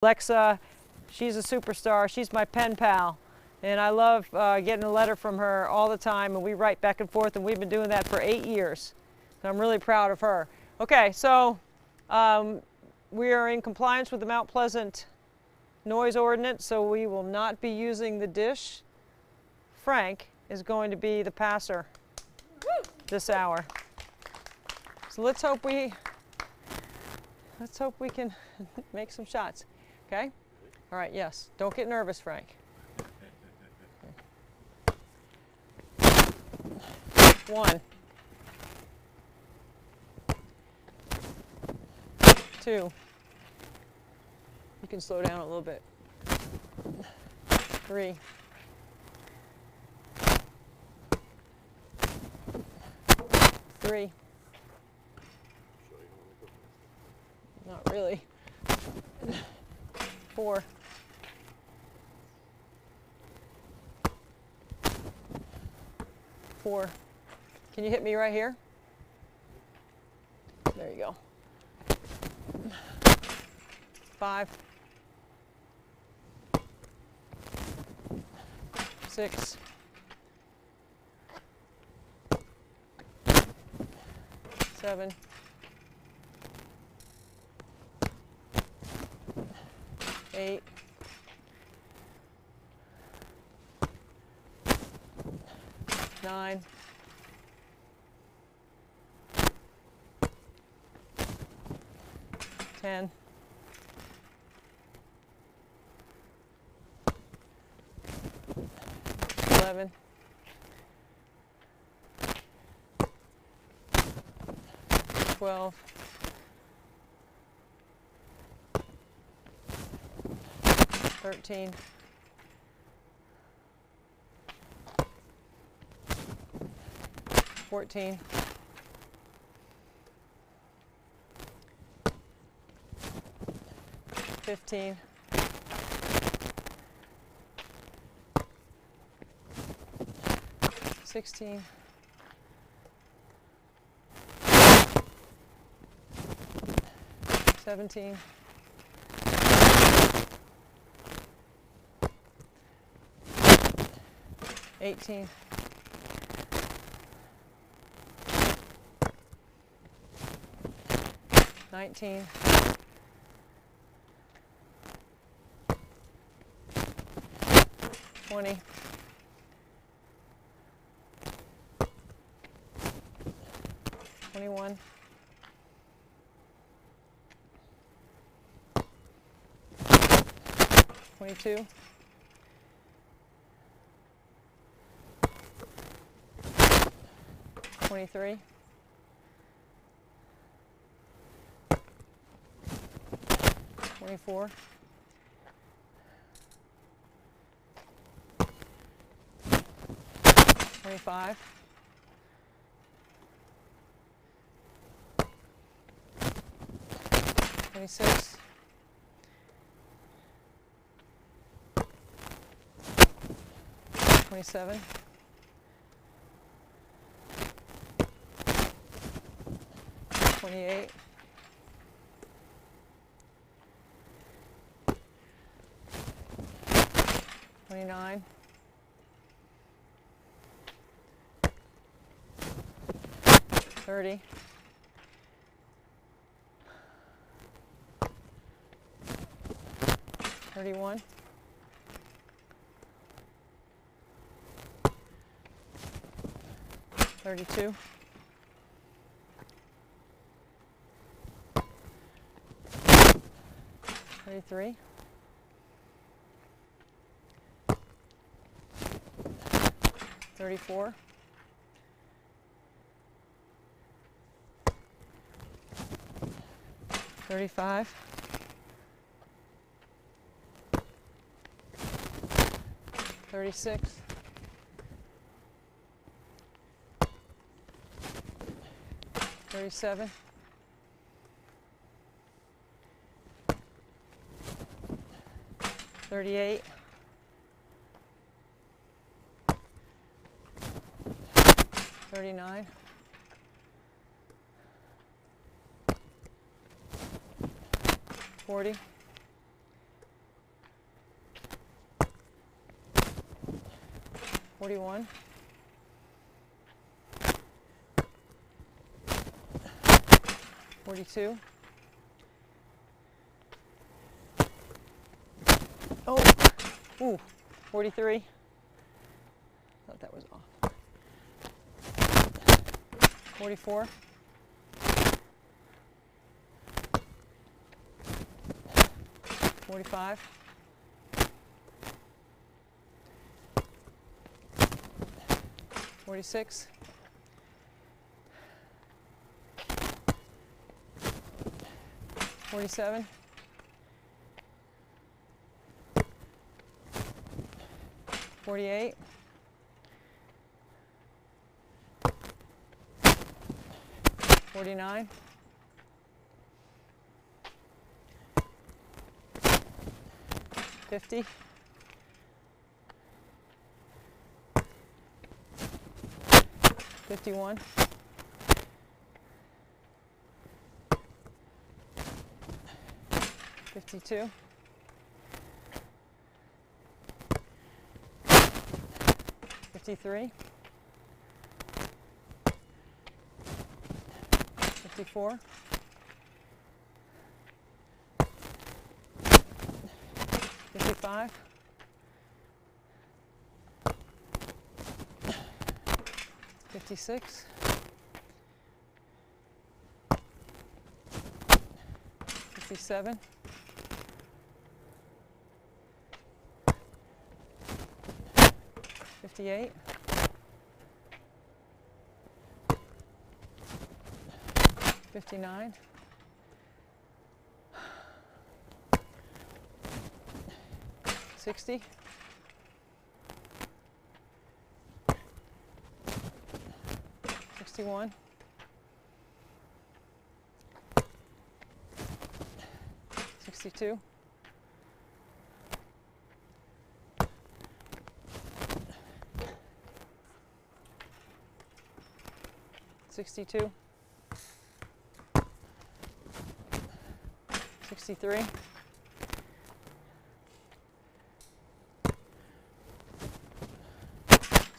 Alexa, she's a superstar. She's my pen pal. And I love getting a letter from her all the time, and we write back and forth, and we've been doing that for 8 years. So I'm really proud of her. Okay, so we are in compliance with the Mount Pleasant noise ordinance, so we will not be using the dish. Frank is going to be the passer this hour. So let's hope we can make some shots. Okay? All right, yes. Don't get nervous, Frank. One. 2. You can slow down a little bit. 3. 3. Not really. 4. 4. Can you hit me right here? There you go. 5. 6. 7. 8. 9. 10. 11. 12. 13. 14. 15. 16. 17. 18. 19. 20. 21. 22. 23. 24. 25. 26. 27. 28. 29. 30. 31. 32. 33. 34. 35. 36. 37. 38. 39. 40. 41, 42, oh, ooh, 43, thought that was off, 44, 45, 46, 47, 48, 49, 50, 51, 52, 53, 54, 55, 56, 57, 58, 59, 60, 61, 62, 62, 63,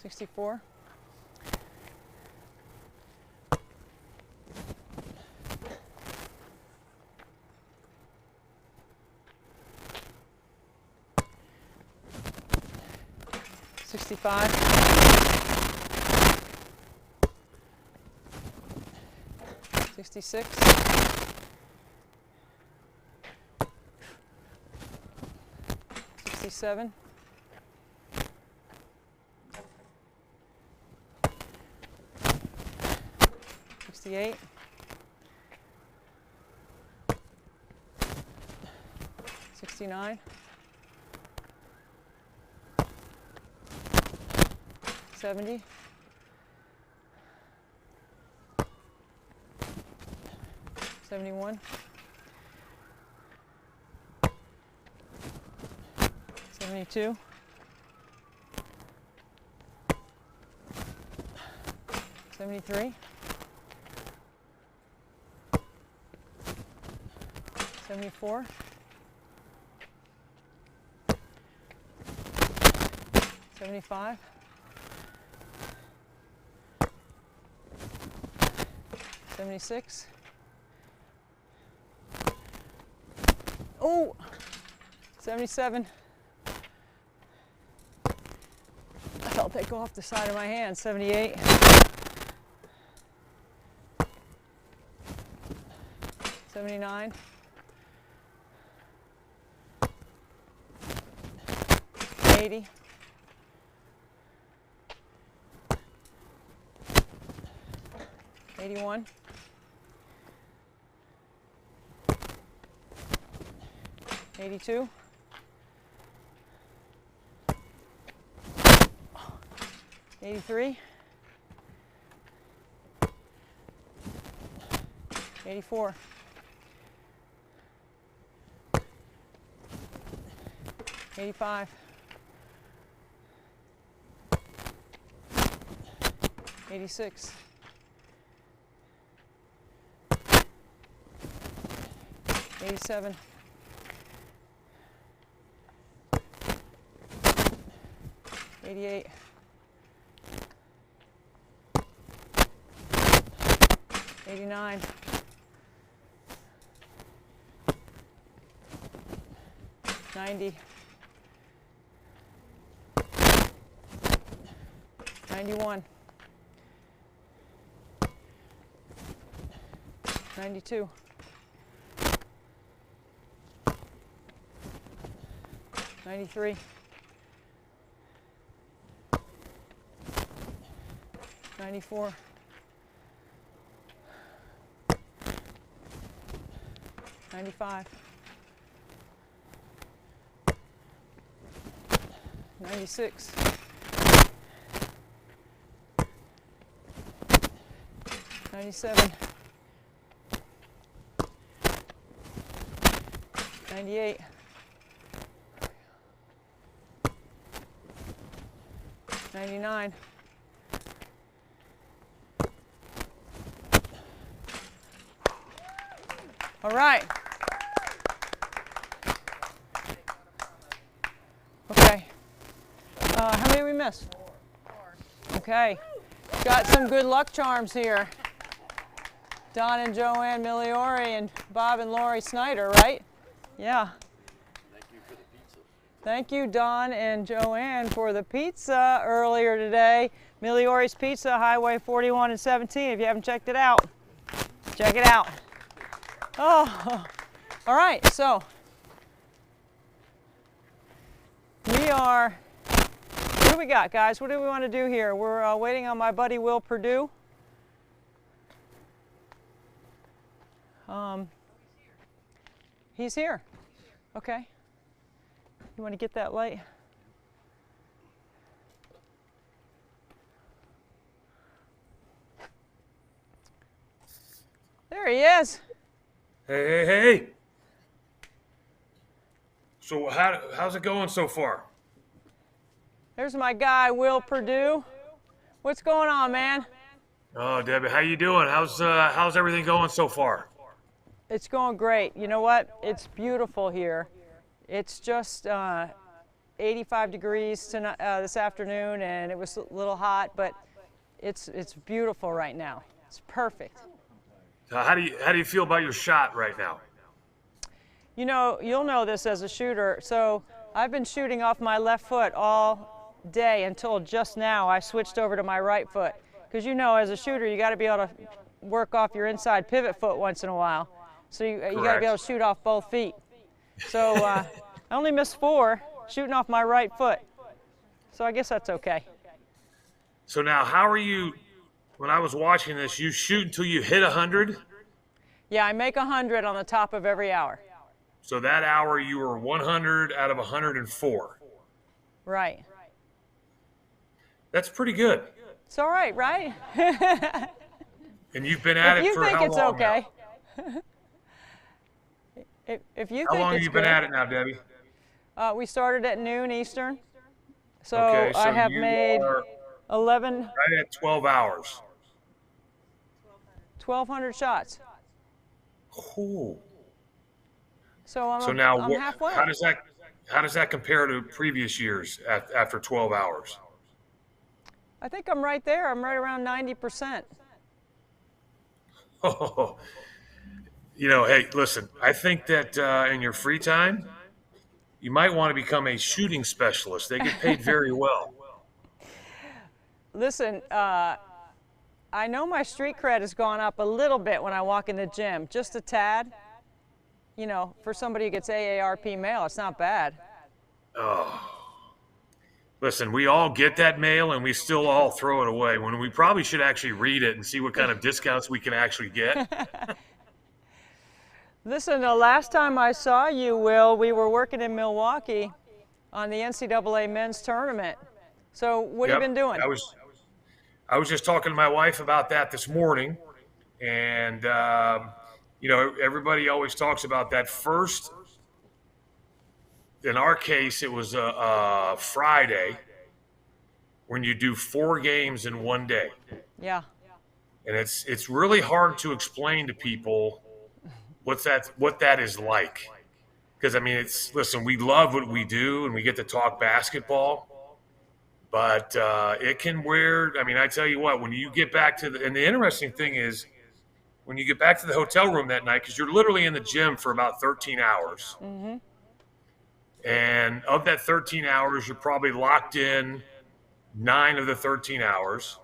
64, 65, 66, 67, 68, 69, 70, 71, 72, 73, 74, 75, 76, oh, 77, I felt that go off the side of my hand, 78, 79, 80, 81, 82, 83, 84, 85, 86, 87, 88, 89. 90. 91. 92. 93. 94. 95. 96. 97. 98. 99. 'All right. Okay. How many we missed? 4. Okay. Got some good luck charms here. Don and Joanne Miliori and Bob and Lori Snyder, right? Yeah. Thank you for the pizza. Thank you, Don and Joanne, for the pizza earlier today. Miliori's Pizza, Highway 41 and 17. If you haven't checked it out, check it out. Oh, all right, so we are, what do we got, guys? What do we want to do here? We're waiting on my buddy Will Perdue. He's here. Okay. You want to get that light? There he is. Hey. So how's it going so far? There's my guy, Will Perdue. What's going on, man? Oh, Debbie, how you doing? How's everything going so far? It's going great. You know what? It's beautiful here. It's just 85 degrees tonight, this afternoon, and it was a little hot, but it's beautiful right now. It's perfect. How do you feel about your shot right now? You know, you'll know this as a shooter. So I've been shooting off my left foot all day until just now I switched over to my right foot. Because you know, as a shooter, you got to be able to work off your inside pivot foot once in a while. So you got to be able to shoot off both feet. So I only missed 4 shooting off my right foot. So I guess that's okay. So now, how are you? When I was watching this, you shoot until you hit 100? Yeah, I make 100 on the top of every hour. So that hour you were 100 out of 104. Right. That's pretty good. It's all right, right? And you've been at it for how long? You think it's okay. If you How think long have it's you been good. at it now, Debbie? We started at noon Eastern. So, Okay, so I have you made are 11, right at 12 hours. 1,200 shots. Cool. So I'm, So now, I'm halfway. how does that compare to previous years after 12 hours? I think I'm right there. I'm right around 90%. Oh, hey, listen, I think that in your free time, you might want to become a shooting specialist. They get paid very well. Listen, I know my street cred has gone up a little bit when I walk in the gym, just a tad. You know, for somebody who gets AARP mail, it's not bad. Oh. Listen, we all get that mail and we still all throw it away when we probably should actually read it and see what kind of discounts we can actually get. Listen, the last time I saw you, Will, we were working in Milwaukee on the NCAA men's tournament. So what have you been doing? I was just talking to my wife about that this morning, and everybody always talks about that first. In our case, it was a Friday when you do 4 games in one day. Yeah. And it's really hard to explain to people what that is like. Because, I mean, listen, we love what we do and we get to talk basketball, but it can wear, I mean, I tell you what, when you get back to and the interesting thing is when you get back to the hotel room that night, because you're literally in the gym for about 13 hours. Mm-hmm. And of that 13 hours, you're probably locked in 9 of the 13 hours.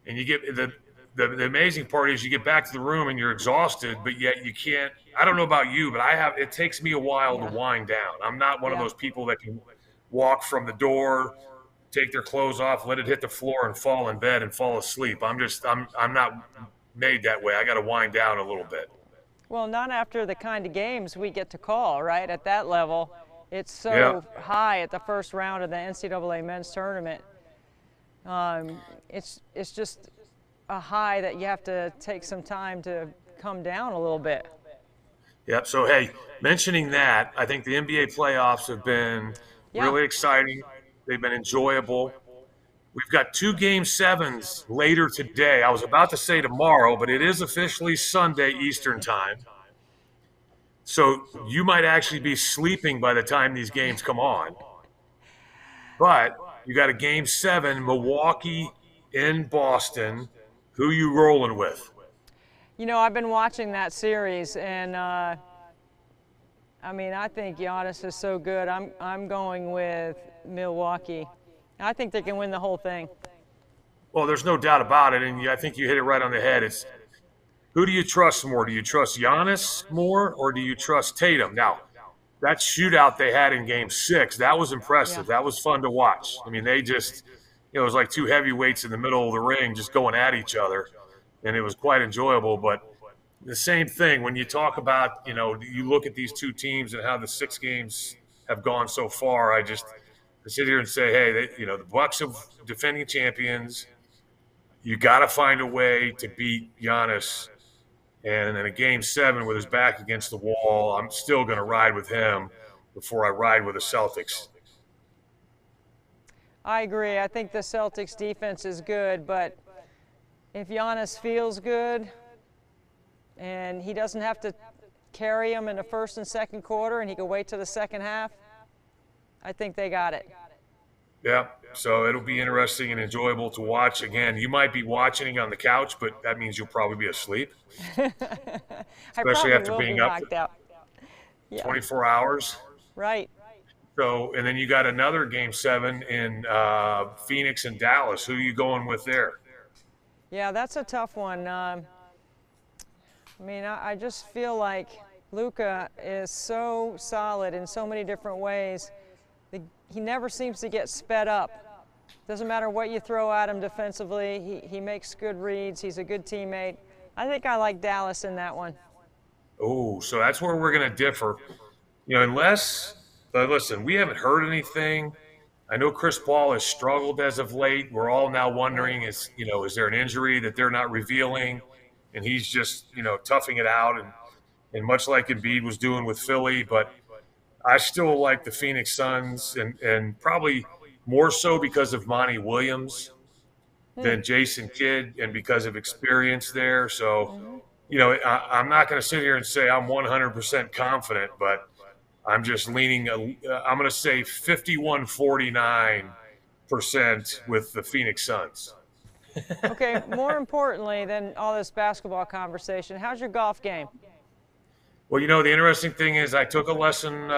And you get the amazing part is you get back to the room and you're exhausted, but yet you can't. I don't know about you, but it takes me a while to wind down. I'm not one of those people that can walk from the door, take their clothes off, let it hit the floor, and fall in bed and fall asleep. I'm not made that way. I got to wind down a little bit. Well, not after the kind of games we get to call, right? At that level, it's so high at the first round of the NCAA men's tournament. It's just a high that you have to take some time to come down a little bit. Yep. So, hey, mentioning that, I think the NBA playoffs have been really exciting. They've been enjoyable. We've got 2 Game 7s later today. I was about to say tomorrow, but it is officially Sunday Eastern time. So you might actually be sleeping by the time these games come on. But you got a Game 7, Milwaukee in Boston. Who you rolling with? You know, I've been watching that series, and I think Giannis is so good. I'm going with Milwaukee. I think they can win the whole thing. Well, there's no doubt about it, and I think you hit it right on the head. It's who do you trust more? Do you trust Giannis more, or do you trust Tatum? Now, that shootout they had in Game 6, that was impressive. That was fun to watch. I mean, they just, it was like 2 heavyweights in the middle of the ring just going at each other, and it was quite enjoyable. But the same thing when you talk about, you look at these 2 teams and how the 6 games have gone so far. I sit here and say, hey, the Bucks are defending champions. You got to find a way to beat Giannis. And in a Game 7 with his back against the wall, I'm still going to ride with him before I ride with the Celtics. I agree. I think the Celtics defense is good, but if Giannis feels good and he doesn't have to carry him in the first and second quarter and he can wait till the second half, I think they got it. Yeah, so it'll be interesting and enjoyable to watch. Again, you might be watching on the couch, but that means you'll probably be asleep. Especially after being up 24 hours. Right. So, and then you got another Game 7 in Phoenix and Dallas. Who are you going with there? Yeah, that's a tough one. I just feel like Luka is so solid in so many different ways. He never seems to get sped up. Doesn't matter what you throw at him defensively. He makes good reads. He's a good teammate. I think I like Dallas in that one. Oh, so that's where we're going to differ. Listen, we haven't heard anything. I know Chris Paul has struggled as of late. We're all now wondering, is there an injury that they're not revealing? And he's just, toughing it out and much like Embiid was doing with Philly. But I still like the Phoenix Suns and probably more so because of Monty Williams than Jason Kidd and because of experience there. So, I'm not going to sit here and say I'm 100% confident, but I'm just leaning, I'm going to say 51-49% with the Phoenix Suns. Okay, more importantly than all this basketball conversation, how's your golf game? Well, the interesting thing is I took a lesson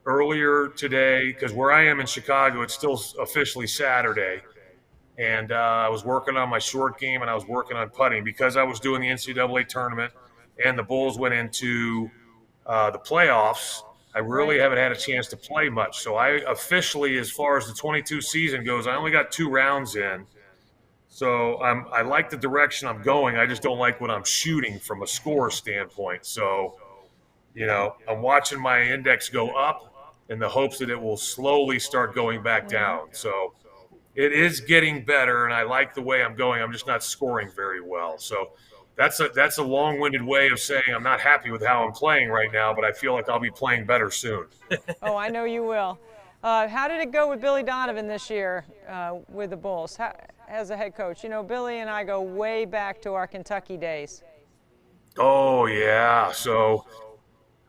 earlier today because where I am in Chicago, it's still officially Saturday. And I was working on my short game and I was working on putting because I was doing the NCAA tournament and the Bulls went into the playoffs. I really haven't had a chance to play much. So I officially, as far as the 22 season goes, I only got 2 rounds in. So I like the direction I'm going. I just don't like what I'm shooting from a score standpoint. So, I'm watching my index go up in the hopes that it will slowly start going back down. So it is getting better, and I like the way I'm going. I'm just not scoring very well. So that's a long-winded way of saying I'm not happy with how I'm playing right now, but I feel like I'll be playing better soon. Oh, I know you will. How did it go with Billy Donovan this year with the Bulls as a head coach? Billy and I go way back to our Kentucky days. Oh, yeah. So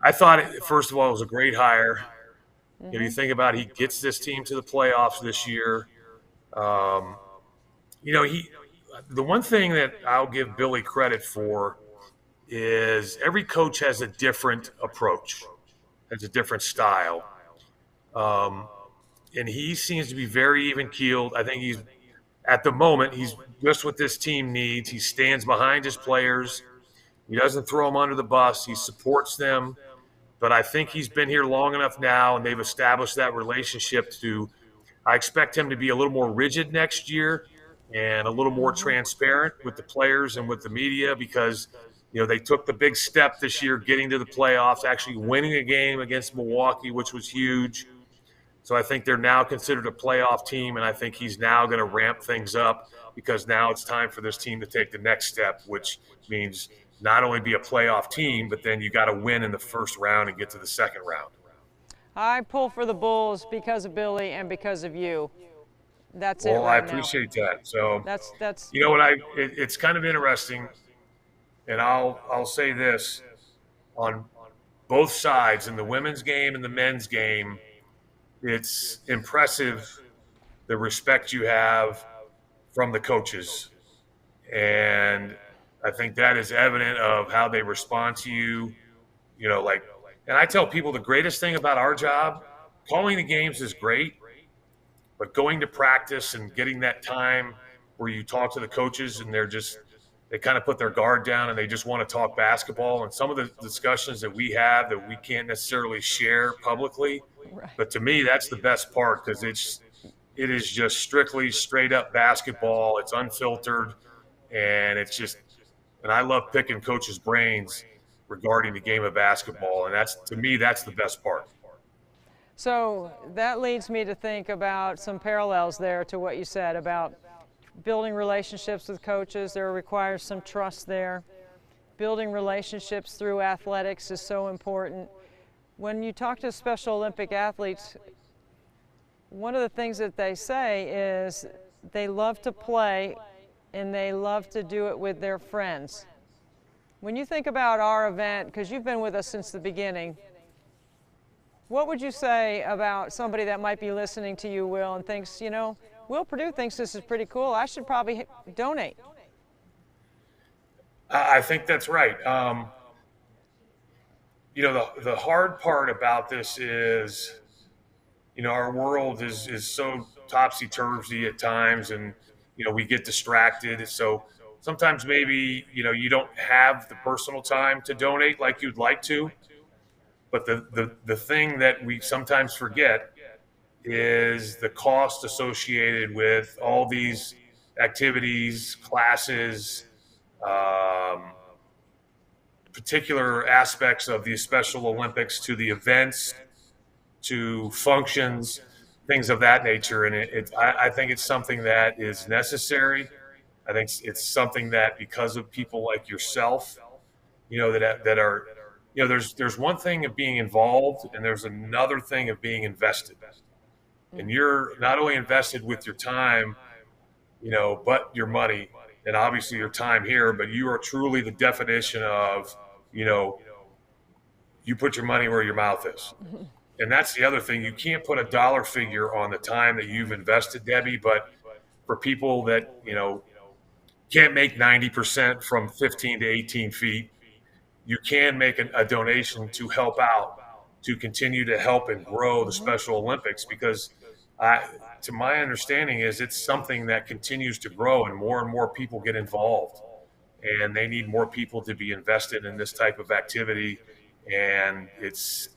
I thought, first of all, it was a great hire. If you think about it, he gets this team to the playoffs this year. the one thing that I'll give Billy credit for is every coach has a different approach, has a different style. Um, and he seems to be very even keeled. I think at the moment, he's just what this team needs. He stands behind his players. He doesn't throw them under the bus. He supports them. But I think he's been here long enough now, and they've established that relationship I expect him to be a little more rigid next year and a little more transparent with the players and with the media because, they took the big step this year getting to the playoffs, actually winning a game against Milwaukee, which was huge. So I think they're now considered a playoff team, and I think he's now going to ramp things up because now it's time for this team to take the next step, which means not only be a playoff team, but then you got to win in the first round and get to the second round. I pull for the Bulls because of Billy and because of you. That's it. Well, right I appreciate now. that. So that's you know what it's kind of interesting, and I'll say this on both sides in the women's game and the men's game. It's impressive the respect you have from the coaches. And I think that is evident of how they respond to you, and I tell people the greatest thing about our job, calling the games is great, but going to practice and getting that time where you talk to the coaches and they kind of put their guard down and they just want to talk basketball. And some of the discussions that we have that we can't necessarily share publicly, but to me, that's the best part because it is just strictly straight up basketball. It's unfiltered, and and I love picking coaches' brains regarding the game of basketball, and to me, that's the best part. So that leads me to think about some parallels there to what you said about building relationships with coaches. There requires some trust there. Building relationships through athletics is so important. When you talk to Special Olympic athletes, one of the things that they say is they love to play and they love to do it with their friends. When you think about our event, because you've been with us since the beginning, what would you say about somebody that might be listening to you, Will, and thinks, Will Perdue thinks this is pretty cool. I should probably donate. I think that's right. The hard part about this is, our world is so topsy-turvy at times, and, we get distracted. So sometimes maybe, you don't have the personal time to donate like you'd like to. But the thing that we sometimes forget is the cost associated with all these activities, classes, particular aspects of the Special Olympics, to the events, to functions, things of that nature. And I think it's something that is necessary. I think it's something that because of people like yourself, that are, there's one thing of being involved and there's another thing of being invested. And you're not only invested with your time, but your money and obviously your time here, but you are truly the definition of, you put your money where your mouth is. And that's the other thing. You can't put a dollar figure on the time that you've invested, Debbie, but for people that, can't make 90% from 15 to 18 feet, you can make a donation to help out, to continue to help and grow the Special Olympics, because to my understanding is it's something that continues to grow and more people get involved, and they need more people to be invested in this type of activity. And it's,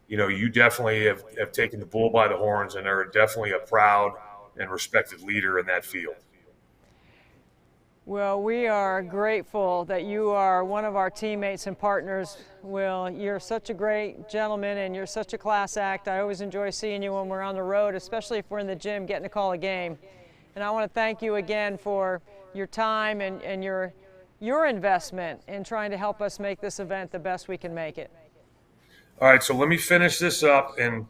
you definitely have taken the bull by the horns and are definitely a proud and respected leader in that field. Well, we are grateful that you are one of our teammates and partners, Will. You're such a great gentleman and you're such a class act. I always enjoy seeing you when we're on the road, especially if we're in the gym getting to call a game. And I want to thank you again for your time and your investment in trying to help us make this event the best we can make it. All right, so let me finish this up, and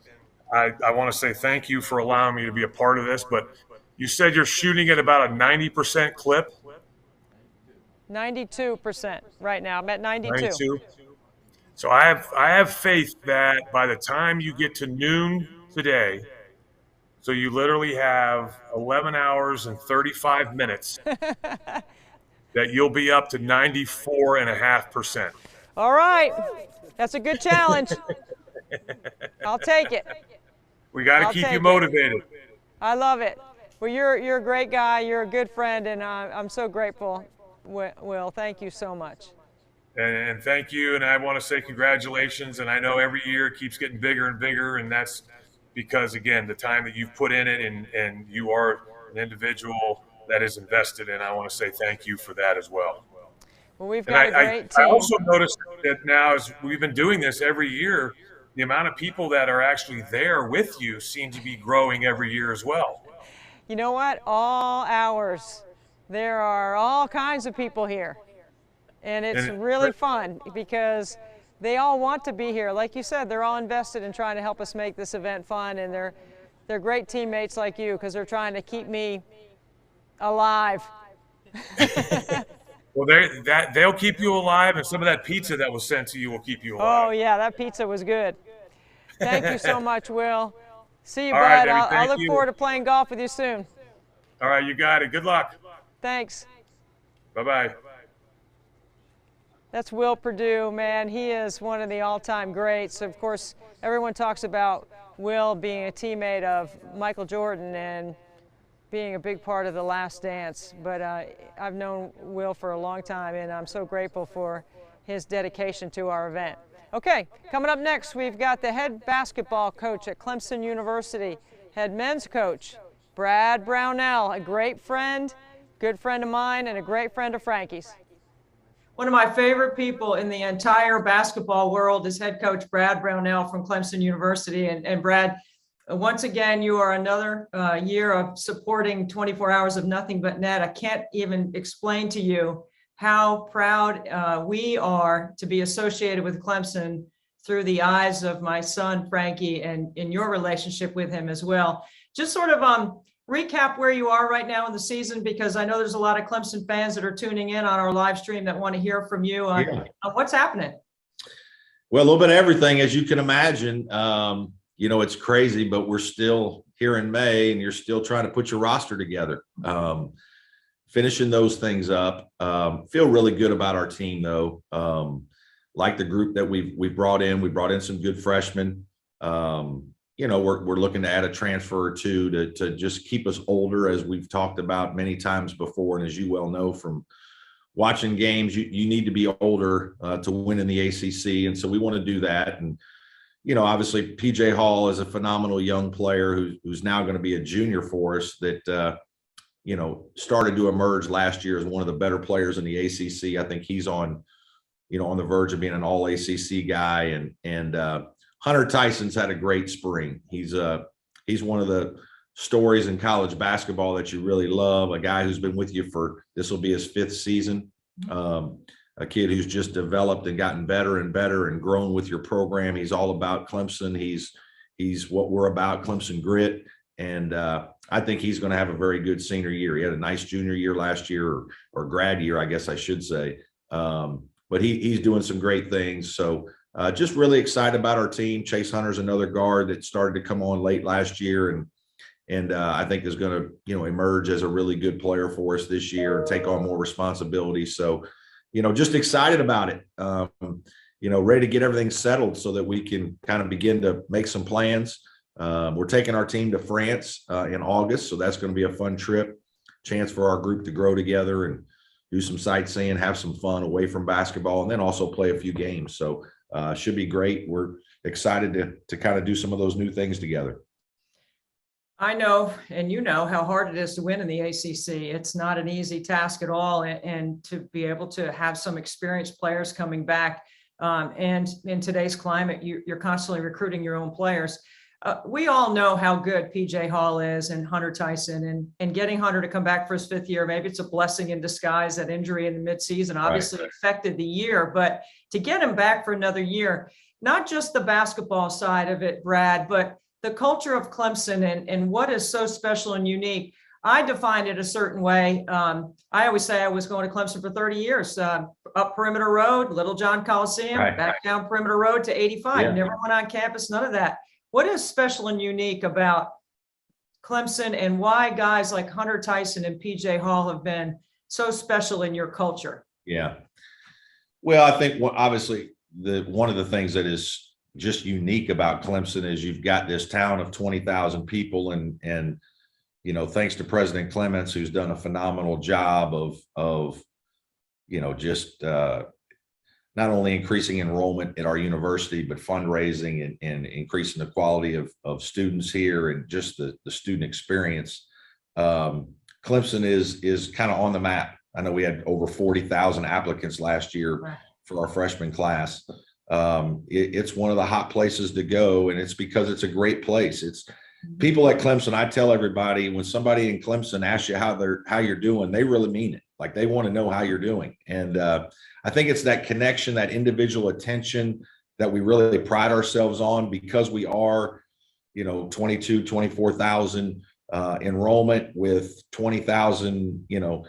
I want to say thank you for allowing me to be a part of this, but you said you're shooting at about a 90% clip? 92% right now. I'm at 92. So I have faith that by the time you get to noon today, So you literally have 11 hours and 35 minutes that you'll be up to 94.5%. All right. That's a good challenge. I'll take it. We got to I'll keep you take it. motivated. I love it. Well, you're a great guy. You're a good friend, and I'm so grateful, Will. Thank you so much. And thank you. And I want to say congratulations. And I know every year it keeps getting bigger and bigger. And that's because, again, the time that you've put in it, and you are an individual that is invested in. I want to say thank you for that as well. Well, we've got a great I team. also noticed that now, as we've been doing this every year, the amount of people that are actually there with you seem to be growing every year as well. You know what? All hours. There are all kinds of people here. And it's really fun because they all want to be here. Like you said, they're all invested in trying to help us make this event fun, and they're great teammates like you because they're trying to keep me alive. Well, they'll keep you alive, and some of that pizza that was sent to you will keep you alive. Oh, yeah, that pizza was good. Thank you so much, Will. See you, All bud. right, Debbie, I look thank you. forward to playing golf with you soon. All right, you got it. Good luck. Thanks. Bye-bye. That's Will Perdue, man. He is one of the all-time greats. Of course, everyone talks about Will being a teammate of Michael Jordan and being a big part of The Last Dance. But I've known Will for a long time, and I'm so grateful for his dedication to our event. Okay, coming up next, we've got the head basketball coach at Clemson University, head men's coach, Brad Brownell, a great friend, good friend of mine, and a great friend of Frankie's. One of my favorite people in the entire basketball world is head coach Brad Brownell from Clemson University. And Brad, once again, you are another year of supporting 24 Hours of Nothing But Net. I can't even explain to you how proud we are to be associated with Clemson through the eyes of my son, Frankie, and in your relationship with him as well. Just sort of recap where you are right now in the season, because I know there's a lot of Clemson fans that are tuning in on our live stream that want to hear from you on what's happening. Well, a little bit of everything, as you can imagine. You know, it's crazy, but we're still here in May, and you're still trying to put your roster together. Finishing those things up. Feel really good about our team, though. Like the group that we've brought in. We brought in some good freshmen. You know, we're looking to add a transfer or two to just keep us older, as we've talked about many times before. And as you well know from watching games, you need to be older to win in the ACC. And so we want to do that. And, you know, obviously PJ Hall is a phenomenal young player who's now going to be a junior for us that, you know, started to emerge last year as one of the better players in the ACC. I think he's on the verge of being an all ACC guy. And Hunter Tyson's had a great spring. He's one of the stories in college basketball that you really love, a guy who's been with you this will be his 5th season, a kid who's just developed and gotten better and better and grown with your program. He's all about Clemson. He's what we're about, Clemson grit. And I think he's going to have a very good senior year. He had a nice junior year last year, or grad year, I guess I should say. But he's doing some great things. So just really excited about our team. Chase Hunter's another guard that started to come on late last year, and I think is going to emerge as a really good player for us this year and take on more responsibility. So, just excited about it. Ready to get everything settled so that we can kind of begin to make some plans. We're taking our team to France in August, so that's going to be a fun trip, chance for our group to grow together and do some sightseeing, have some fun away from basketball, and then also play a few games. So should be great. We're excited to kind of do some of those new things together. I know, and you know how hard it is to win in the ACC. It's not an easy task at all, and to be able to have some experienced players coming back. And in today's climate, you're constantly recruiting your own players. We all know how good PJ Hall is and Hunter Tyson, and getting Hunter to come back for his 5th year, maybe it's a blessing in disguise. That injury in the midseason obviously affected the year, but to get him back for another year, not just the basketball side of it, Brad, but the culture of Clemson and what is so special and unique. I defined it a certain way. I always say I was going to Clemson for 30 years, up Perimeter Road, Little John Coliseum, back down Perimeter Road to 85, never went on campus, none of that. What is special and unique about Clemson and why guys like Hunter Tyson and PJ Hall have been so special in your culture. Yeah. Well, I think obviously one of the things that is just unique about Clemson is you've got this town of 20,000 people, and you know, thanks to President Clements, who's done a phenomenal job of you know, just not only increasing enrollment at our university, but fundraising and increasing the quality of students here and just the student experience. Clemson is kind of on the map. I know we had over 40,000 applicants last year for our freshman class. It's one of the hot places to go, and it's because it's a great place. It's people at Clemson. I tell everybody, when somebody in Clemson asks you how you're doing, they really mean it. Like, they want to know how you're doing. And I think it's that connection, that individual attention that we really pride ourselves on, because we are, you know, 24,000 enrollment with 20,000, you know,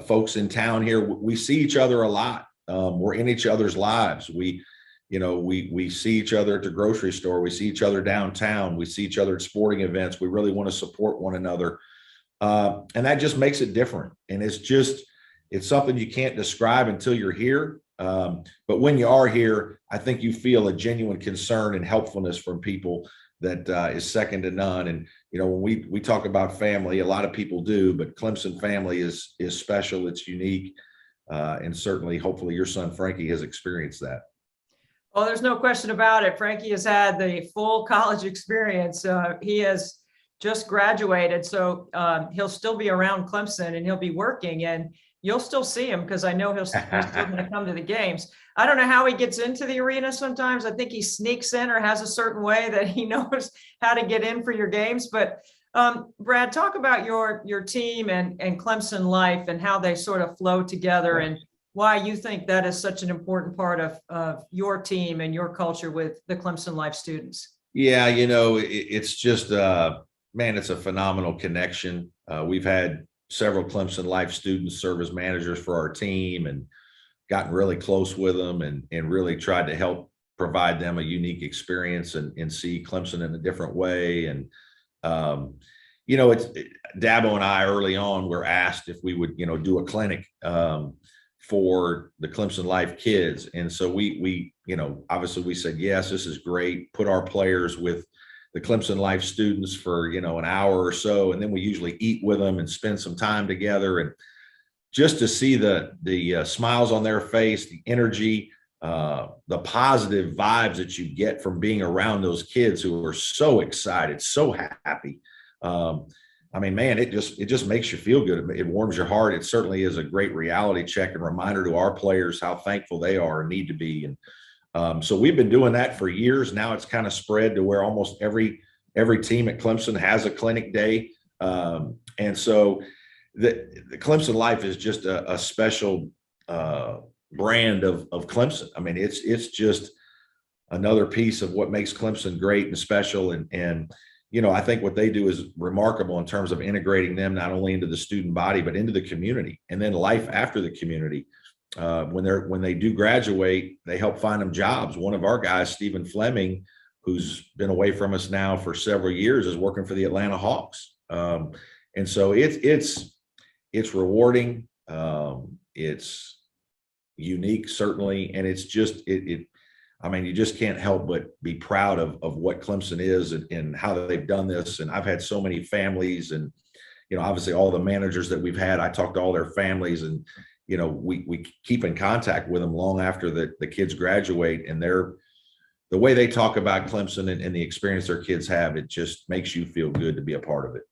folks in town here. We see each other a lot. We're in each other's lives. We see each other at the grocery store. We see each other downtown. We see each other at sporting events. We really want to support one another. And that just makes it different. And it's something you can't describe until you're here. But when you are here, I think you feel a genuine concern and helpfulness from people that is second to none. And, you know, when we talk about family, a lot of people do, but Clemson family is special. It's unique. And certainly, hopefully your son, Frankie, has experienced that. Oh, there's no question about it. Frankie has had the full college experience. He has just graduated, so he'll still be around Clemson and he'll be working, and you'll still see him because I know he's still going to come to the games. I don't know how he gets into the arena sometimes. I think he sneaks in or has a certain way that he knows how to get in for your games. But Brad, talk about your team and Clemson life and how they sort of flow together and why you think that is such an important part of your team and your culture with the Clemson Life students. Yeah, you know, it's just, man, it's a phenomenal connection. We've had several Clemson Life students serve as managers for our team and gotten really close with them and really tried to help provide them a unique experience and see Clemson in a different way. And, you know, Dabo and I early on were asked if we would, you know, do a clinic for the Clemson Life kids. And so we, you know, obviously we said, yes, this is great. Put our players with the Clemson Life students for, you know, an hour or so. And then we usually eat with them and spend some time together. And just to see the smiles on their face, the energy, the positive vibes that you get from being around those kids who are so excited, so happy. I mean, man, it just makes you feel good. It warms your heart. It certainly is a great reality check and reminder to our players how thankful they are and need to be. And so we've been doing that for years. Now it's kind of spread to where almost every team at Clemson has a clinic day. And so the Clemson Life is just a special brand of Clemson. I mean, it's just another piece of what makes Clemson great and special. And you know, I think what they do is remarkable in terms of integrating them not only into the student body, but into the community and then life after the community. When they do graduate, they help find them jobs. One of our guys, Stephen Fleming, who's been away from us now for several years, is working for the Atlanta Hawks. And so it's rewarding. It's unique, certainly. And it's just, I mean, you just can't help but be proud of what Clemson is and how they've done this. And I've had so many families and, you know, obviously all the managers that we've had, I talked to all their families and, you know, we keep in contact with them long after the kids graduate, and the way they talk about Clemson and the experience their kids have, it just makes you feel good to be a part of it.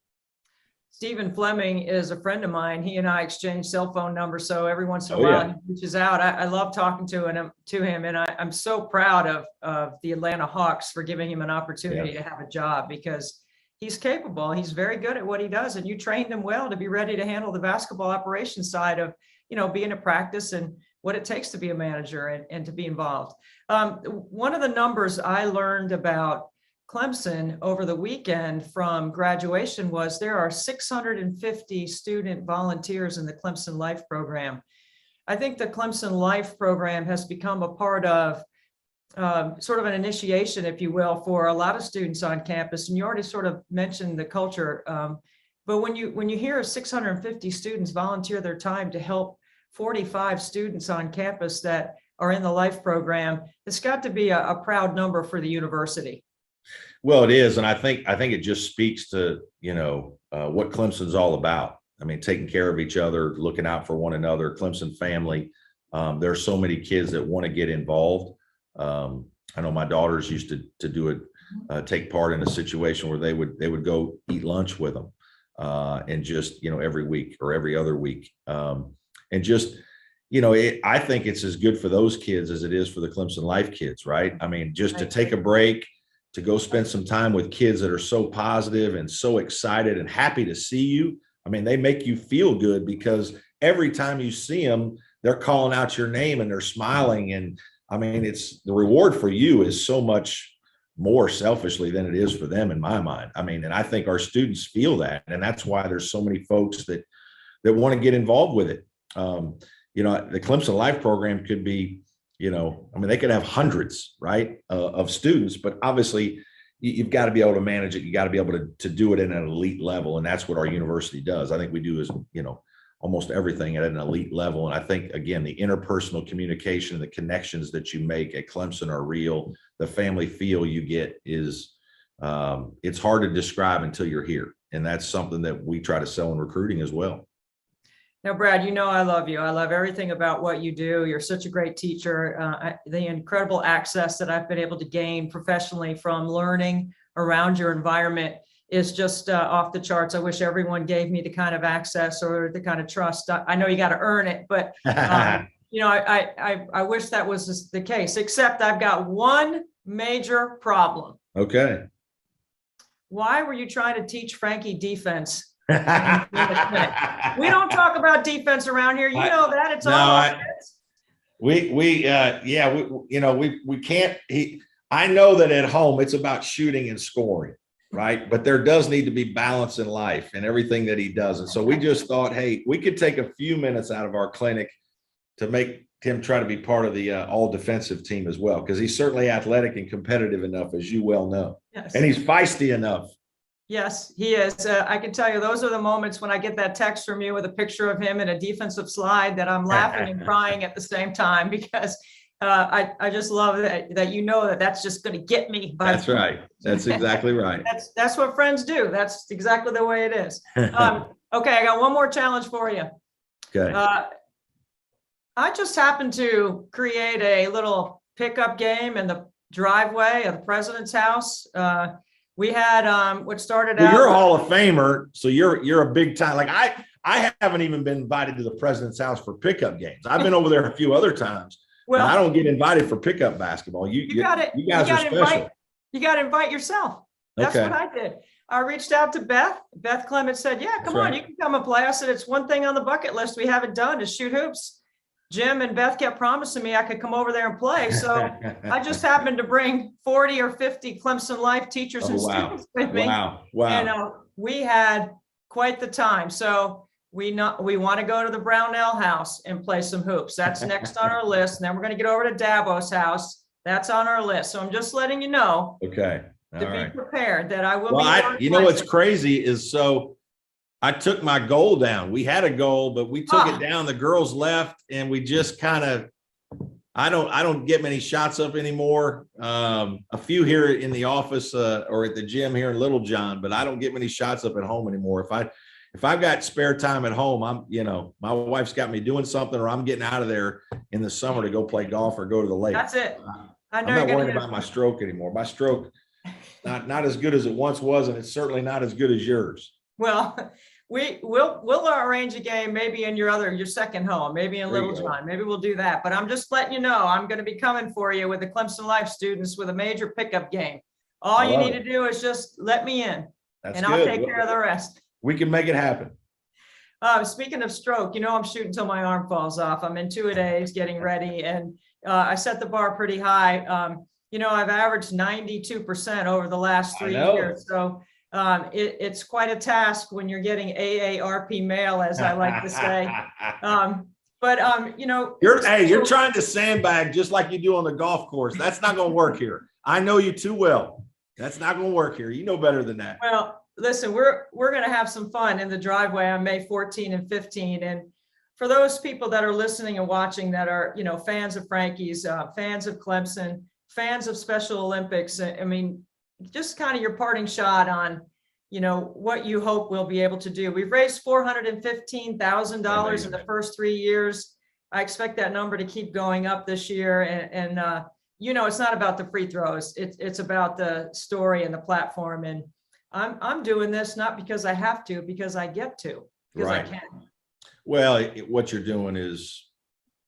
Stephen Fleming is a friend of mine. He and I exchange cell phone numbers. So every once in a while he reaches out. I love talking to him. And I'm so proud of the Atlanta Hawks for giving him an opportunity to have a job, because he's capable. He's very good at what he does. And you trained him well to be ready to handle the basketball operations side of, you know, being a practice and what it takes to be a manager and to be involved. One of the numbers I learned about Clemson over the weekend from graduation was there are 650 student volunteers in the Clemson Life program. I think the Clemson Life program has become a part of sort of an initiation, if you will, for a lot of students on campus. And you already sort of mentioned the culture. But when you hear 650 students volunteer their time to help 45 students on campus that are in the Life program, it's got to be a proud number for the university. Well, it is. And I think it just speaks to, what Clemson's all about. I mean, taking care of each other, looking out for one another, Clemson family. There are so many kids that want to get involved. I know my daughters used to do it, take part in a situation where they would go eat lunch with them, and just, every week or every other week. And just, I think it's as good for those kids as it is for the Clemson Life kids, right? I mean, just to take a break, to go spend some time with kids that are so positive and so excited and happy to see you. I mean, they make you feel good because every time you see them, they're calling out your name and they're smiling. And I mean, it's the reward for you is so much more selfishly than it is for them in my mind. I mean, and I think our students feel that. And that's why there's so many folks that want to get involved with it. The Clemson Life program could be, they could have hundreds, right, of students, but obviously you've got to be able to manage it. You got to be able to do it at an elite level. And that's what our university does. I think we do is, almost everything at an elite level. And I think, again, the interpersonal communication and the connections that you make at Clemson are real. The family feel you get is, it's hard to describe until you're here. And that's something that we try to sell in recruiting as well. Now, Brad, I love you. I love everything about what you do. You're such a great teacher. The incredible access that I've been able to gain professionally from learning around your environment is just off the charts. I wish everyone gave me the kind of access or the kind of trust. I know you got to earn it, but I wish that was the case, except I've got one major problem. Okay. Why were you trying to teach Frankie defense? We don't talk about defense around here. You know that it's all offense. We can't. I know that at home it's about shooting and scoring, right? But there does need to be balance in life and everything that he does. And so we just thought, hey, we could take a few minutes out of our clinic to make him try to be part of the all defensive team as well, because he's certainly athletic and competitive enough, as you well know. Yes. And he's feisty enough. Yes, he is. I can tell you those are the moments when I get that text from you with a picture of him in a defensive slide that I'm laughing and crying at the same time, because I just love that that's just going to get me. That's right. That's exactly right. That's what friends do. That's exactly the way it is. Okay, I got one more challenge for you. Okay. I just happened to create a little pickup game in the driveway of the president's house. We had what started out. You're a Hall of Famer, so you're a big time. Like I haven't even been invited to the president's house for pickup games. I've been over there a few other times. Well, I don't get invited for pickup basketball. You guys are special. You got to invite yourself. That's what I did. I reached out to Beth. Beth Clement said, "Yeah, come on, you can come and play." I said, "It's one thing on the bucket list we haven't done is shoot hoops." Jim and Beth kept promising me I could come over there and play. So I just happened to bring 40 or 50 Clemson Life teachers and students with me. Wow. And we had quite the time. So we want to go to the Brownell house and play some hoops. That's next on our list. And then we're going to get over to Dabo's house. That's on our list. So I'm just letting you know. Okay. Be prepared that I will be. What's crazy is I took my goal down. We had a goal, but we took it down. The girls left, and we just kind of. I don't get many shots up anymore. A few here in the office or at the gym here in Littlejohn, but I don't get many shots up at home anymore. If I've got spare time at home, my wife's got me doing something, or I'm getting out of there in the summer to go play golf or go to the lake. That's it. I'm not worried about my stroke anymore. My stroke, not as good as it once was, and it's certainly not as good as yours. Well, we'll arrange a game maybe in your second home, maybe in Littlejohn. Maybe we'll do that. But I'm just letting you know I'm going to be coming for you with the Clemson Life students with a major pickup game. All you need to do is just let me in, and I'll take care of the rest. We can make it happen. Speaking of stroke, I'm shooting till my arm falls off. I'm in two-a-days getting ready, and I set the bar pretty high. I've averaged 92% over the last 3 years. So it's quite a task when you're getting AARP mail, as I like to say. But you know, You're trying to sandbag just like you do on the golf course. That's not going to work here. I know you too well. That's not going to work here. You know better than that. well, listen, we're going to have some fun in the driveway on May 14 and 15. And for those people that are listening and watching that are, you know, fans of Frankie's, fans of Clemson, fans of Special Olympics, I mean, just kind of your parting shot on, you know, what you hope we'll be able to do. We've raised $415,000 in the first 3 years. I expect that number to keep going up this year. And you know, it's not about the free throws. It's about the story and the platform. And I'm doing this not because I have to, because I get to, because I can. Well, what you're doing is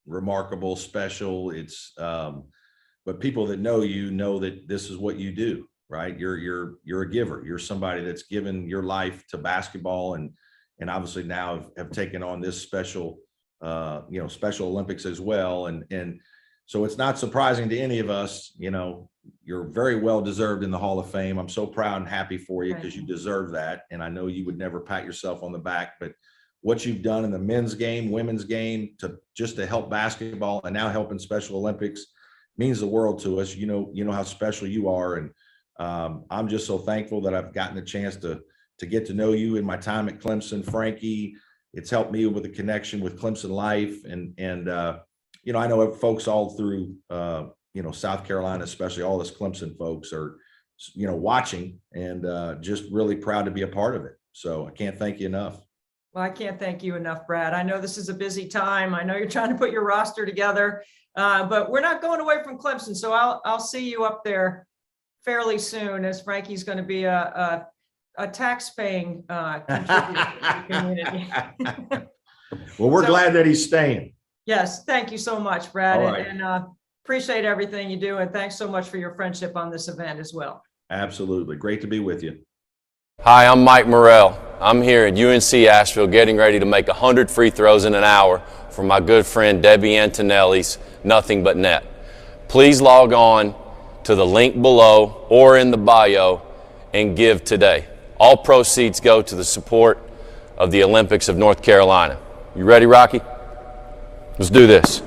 remarkable, special. It's, but people that know you know that this is what you do, right? You're a giver. You're somebody that's given your life to basketball, and obviously now have taken on this special, you know, Special Olympics as well. And so it's not surprising to any of us. You know, you're very well deserved in the Hall of Fame. I'm so proud and happy for you because you deserve that. And I know you would never pat yourself on the back, but what you've done in the men's game, women's game, to help basketball and now helping Special Olympics means the world to us. You know how special you are. And I'm just so thankful that I've gotten the chance to get to know you in my time at Clemson. Frankie, it's helped me with the connection with Clemson Life. And you know, I know folks all through, you know, South Carolina, especially all us Clemson folks are, you know, watching, and just really proud to be a part of it. So I can't thank you enough. Well, I can't thank you enough, Brad. I know this is a busy time. I know you're trying to put your roster together, but we're not going away from Clemson. So I'll see you up there fairly soon, as Frankie's going to be a tax-paying contributor to the community. Well, we're glad that he's staying. Yes, thank you so much, Brad, All right. and appreciate everything you do, and thanks so much for your friendship on this event as well. Absolutely. Great to be with you. Hi, I'm Mike Morrell. I'm here at UNC Asheville getting ready to make 100 free throws in an hour for my good friend Debbie Antonelli's Nothing But Net. Please log on to the link below or in the bio and give today. All proceeds go to the support of the Olympics of North Carolina. You ready, Rocky? Let's do this.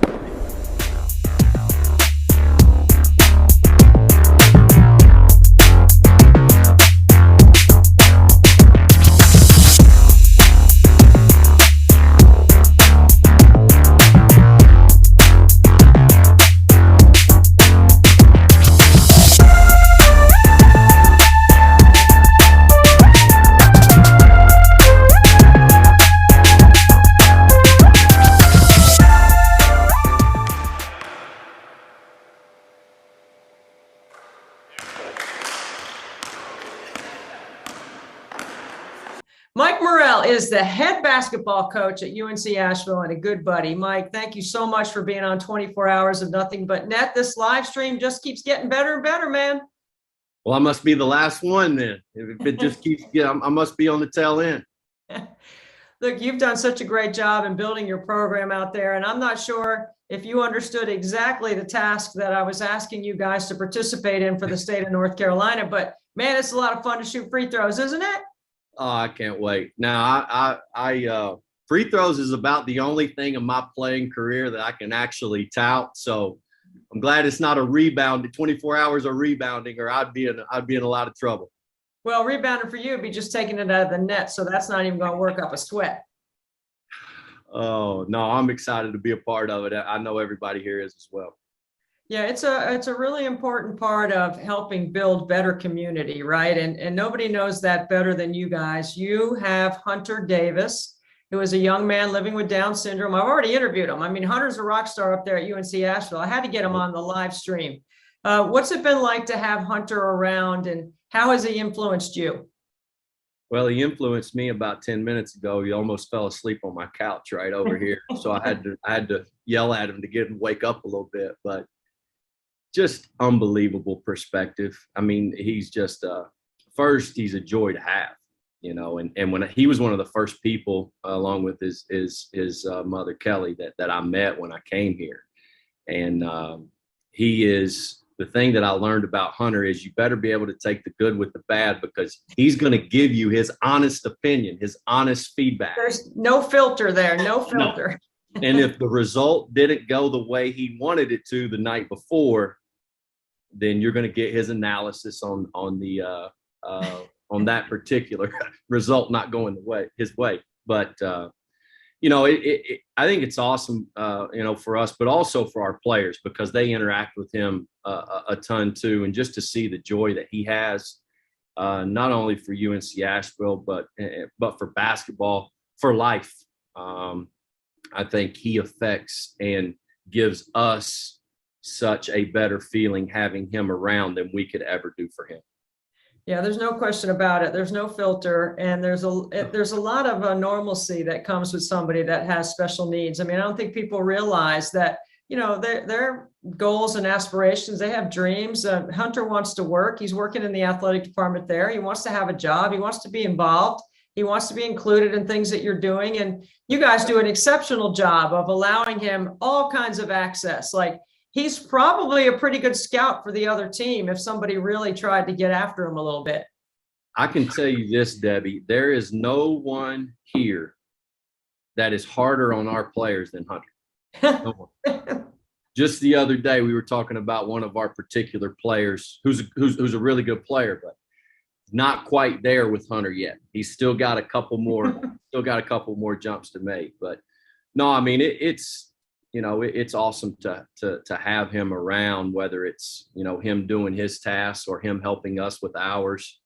Mike Morrell is the head basketball coach at UNC Asheville and a good buddy. Mike, thank you so much for being on 24 Hours of Nothing But Net. This live stream just keeps getting better and better, man. Well, I must be the last one then. If it just keeps getting, I must be on the tail end. Look, you've done such a great job in building your program out there, and I'm not sure if you understood exactly the task that I was asking you guys to participate in for the state of North Carolina, but man, it's a lot of fun to shoot free throws, isn't it? Oh, I can't wait. Now, I free throws is about the only thing in my playing career that I can actually tout. So I'm glad it's not a rebound, 24 hours of rebounding, or I'd be in a lot of trouble. Well, rebounding for you would be just taking it out of the net, so that's not even going to work up a sweat. Oh, no, I'm excited to be a part of it. I know everybody here is as well. Yeah, it's a really important part of helping build better community, right? And nobody knows that better than you guys. You have Hunter Davis, who is a young man living with Down syndrome. I've already interviewed him. I mean, Hunter's a rock star up there at UNC Asheville. I had to get him on the live stream. What's it been like to have Hunter around, and how has he influenced you? Well, he influenced me about 10 minutes ago. He almost fell asleep on my couch right over here. So I had to yell at him to get him wake up a little bit, but just unbelievable perspective. I mean, he's just first, he's a joy to have, you know, and when he was one of the first people, along with his mother Kelly, that I met when I came here. And he is, the thing that I learned about Hunter is you better be able to take the good with the bad, because he's going to give you his honest opinion, his honest feedback. There's no filter there, no filter. And if the result didn't go the way he wanted it to the night before, then you're going to get his analysis on that particular result not going his way. But I think it's awesome, for us, but also for our players, because they interact with him a ton too, and just to see the joy that he has, not only for UNC Asheville, but for basketball, for life. I think he affects and gives us such a better feeling having him around than we could ever do for him. Yeah, there's no question about it. There's no filter, and there's a lot of normalcy that comes with somebody that has special needs. I mean, I don't think people realize that, their goals and aspirations, they have dreams. Hunter wants to work. He's working in the athletic department there. He wants to have a job. He wants to be involved. He wants to be included in things that you're doing. And you guys do an exceptional job of allowing him all kinds of access. Like, he's probably a pretty good scout for the other team if somebody really tried to get after him a little bit. I can tell you this, Debbie, there is no one here that is harder on our players than Hunter. No one. Just the other day, we were talking about one of our particular players who's a really good player, but not quite there with Hunter yet. He's still got a couple more jumps to make. But no, I mean, it's awesome to have him around, whether it's, him doing his tasks or him helping us with ours.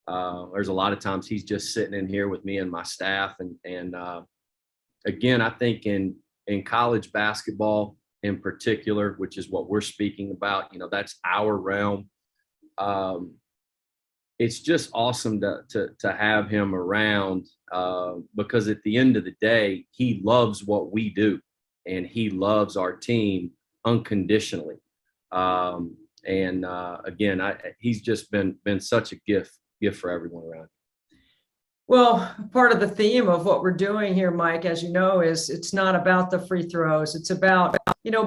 There's a lot of times he's just sitting in here with me and my staff. And again, I think in college basketball in particular, which is what we're speaking about, that's our realm. It's just awesome to have him around, because at the end of the day, he loves what we do. And he loves our team unconditionally. Again, he's just been such a gift for everyone around. Well, part of the theme of what we're doing here, Mike, as you know, is it's not about the free throws. It's about,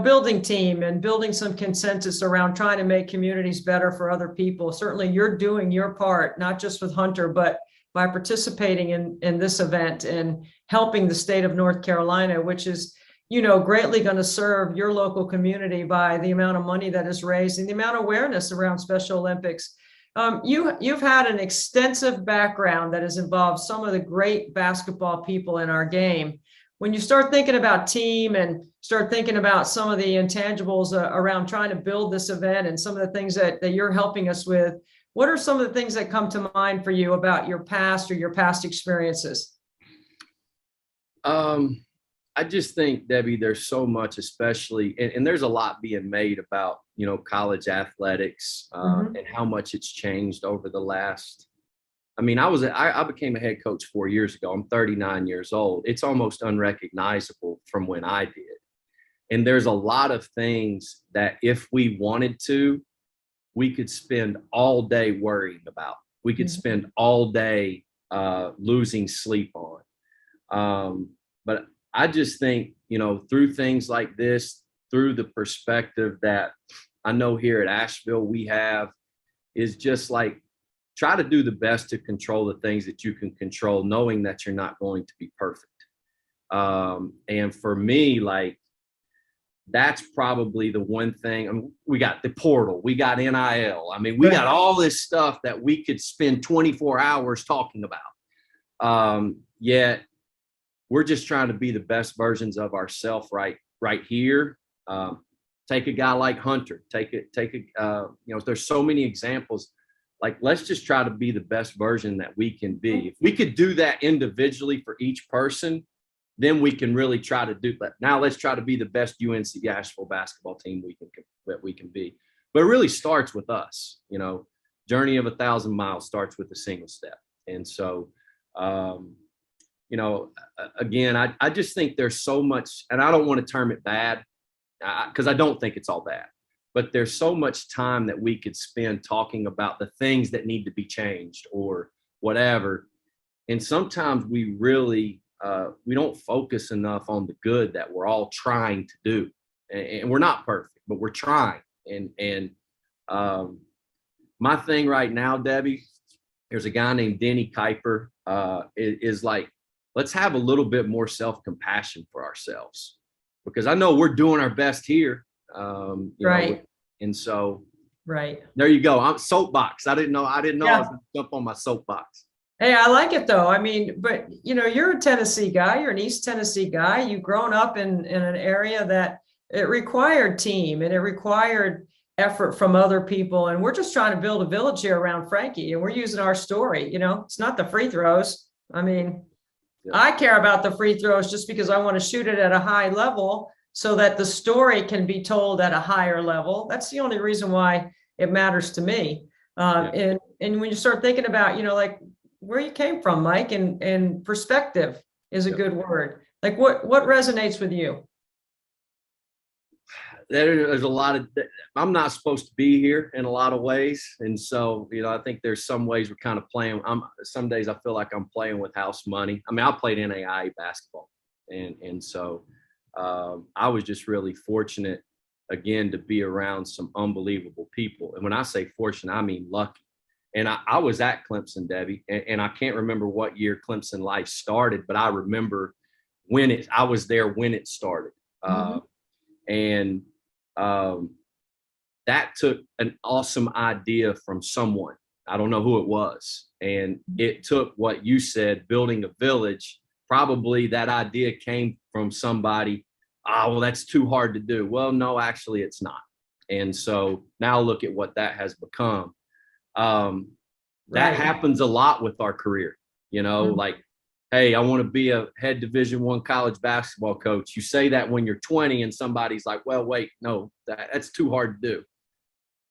building team and building some consensus around trying to make communities better for other people. Certainly you're doing your part, not just with Hunter, but by participating in this event and helping the state of North Carolina, which is, greatly going to serve your local community by the amount of money that is raised and the amount of awareness around Special Olympics. You've had an extensive background that has involved some of the great basketball people in our game. When you start thinking about team and start thinking about some of the intangibles around trying to build this event and some of the things that you're helping us with, what are some of the things that come to mind for you about your past or your past experiences? I just think, Debbie, there's so much, especially, and there's a lot being made about, college athletics and how much it's changed over the last. I mean, I became a head coach 4 years ago. I'm 39 years old. It's almost unrecognizable from when I did. And there's a lot of things that if we wanted to, we could spend all day worrying about. We could spend all day losing sleep on. But I just think, through things like this, through the perspective that I know here at Asheville we have, is just like, try to do the best to control the things that you can control, knowing that you're not going to be perfect. And for me, like, that's probably the one thing. I mean, we got the portal, we got NIL. I mean, we got all this stuff that we could spend 24 hours talking about. Yet we're just trying to be the best versions of ourselves right here. Take a guy like Hunter. There's so many examples. Like, let's just try to be the best version that we can be. If we could do that individually for each person, then we can really try to do that. Now let's try to be the best UNC Asheville basketball team that we can be. But it really starts with us. Journey of 1,000 miles starts with a single step. And so, again, I just think there's so much, and I don't want to term it bad, because I don't think it's all bad, but there's so much time that we could spend talking about the things that need to be changed or whatever. And sometimes we really, we don't focus enough on the good that we're all trying to do. And we're not perfect, but we're trying. And my thing right now, Debbie, there's a guy named Denny Kuiper, is like, let's have a little bit more self-compassion for ourselves. because I know we're doing our best here. You Right. know, and so Right. there you go. I'm soapbox. I didn't know I Yeah. was going to jump on my soapbox. Hey, I like it though. I mean, but you know, you're a Tennessee guy, you're an East Tennessee guy. You've grown up in an area that it required team and it required effort from other people. And we're just trying to build a village here around Frankie, and we're using our story. You know, it's not the free throws. I mean, Yeah. I care about the free throws just because I want to shoot it at a high level so that the story can be told at a higher level. That's the only reason why it matters to me. And when you start thinking about, you know, like where you came from, Mike, and perspective is a Yeah. good word. Like what resonates with you? There's a lot of, I'm not supposed to be here in a lot of ways. And so, you know, I think there's some ways we're kind of playing. Some days I feel like I'm playing with house money. I mean, I played NAIA basketball. And so I was just really fortunate, again, to be around some unbelievable people. And when I say fortunate, I mean lucky. And I was at Clemson, Debbie, and I can't remember what year Clemson life started, but I remember I was there when it started. And that took an awesome idea from someone. I don't know who it was. And it took what you said, building a village. Probably that idea came from somebody. Well, that's too hard to do. Well, no, actually it's not. And so now look at what that has become. That happens a lot with our career, you know, like, hey, I want to be a head Division I college basketball coach. You say that when you're 20 and somebody's like, well, wait, no, that's too hard to do.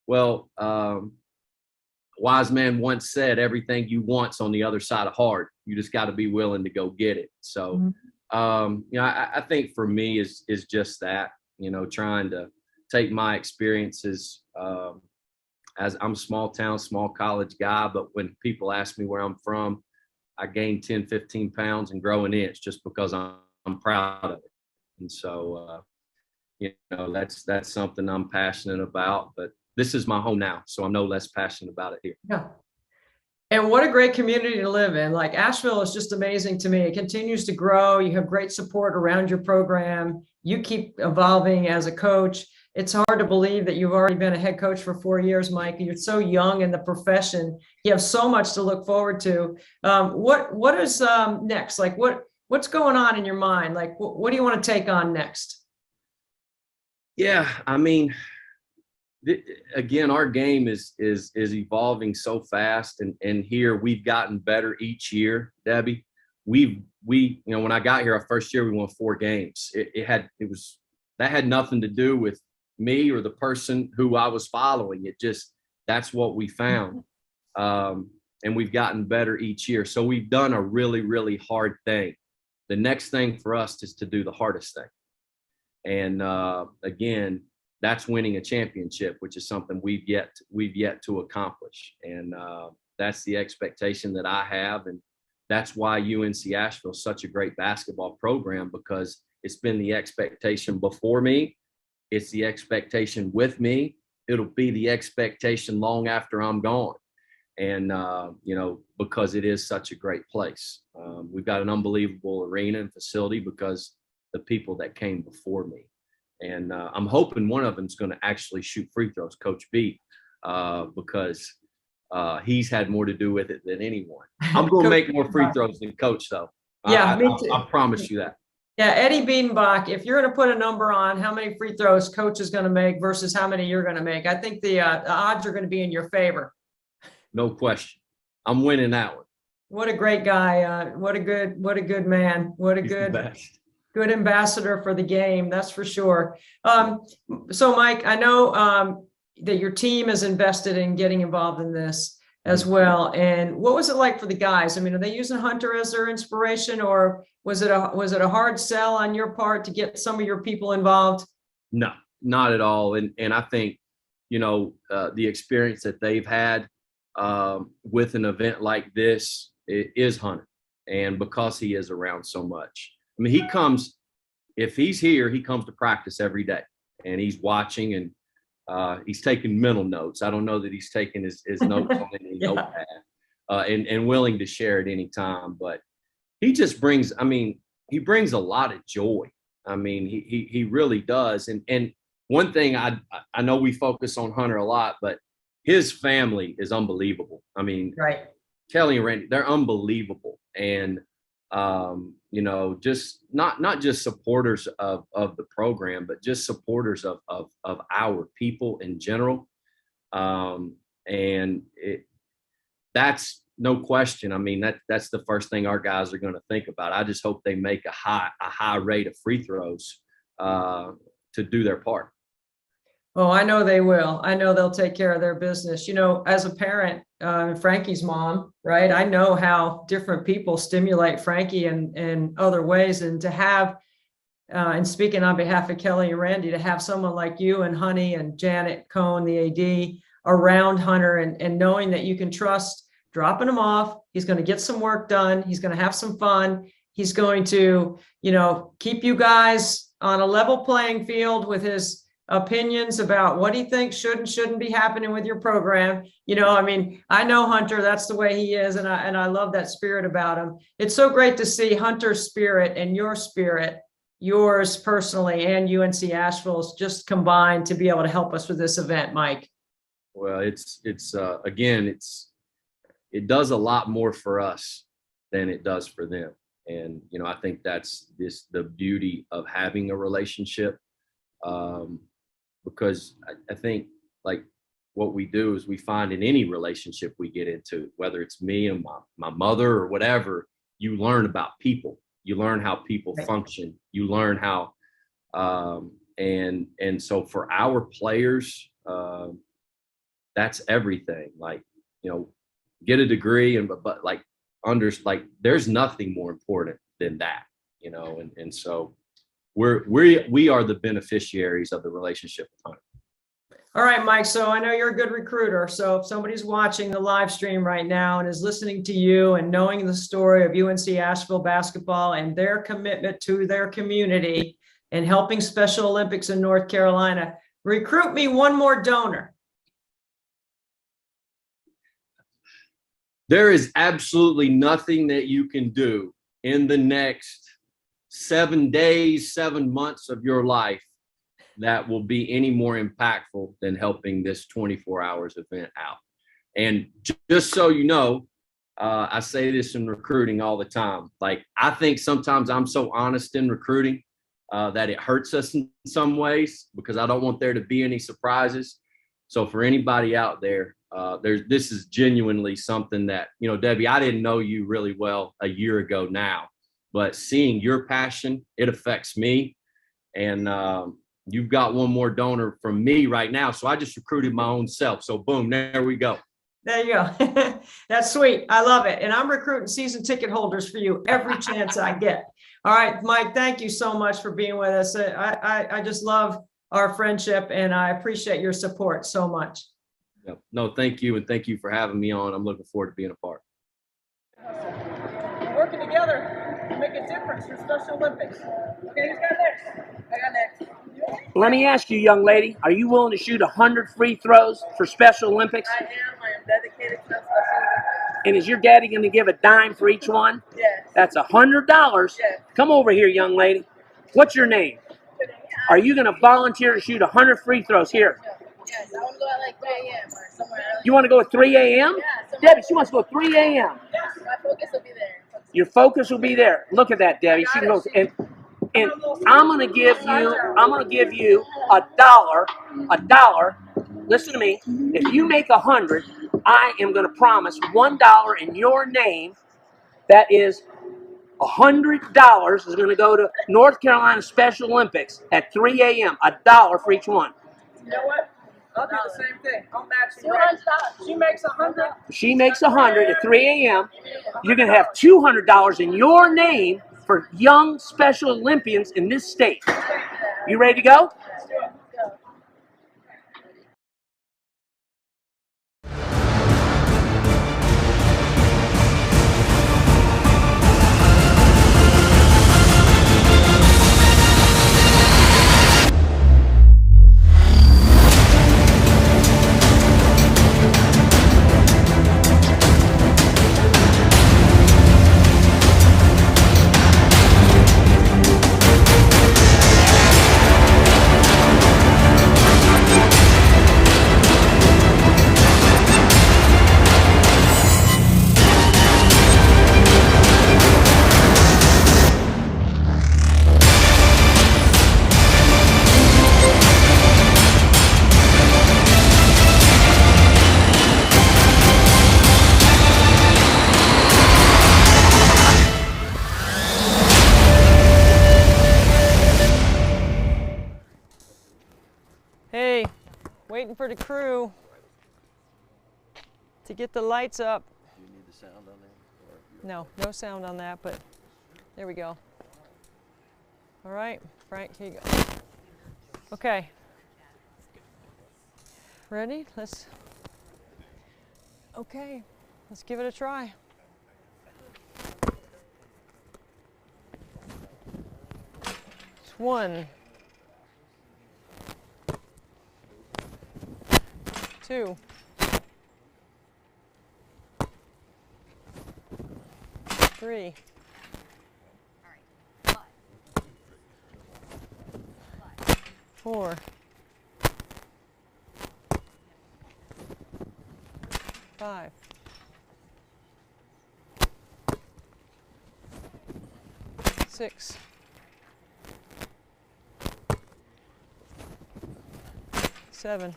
Well, wise man once said, everything you want's on the other side of hard. You just got to be willing to go get it. So, you know, I think for me is just that, you know, trying to take my experiences, as I'm a small town, small college guy, but when people ask me where I'm from, I gained 10, 15 pounds and grow an inch just because I'm proud of it. And so, you know, that's something I'm passionate about, but this is my home now. So I'm no less passionate about it here. Yeah. And what a great community to live in. Like Asheville is just amazing to me. It continues to grow. You have great support around your program. You keep evolving as a coach. It's hard to believe that you've already been a head coach for 4 years, Mike. You're so young in the profession. You have so much to look forward to. What is next? Like what's going on in your mind? Like what do you want to take on next? Yeah, I mean, again, our game is evolving so fast, and here we've gotten better each year, Debbie. We you know, when I got here our first year, we won 4 games. That had nothing to do with me or the person who I was following. That's what we found. And we've gotten better each year. So we've done a really, really hard thing. The next thing for us is to do the hardest thing. And again, that's winning a championship, which is something we've yet to accomplish. And that's the expectation that I have. And that's why UNC Asheville is such a great basketball program, because it's been the expectation before me. It's the expectation with me. It'll be the expectation long after I'm gone. And, you know, because it is such a great place. We've got an unbelievable arena and facility because the people that came before me. And I'm hoping one of them is going to actually shoot free throws, Coach B, because he's had more to do with it than anyone. I'm going to make more free throws than Coach, though. Yeah, me too. I promise you that. Yeah, Eddie Biedenbach, if you're going to put a number on how many free throws Coach is going to make versus how many you're going to make, I think the odds are going to be in your favor. No question. I'm winning that one. What a great guy. What a good man. What a He's good the best. Good ambassador for the game. That's for sure. So Mike, I know that your team is invested in getting involved in this as well. And what was it like for the guys? I mean, are they using Hunter as their inspiration, or was it a hard sell on your part to get some of your people involved? No, not at all. And I think, you know, the experience that they've had with an event like this is Hunter. And because he is around so much. I mean, if he's here, he comes to practice every day, and he's watching, and he's taking mental notes. I don't know that he's taking his notes on any notepad, and willing to share at any time. But he just brings a lot of joy. I mean, he really does. And one thing I know we focus on Hunter a lot, but his family is unbelievable. I mean, Right. Kelly and Randy, they're unbelievable. And, you know, just not just supporters of the program, but just supporters of our people in general. And that's no question. I mean, that's the first thing our guys are going to think about. I just hope they make a high rate of free throws to do their part. Oh, I know they will. I know they'll take care of their business. You know, as a parent, Frankie's mom, right? I know how different people stimulate Frankie in other ways. And to have, and speaking on behalf of Kelly and Randy, to have someone like you and Honey and Janet Cohn, the AD, around Hunter and knowing that you can trust dropping him off. He's going to get some work done. He's going to have some fun. He's going to, you know, keep you guys on a level playing field with his opinions about what he thinks should and shouldn't be happening with your program. You know, I mean, I know Hunter, that's the way he is. And I love that spirit about him. It's so great to see Hunter's spirit and your spirit, yours personally and UNC Asheville's, just combined to be able to help us with this event, Mike. Well, it's again, it does a lot more for us than it does for them. And, you know, I think that's the beauty of having a relationship. Because I think like what we do is we find in any relationship we get into, whether it's me and my mother or whatever, you learn about people, you learn how people function, you learn how, and so for our players, that's everything. Like, you know, get a degree but like there's nothing more important than that, you know, and so we are the beneficiaries of the relationship with Hunter. All right, Mike. So I know you're a good recruiter. So if somebody's watching the live stream right now and is listening to you and knowing the story of UNC Asheville basketball and their commitment to their community and helping Special Olympics in North Carolina, recruit me one more donor. There is absolutely nothing that you can do in the next 7 days, 7 months of your life that will be any more impactful than helping this 24 hours event out. And just so you know, I say this in recruiting all the time. Like, I think sometimes I'm so honest in recruiting that it hurts us in some ways because I don't want there to be any surprises. So for anybody out there, this is genuinely something that, you know, Debbie, I didn't know you really well a year ago now. But seeing your passion, it affects me. And you've got one more donor from me right now. So I just recruited my own self. So boom, there we go. There you go. That's sweet. I love it. And I'm recruiting season ticket holders for you every chance I get. All right, Mike, thank you so much for being with us. I just love our friendship and I appreciate your support so much. Yep. No, thank you. And thank you for having me on. I'm looking forward to being a part. We're working together to make a difference for Special Olympics. Okay, who's got next? I got next. Let me ask you, young lady, are you willing to shoot 100 free throws for Special Olympics? I am. I am dedicated to Special Olympics. And is your daddy going to give a dime for each one? Yes. That's $100. Yes. Come over here, young lady. What's your name? Are you going to volunteer to shoot 100 free throws here? Yes, I want to go at like 3 a.m. or somewhere else. You want to go at 3 a.m.? Yeah, Debbie, she wants to go at 3 a.m. my focus will be there. Your focus will be there. Look at that, Debbie. She can go and I'm gonna give you $1. Listen to me. If you make 100, I am gonna promise $1 in your name. That is $100 is gonna go to North Carolina Special Olympics at 3 a.m. $1 for each one. You know what? I'll do the same thing. I'll match you. She makes 100. She makes 100 at 3 a.m. You're gonna have $200 in your name for young Special Olympians in this state. You ready to go? security crew to get the lights up. Do you need the sound on there? No, no sound on that, but there we go. All right, Frank, here you go. Okay. Ready? Okay, let's give it a try. It's 1, 2, 3, 4, 5, 6, 7,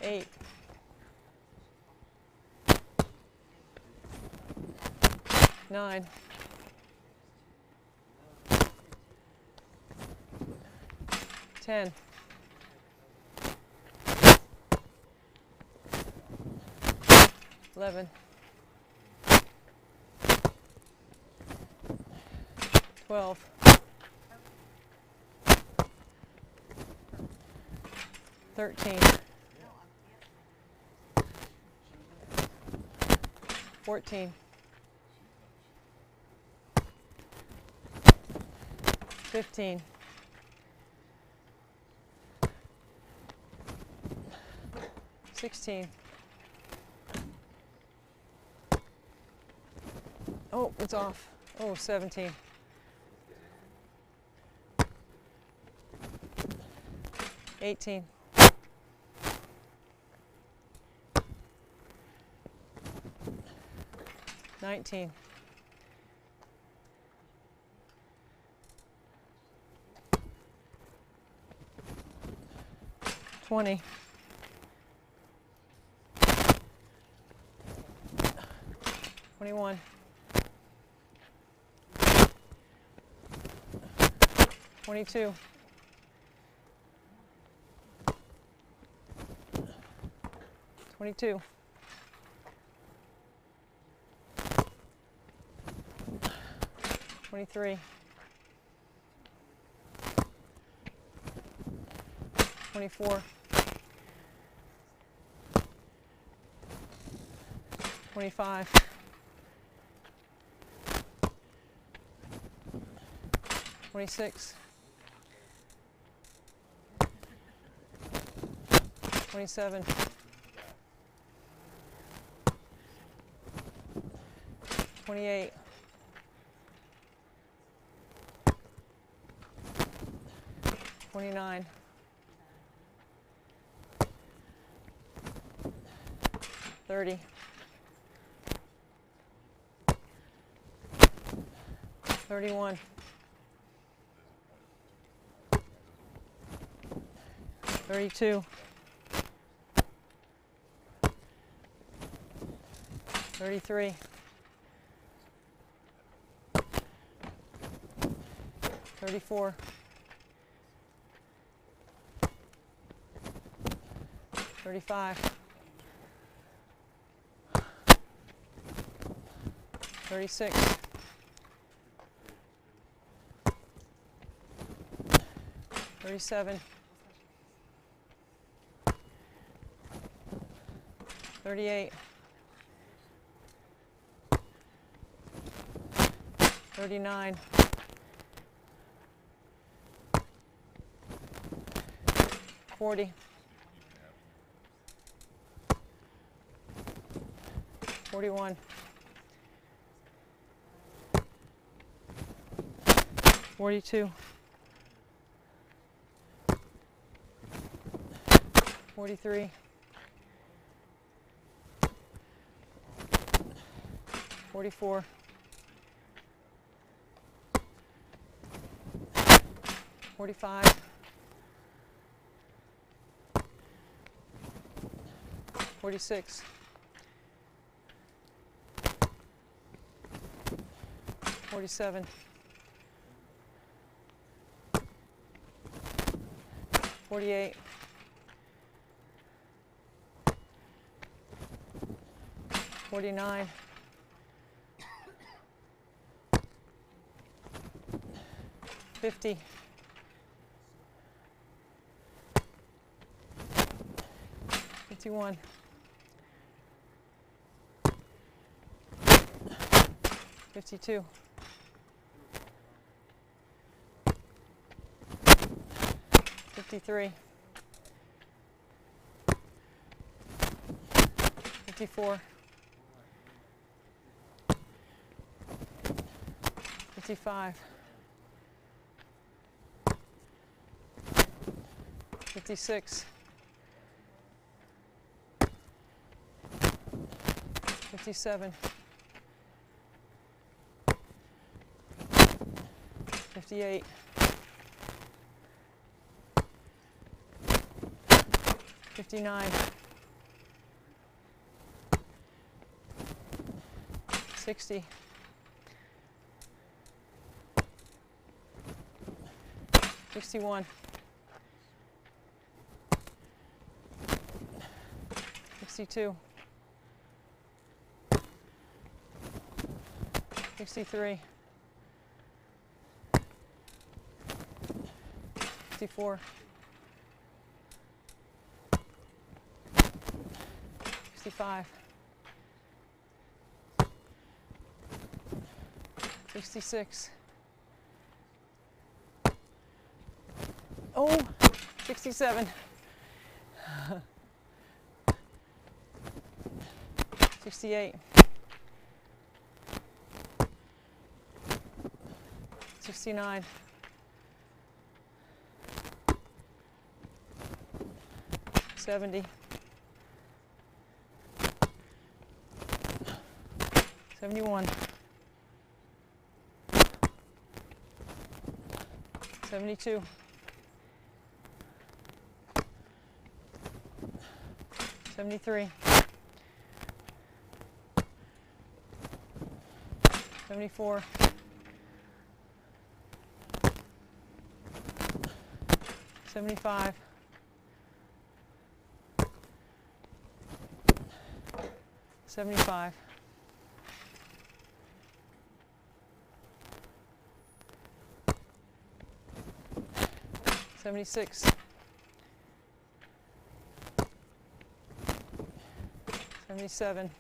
8, 9, 10, 11, 12, 13, 14, 15, 16. Oh, it's off. Oh, 17. 18. 19. 20. 21. 22. 22. 23. 24. 25. 26. 27. 28. 29. 30. 31. 32. 33. 34. 35. 36. 37. 38. 39. 40. 41. 42. 43. 44. 45. 46. 47. 48, 49, 50, 51, 52, 53, 54, 55, 56, 57, 58, 59, 60, 61, 62, 63, 64, 65, 66, oh, 67, 68, 69, 70, 71, 72, 73, 74, 75, 75, 76, 77,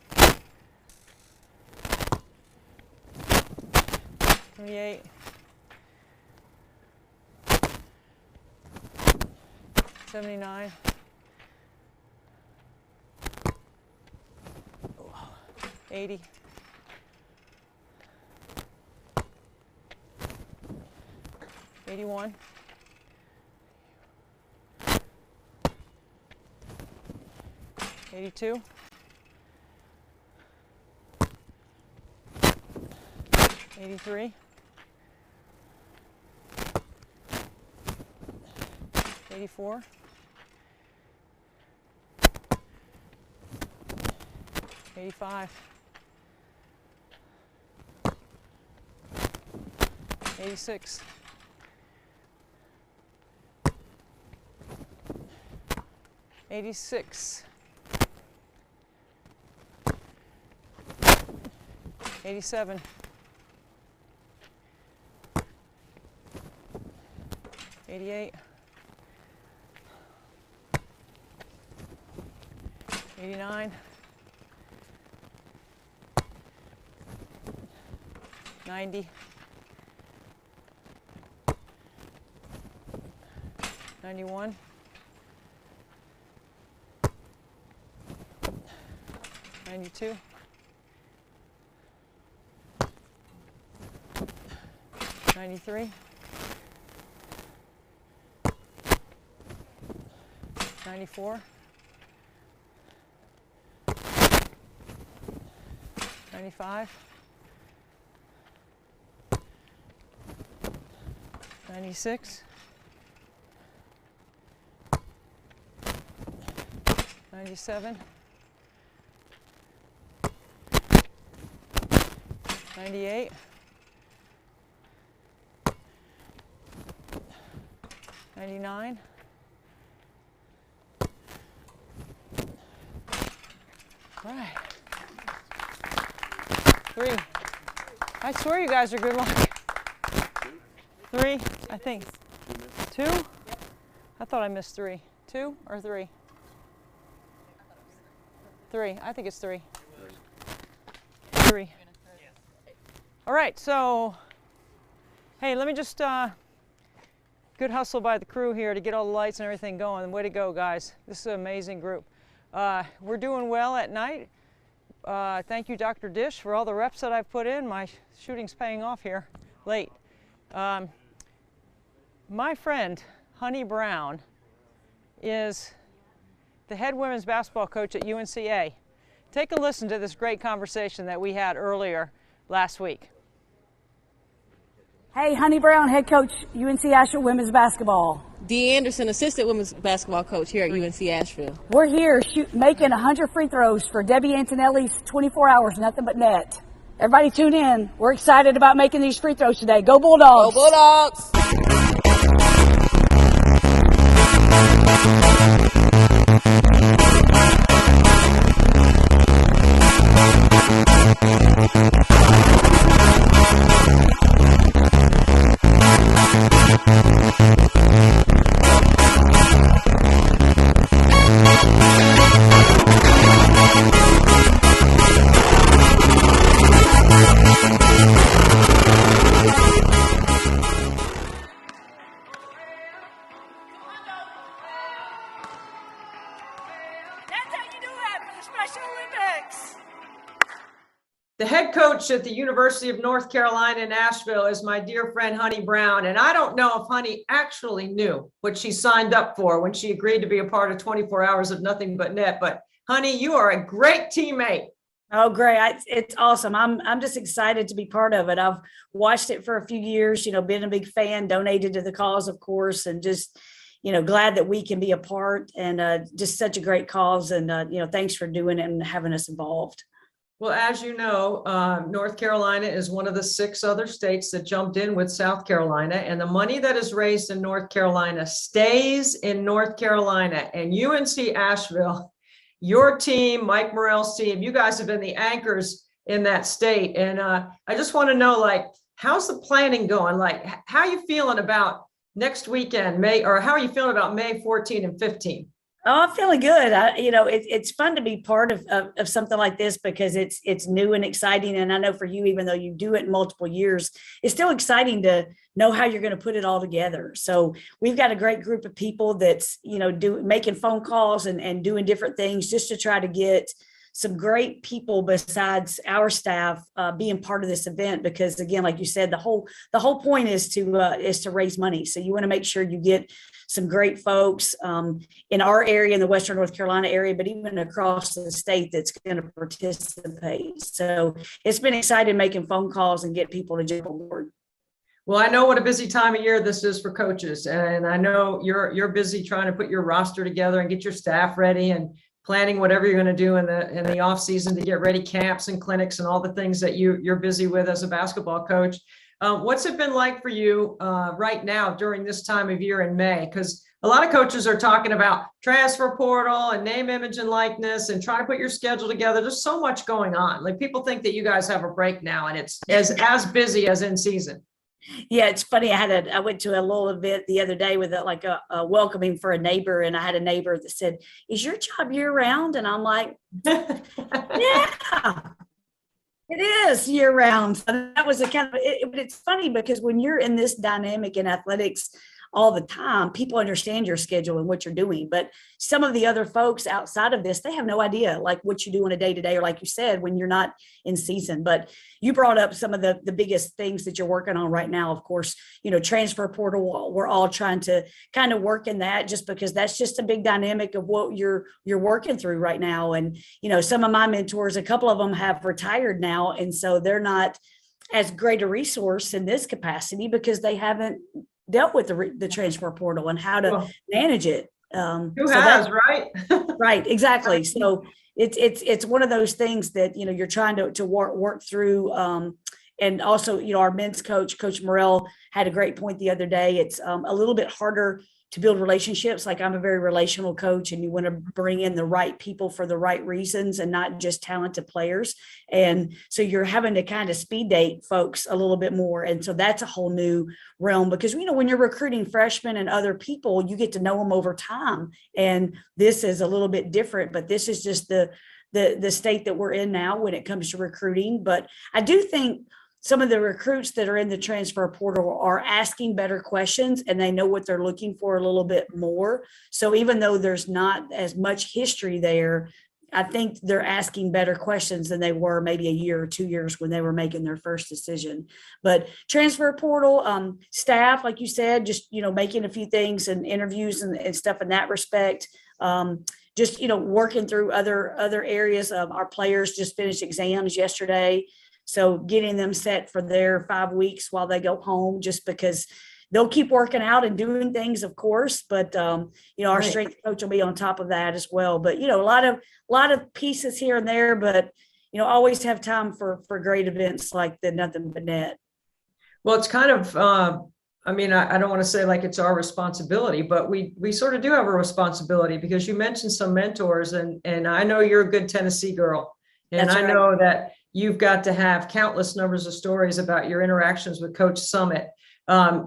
78, 79, 80, 81, 82, 83, 84, 85, 86, 86, 87, 88, 89, 90, 91, 92, 93, 94, 95, 96, 97, 98, 99, All right. 3. I swear you guys are good luck. 3, I think. 2? I thought I missed 3. 2 or 3? 3. I think it's 3. 3. All right, so, hey, let me just, good hustle by the crew here to get all the lights and everything going. Way to go, guys. This is an amazing group. We're doing well at night. Thank you, Dr. Dish, for all the reps that I've put in. My shooting's paying off here late. My friend, Honey Brown, is the head women's basketball coach at UNCA. Take a listen to this great conversation that we had earlier last week. Hey, Honey Brown, head coach, UNC Asheville women's basketball. Dee Anderson, assistant women's basketball coach here at UNC Asheville. We're here making 100 free throws for Debbie Antonelli's 24 hours, nothing but net. Everybody tune in. We're excited about making these free throws today. Go Bulldogs! Go Bulldogs! The head coach at the University of North Carolina in Asheville is my dear friend, Honey Brown. And I don't know if Honey actually knew what she signed up for when she agreed to be a part of 24 hours of nothing but net. But Honey, you are a great teammate. Oh, great. It's awesome. I'm just excited to be part of it. I've watched it for a few years, been a big fan, donated to the cause, of course, and just, glad that we can be a part, and just such a great cause. And, thanks for doing it and having us involved. Well, as you know, North Carolina is one of the 6 other states that jumped in with South Carolina, and the money that is raised in North Carolina stays in North Carolina. And UNC Asheville, your team, Mike Morrell's team, you guys have been the anchors in that state. And I just want to know, how's the planning going? How are you feeling about next weekend, how are you feeling about May 14 and 15? Oh, I'm feeling good. It's fun to be part of something like this because it's new and exciting. And I know for you, even though you do it in multiple years, it's still exciting to know how you're going to put it all together. So we've got a great group of people that's, making phone calls and doing different things just to try to get some great people besides our staff being part of this event, because again, like you said, the whole point is to raise money. So you want to make sure you get some great folks in our area, in the Western North Carolina area, but even across the state that's going to participate. So it's been exciting making phone calls and get people to jump on board. Well, I know what a busy time of year this is for coaches, and I know you're busy trying to put your roster together and get your staff ready and planning whatever you're going to do in the off season to get ready, camps and clinics and all the things that you're busy with as a basketball coach. What's it been like for you right now during this time of year in May? Because a lot of coaches are talking about transfer portal and name, image, and likeness and trying to put your schedule together. There's so much going on. People think that you guys have a break now and it's as busy as in season. Yeah, it's funny. I went to a little event the other day with a welcoming for a neighbor, and I had a neighbor that said, "Is your job year round?" And I'm like, "Yeah, it is year round." And that was but it's funny because when you're in this dynamic in athletics all the time, people understand your schedule and what you're doing. But some of the other folks outside of this, they have no idea what you do on a day to day, or like you said, when you're not in season. But you brought up some of the biggest things that you're working on right now. Of course, transfer portal, we're all trying to kind of work in that, just because that's just a big dynamic of what you're working through right now. And, some of my mentors, a couple of them have retired now. And so they're not as great a resource in this capacity because they haven't dealt with the transfer portal and how to manage it. Who has, right? Right, exactly. So it's one of those things that, you're trying to work through. And also, our men's coach, Coach Morrell, had a great point the other day. It's a little bit harder to build relationships. Like I'm a very relational coach, and you want to bring in the right people for the right reasons and not just talented players. And so you're having to kind of speed date folks a little bit more. And so that's a whole new realm, because, you know, when you're recruiting freshmen and other people, you get to know them over time. And this is a little bit different, but this is just the state that we're in now when it comes to recruiting. But I do think some of the recruits that are in the transfer portal are asking better questions, and they know what they're looking for a little bit more. So even though there's not as much history there, I think they're asking better questions than they were maybe a year or 2 years when they were making their first decision. But transfer portal staff, like you said, just, you know, making a few things and interviews and stuff in that respect. Just, you know, working through other areas of our players just finished exams yesterday. So getting them set for their 5 weeks while they go home, just because they'll keep working out and doing things, of course, but you know, our strength coach will be on top of that as well. But, you know, a lot of pieces here and there, but, you know, always have time for great events like the Nothing But Net. Well, it's kind of, I mean, I don't want to say like it's our responsibility, but we sort of do have a responsibility, because you mentioned some mentors, and I know you're a good Tennessee girl, and I know that you've got to have countless numbers of stories about your interactions with Coach Summit.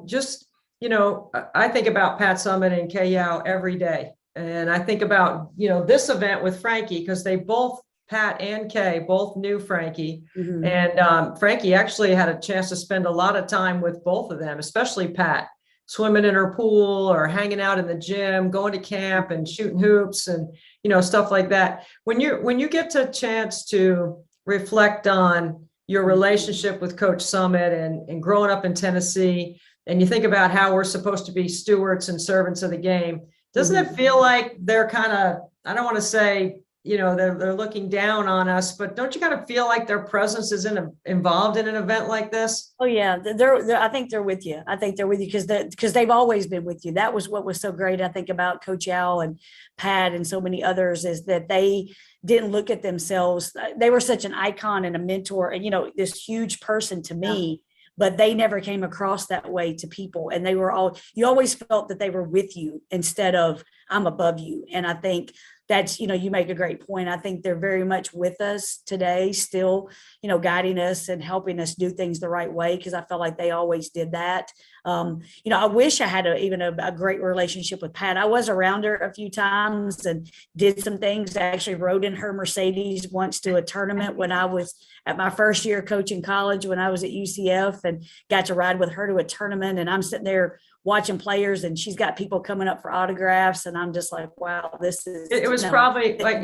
Just, you know, I think about Pat Summit and Kay Yow every day. And I think about, you know, this event with Frankie, because they both, Pat and Kay, both knew Frankie. Mm-hmm. And Frankie actually had a chance to spend a lot of time with both of them, especially Pat, swimming in her pool or hanging out in the gym, going to camp and shooting hoops and, you know, stuff like that. When you get a chance to reflect on your relationship with Coach Summit and growing up in Tennessee, and you think about how we're supposed to be stewards and servants of the game, doesn't it feel like they're kind of, I don't want to say, you know, they're looking down on us, but don't you kind of feel like their presence is involved in an event like this? Oh yeah, they're I think they're with you. I think they're with you because they've always been with you. That was what was so great, I think, about Coach Yow and Pat and so many others, is that they didn't look at themselves. They were such an icon and a mentor and, you know, this huge person to me, but they never came across that way to people. And they were you always felt that they were with you instead of I'm above you. And I think that's, you know, you make a great point. I think they're very much with us today, still, you know, guiding us and helping us do things the right way, because I felt like they always did that. You know, I wish I had even a great relationship with Pat. I was around her a few times and did some things. I actually rode in her Mercedes once to a tournament when I was at my first year coaching college, when I was at UCF, and got to ride with her to a tournament. And I'm sitting there watching players, and she's got people coming up for autographs, and I'm just like, wow, this is. It was probably like,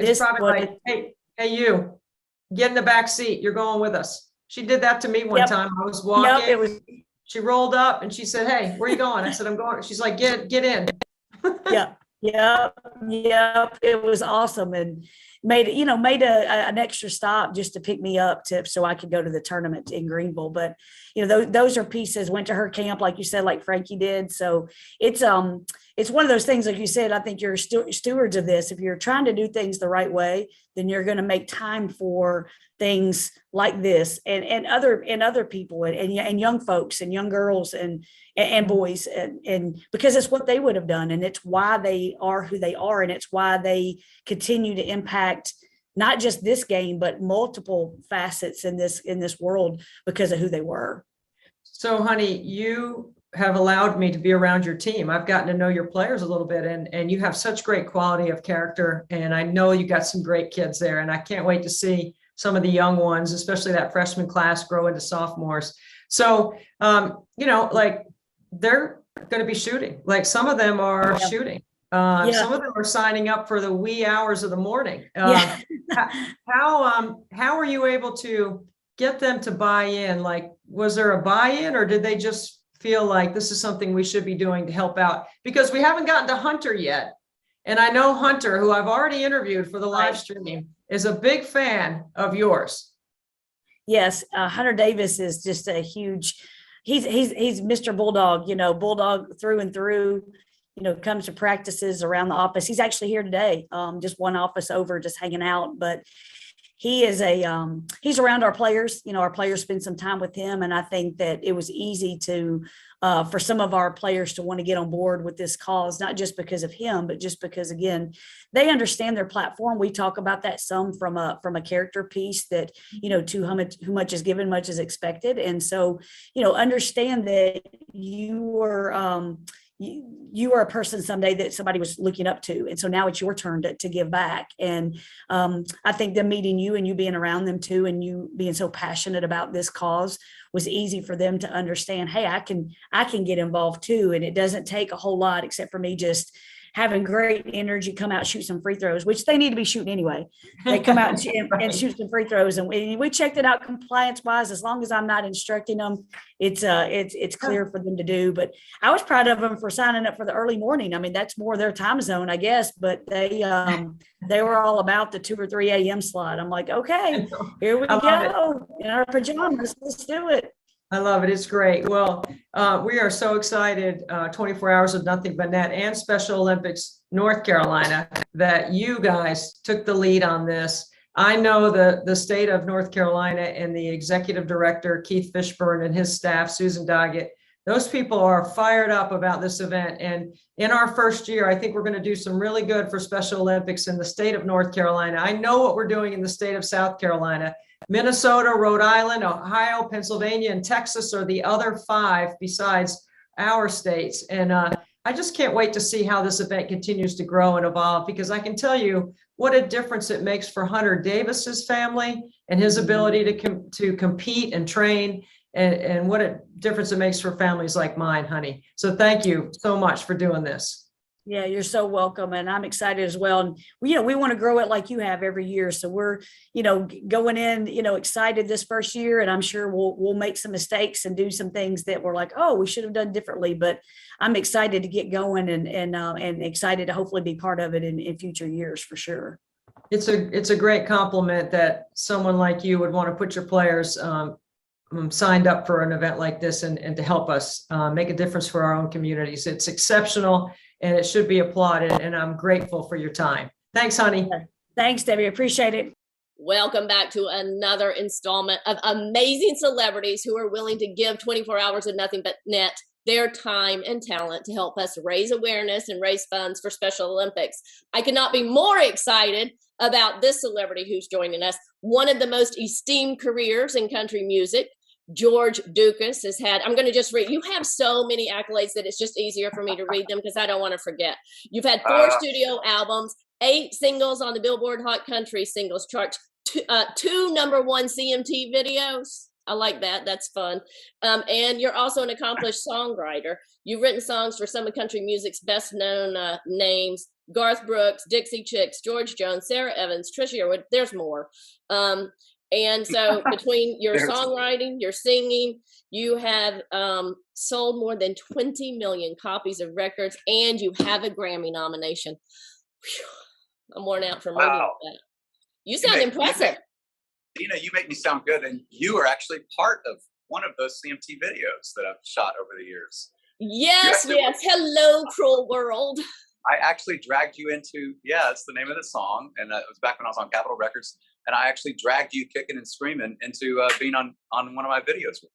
hey, you get in the back seat. You're going with us. She did that to me one time. I was walking. She rolled up and she said, "Hey, where are you going?" I said, "I'm going." She's like, "Get in." Yep. It was awesome, and made an extra stop just to pick me up so I could go to the tournament in Greenville. But you know, those are pieces. Went to her camp, like you said, like Frankie did. So it's one of those things, like you said. I think you're stewards of this. If you're trying to do things the right way, then you're going to make time for things like this and other people and young folks and young girls and boys and because it's what they would have done, and it's why they are who they are, and it's why they continue to impact not just this game but multiple facets in this world because of who they were. So honey, you have allowed me to be around your team. I've gotten to know your players a little bit, and you have such great quality of character, and I know you got some great kids there, and I can't wait to see some of the young ones, especially that freshman class, grow into sophomores. So, you know, like they're going to be shooting. Like some of them are shooting. Some of them are signing up for the wee hours of the morning. How are you able to get them to buy in? Like, was there a buy-in, or did they just feel like this is something we should be doing to help out? Because we haven't gotten to Hunter yet. And I know Hunter, who I've already interviewed for the live stream, is a big fan of yours. Yes, Hunter Davis is just a huge. He's Mr. Bulldog, you know, Bulldog through and through. You know, comes to practices around the office. He's actually here today, just one office over, just hanging out. But he is he's around our players. Our players spend some time with him, and I think that it was easy to for some of our players to want to get on board with this cause, not just because of him, but just because, again, they understand their platform. We talk about that some from a character piece that, to who much is given, much is expected. And so, understand that you are a person someday that somebody was looking up to. And so now it's your turn to give back. And I think them meeting you and you being around them too, and you being so passionate about this cause was easy for them to understand, hey, I can get involved too. And it doesn't take a whole lot except for me just having great energy, come out, shoot some free throws, which they need to be shooting anyway. They come out and shoot some free throws. And we checked it out compliance wise. As long as I'm not instructing them, it's clear for them to do. But I was proud of them for signing up for the early morning. I mean, that's more their time zone, I guess, but they were all about the 2 or 3 a.m. slot. I'm like, okay, here we go in our pajamas. Let's do it. I love it. It's great. Well, we are so excited, 24 Hours of Nothing But Net and Special Olympics North Carolina, that you guys took the lead on this. I know the state of North Carolina and the executive director, Keith Fishburne, and his staff, Susan Doggett, those people are fired up about this event. And in our first year, I think we're going to do some really good for Special Olympics in the state of North Carolina. I know what we're doing in the state of South Carolina. Minnesota, Rhode Island, Ohio, Pennsylvania, and Texas are the other 5 besides our states. And I just can't wait to see how this event continues to grow and evolve, because I can tell you what a difference it makes for Hunter Davis's family and his ability to compete and train, and what a difference it makes for families like mine, honey. So thank you so much for doing this. Yeah, you're so welcome. And I'm excited as well. And we want to grow it like you have every year. So we're, going in, excited this first year, and I'm sure we'll make some mistakes and do some things that we're like, oh, we should have done differently. But I'm excited to get going and excited to hopefully be part of it in future years for sure. It's a great compliment that someone like you would want to put your players signed up for an event like this and to help us make a difference for our own communities. It's exceptional. And it should be applauded. And I'm grateful for your time. Thanks, honey. Thanks, Debbie. Appreciate it. Welcome back to another installment of amazing celebrities who are willing to give 24 Hours of Nothing But Net their time and talent to help us raise awareness and raise funds for Special Olympics. I could not be more excited about this celebrity who's joining us. One of the most esteemed careers in country music, George Dukas, has had, I'm going to just read, you have so many accolades that it's just easier for me to read them because I don't want to forget. You've had 4 studio albums, 8 singles on the Billboard Hot Country Singles Chart, 2 #1 CMT videos. I like that. That's fun. And you're also an accomplished songwriter. You've written songs for some of country music's best known names: Garth Brooks, Dixie Chicks, George Jones, Sarah Evans, Trisha Yearwood. There's more. And so between your songwriting, your singing, you have sold more than 20 million copies of records, and you have a Grammy nomination. Whew, I'm worn out from reading that. You sound impressive. Dina, you make me sound good, and you are actually part of one of those CMT videos that I've shot over the years. Yes, yes. Hello, cruel world. I actually dragged you into, it's the name of the song, and it was back when I was on Capitol Records, and I actually dragged you kicking and screaming into being on one of my videos with me.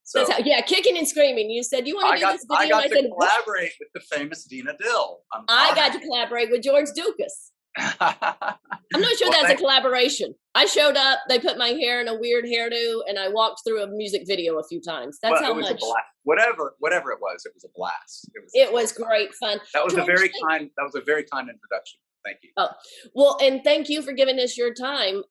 So kicking and screaming. You said you want to do this video. I got to collaborate with the famous Dina Dill. I got to collaborate with George Dukas. I'm not sure that's a collaboration. I showed up, they put my hair in a weird hairdo, and I walked through a music video a few times. That's how much. Whatever it was a blast. It was great fun. That was a very kind introduction. Thank you. Oh, well, and thank you for giving us your time.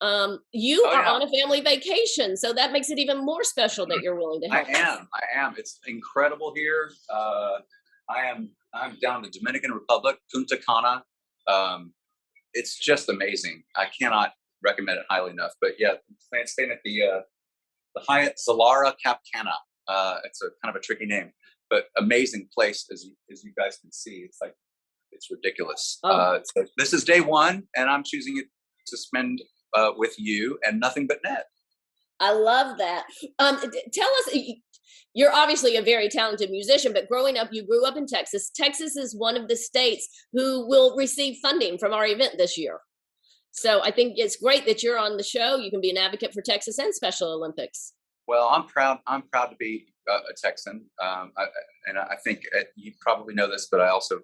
You are on a family vacation, so that makes it even more special that you're willing to help. I am. It's incredible here. I'm down in the Dominican Republic, Punta Cana. It's just amazing. I cannot recommend it highly enough. But yeah, staying at the Hyatt Zilara Cap Cana. It's a kind of a tricky name, but amazing place as you guys can see. It's ridiculous. So this is day 1, and I'm choosing it to spend with you and nothing but net. I love that. Tell us, you're obviously a very talented musician, but growing up, you grew up in Texas. Texas is one of the states who will receive funding from our event this year. So I think it's great that you're on the show. You can be an advocate for Texas and Special Olympics. Well, I'm proud. I'm proud to be a Texan, and I think you probably know this, but I also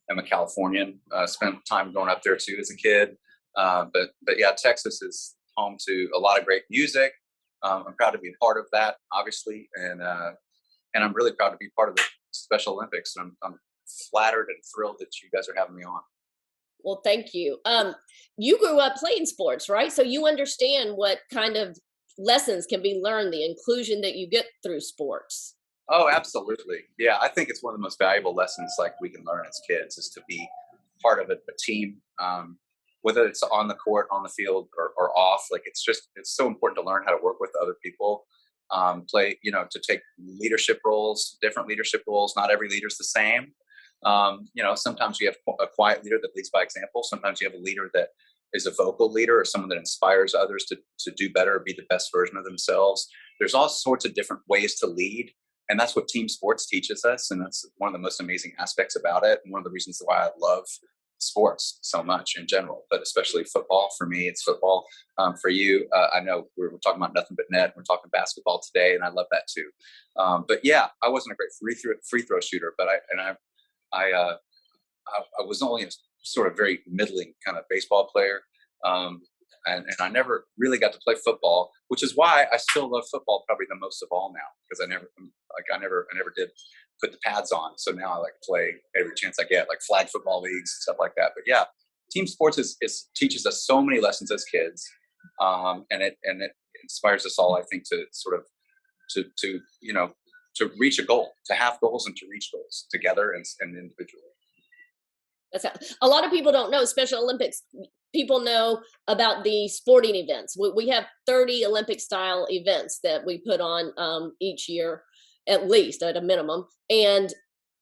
am a Californian. Spent time growing up there too as a kid. But yeah, Texas is home to a lot of great music. I'm proud to be a part of that, obviously, and I'm really proud to be part of the Special Olympics. And I'm flattered and thrilled that you guys are having me on. Well, thank you. You grew up playing sports, right? So you understand what kind of lessons can be learned, the inclusion that you get through sports. Oh, absolutely. Yeah, I think it's one of the most valuable lessons like we can learn as kids is to be part of a team, whether it's on the court, on the field, or off. Like it's so important to learn how to work with other people, to take leadership roles, different leadership roles. Not every leader's the same. Sometimes you have a quiet leader that leads by example. Sometimes you have a leader that is a vocal leader or someone that inspires others to do better, be the best version of themselves. There's all sorts of different ways to lead. And that's what team sports teaches us. And that's one of the most amazing aspects about it. And one of the reasons why I love sports so much in general, but especially football. For me, it's football. For you, I know we're talking about nothing but net. We're talking basketball today, and I love that too. But yeah, I wasn't a great free throw shooter, but I was only a sort of very middling kind of baseball player. And I never really got to play football, which is why I still love football probably the most of all now, because I never did put the pads on. So now I like to play every chance I get, like flag football leagues, stuff like that. But yeah, team sports teaches us so many lessons as kids. And it inspires us all, I think, to sort of, to reach a goal, to have goals and to reach goals together and individually. A lot of people don't know Special Olympics. People know about the sporting events. We have 30 Olympic style events that we put on each year, at least at a minimum. And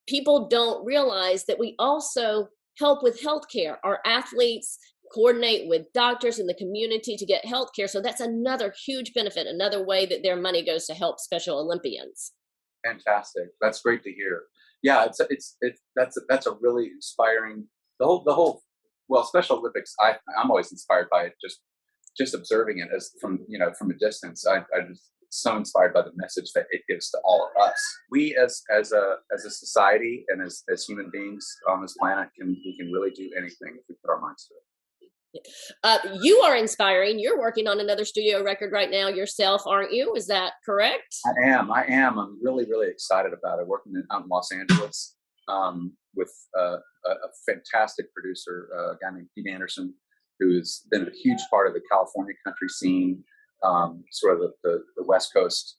people don't realize that we also help with healthcare. Our athletes coordinate with doctors in the community to get healthcare. So that's another huge benefit, another way that their money goes to help Special Olympians. Fantastic. That's great to hear. Yeah, that's a really inspiring. The whole Special Olympics. I'm always inspired by it. Just observing it as from a distance. I'm just so inspired by the message that it gives to all of us. We as a society and as human beings on this planet we can really do anything if we put our minds to it. You are inspiring. You're working on another studio record right now yourself, aren't you? Is that correct? I am. I'm really, really excited about it. Working out in Los Angeles with a fantastic producer, a guy named Pete Anderson, who's been a huge part of the California country scene, sort of the West Coast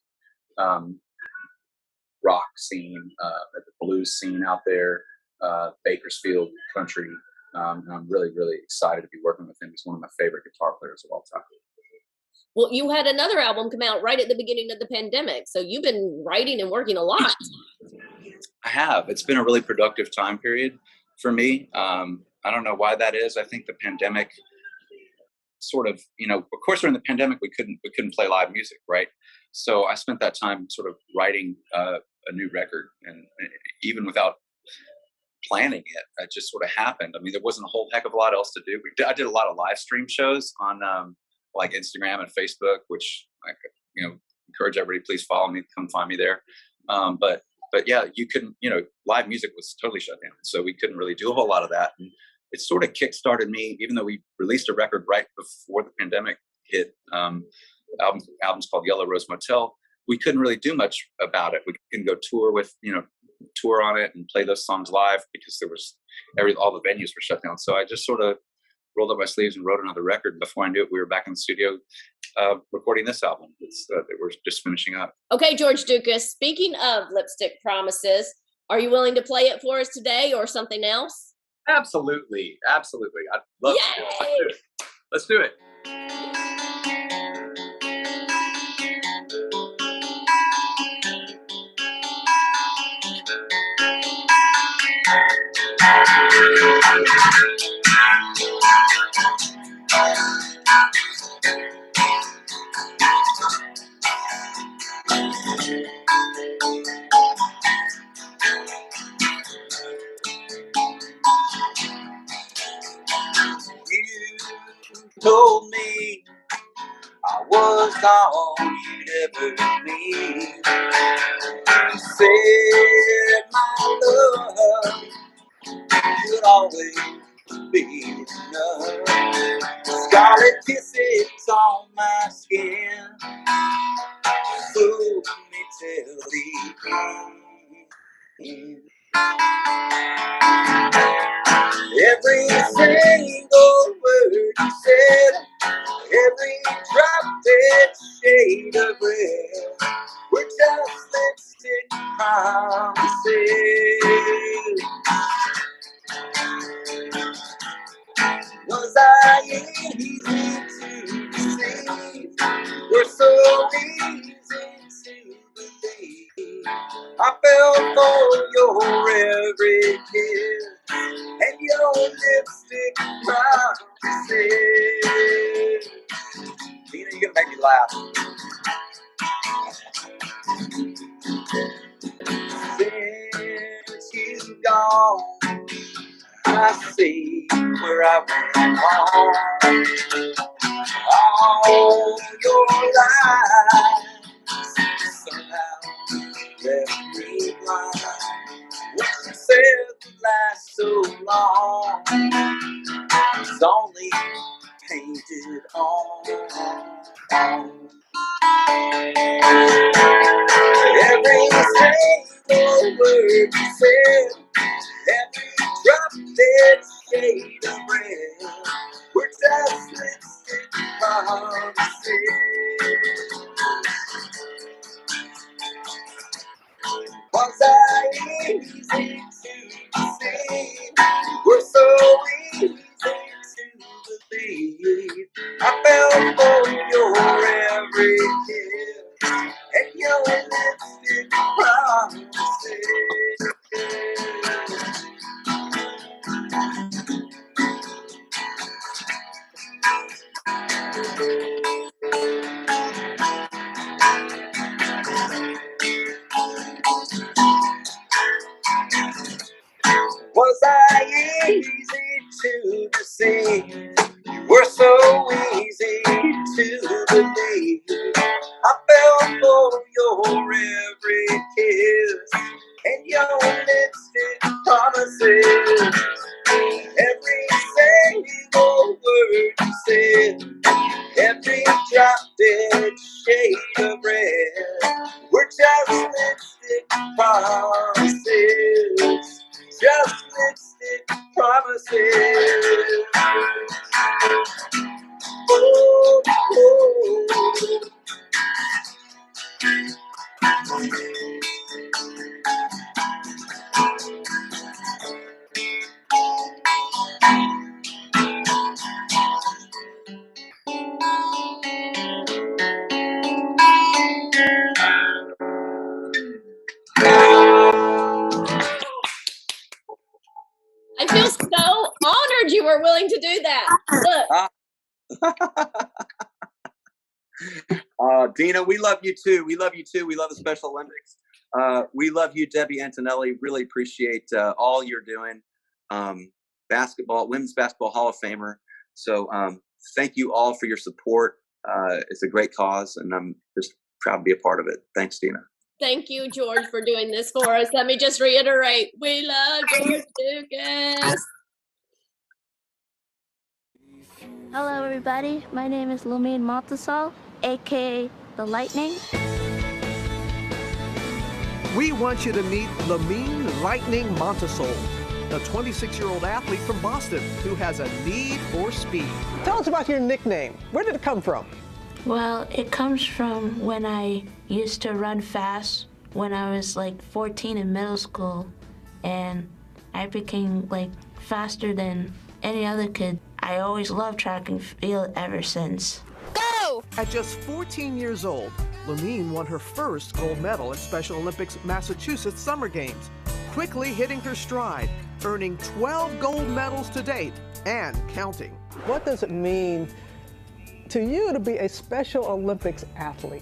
rock scene, the blues scene out there, Bakersfield country. And I'm really, really excited to be working with him. He's one of my favorite guitar players of all time. Well, you had another album come out right at the beginning of the pandemic. So you've been writing and working a lot. I have. It's been a really productive time period for me. I don't know why that is. I think the pandemic sort of, of course, during the pandemic, we couldn't play live music, right? So I spent that time sort of writing a new record, and even without planning it just sort of happened. I mean, there wasn't a whole heck of a lot else to do. I did a lot of live stream shows on like Instagram and Facebook, which I encourage everybody, please follow me, come find me there. But yeah, you couldn't, live music was totally shut down. So we couldn't really do a whole lot of that. And it sort of kickstarted me, even though we released a record right before the pandemic hit, albums called Yellow Rose Motel. We couldn't really do much about it. We couldn't go tour on it and play those songs live because there was all the venues were shut down. So I just sort of rolled up my sleeves and wrote another record. Before I knew it, we were back in the studio recording this album that we're just finishing up. Okay, George Dukas, speaking of Lipstick Promises, are you willing to play it for us today or something else? Absolutely. I'd love to. Let's do it. I was all you'd ever need. You said my love could always be enough. Scarlet kisses on my skin fooled me till the end. Every single word you said, every drop dead shade of red, were just lipstick promises. Was I easy to deceive? We're so easy to believe. I fell for your every kiss and your lipstick promises. Tina, you're gonna make me laugh. Since you've gone, I see where I went wrong. All your lies somehow left me blind. What you said would last so long is only painted on. Every single word you said, every drop dead shade of red, were just lipstick promises. Was I easy to deceive? We're so easy to believe. I fell for your every kiss and your lipstick promises. Was I easy to deceive? You were so easy to believe. I fell for your every kiss and your lipstick promises. Every single word you said, every drop dead shade of red, were just lipstick promises. Just lipstick promises. Oh, oh. I feel so honored you were willing to do that. Look. Dina, we love you too. We love you too. We love the Special Olympics. We love you, Debbie Antonelli. Really appreciate all you're doing. Women's Basketball Hall of Famer. So thank you all for your support. It's a great cause, and I'm just proud to be a part of it. Thanks, Dina. Thank you, George, for doing this for us. Let me just reiterate, we love George Lucas. Hello, everybody. My name is Lumine Montasol, aka The Lightning. We want you to meet Lumine Lightning Montasol, a 26-year-old athlete from Boston who has a need for speed. Tell us about your nickname. Where did it come from? Well, it comes from when I used to run fast when I was like 14 in middle school, and I became like faster than any other kid. I always loved track and field ever since. Go! At just 14 years old, Lumine won her first gold medal at Special Olympics Massachusetts Summer Games, quickly hitting her stride, earning 12 gold medals to date and counting. What does it mean to you to be a Special Olympics athlete?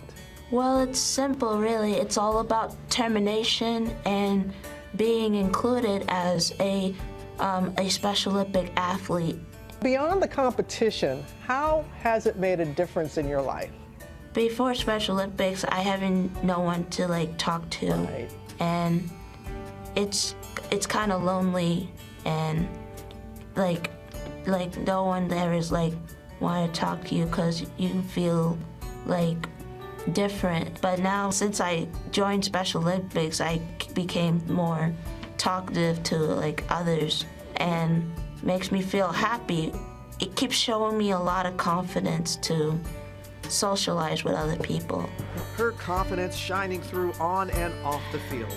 Well, it's simple, really. It's all about determination and being included as a Special Olympic athlete. Beyond the competition, how has it made a difference in your life? Before Special Olympics, I haven't no one to like talk to, Right. and it's kind of lonely, and like no one there is like want to talk to you because you feel like different. But now since I joined Special Olympics, I became more talkative to like others, and makes me feel happy. It keeps showing me a lot of confidence to socialize with other people. Her confidence shining through on and off the field.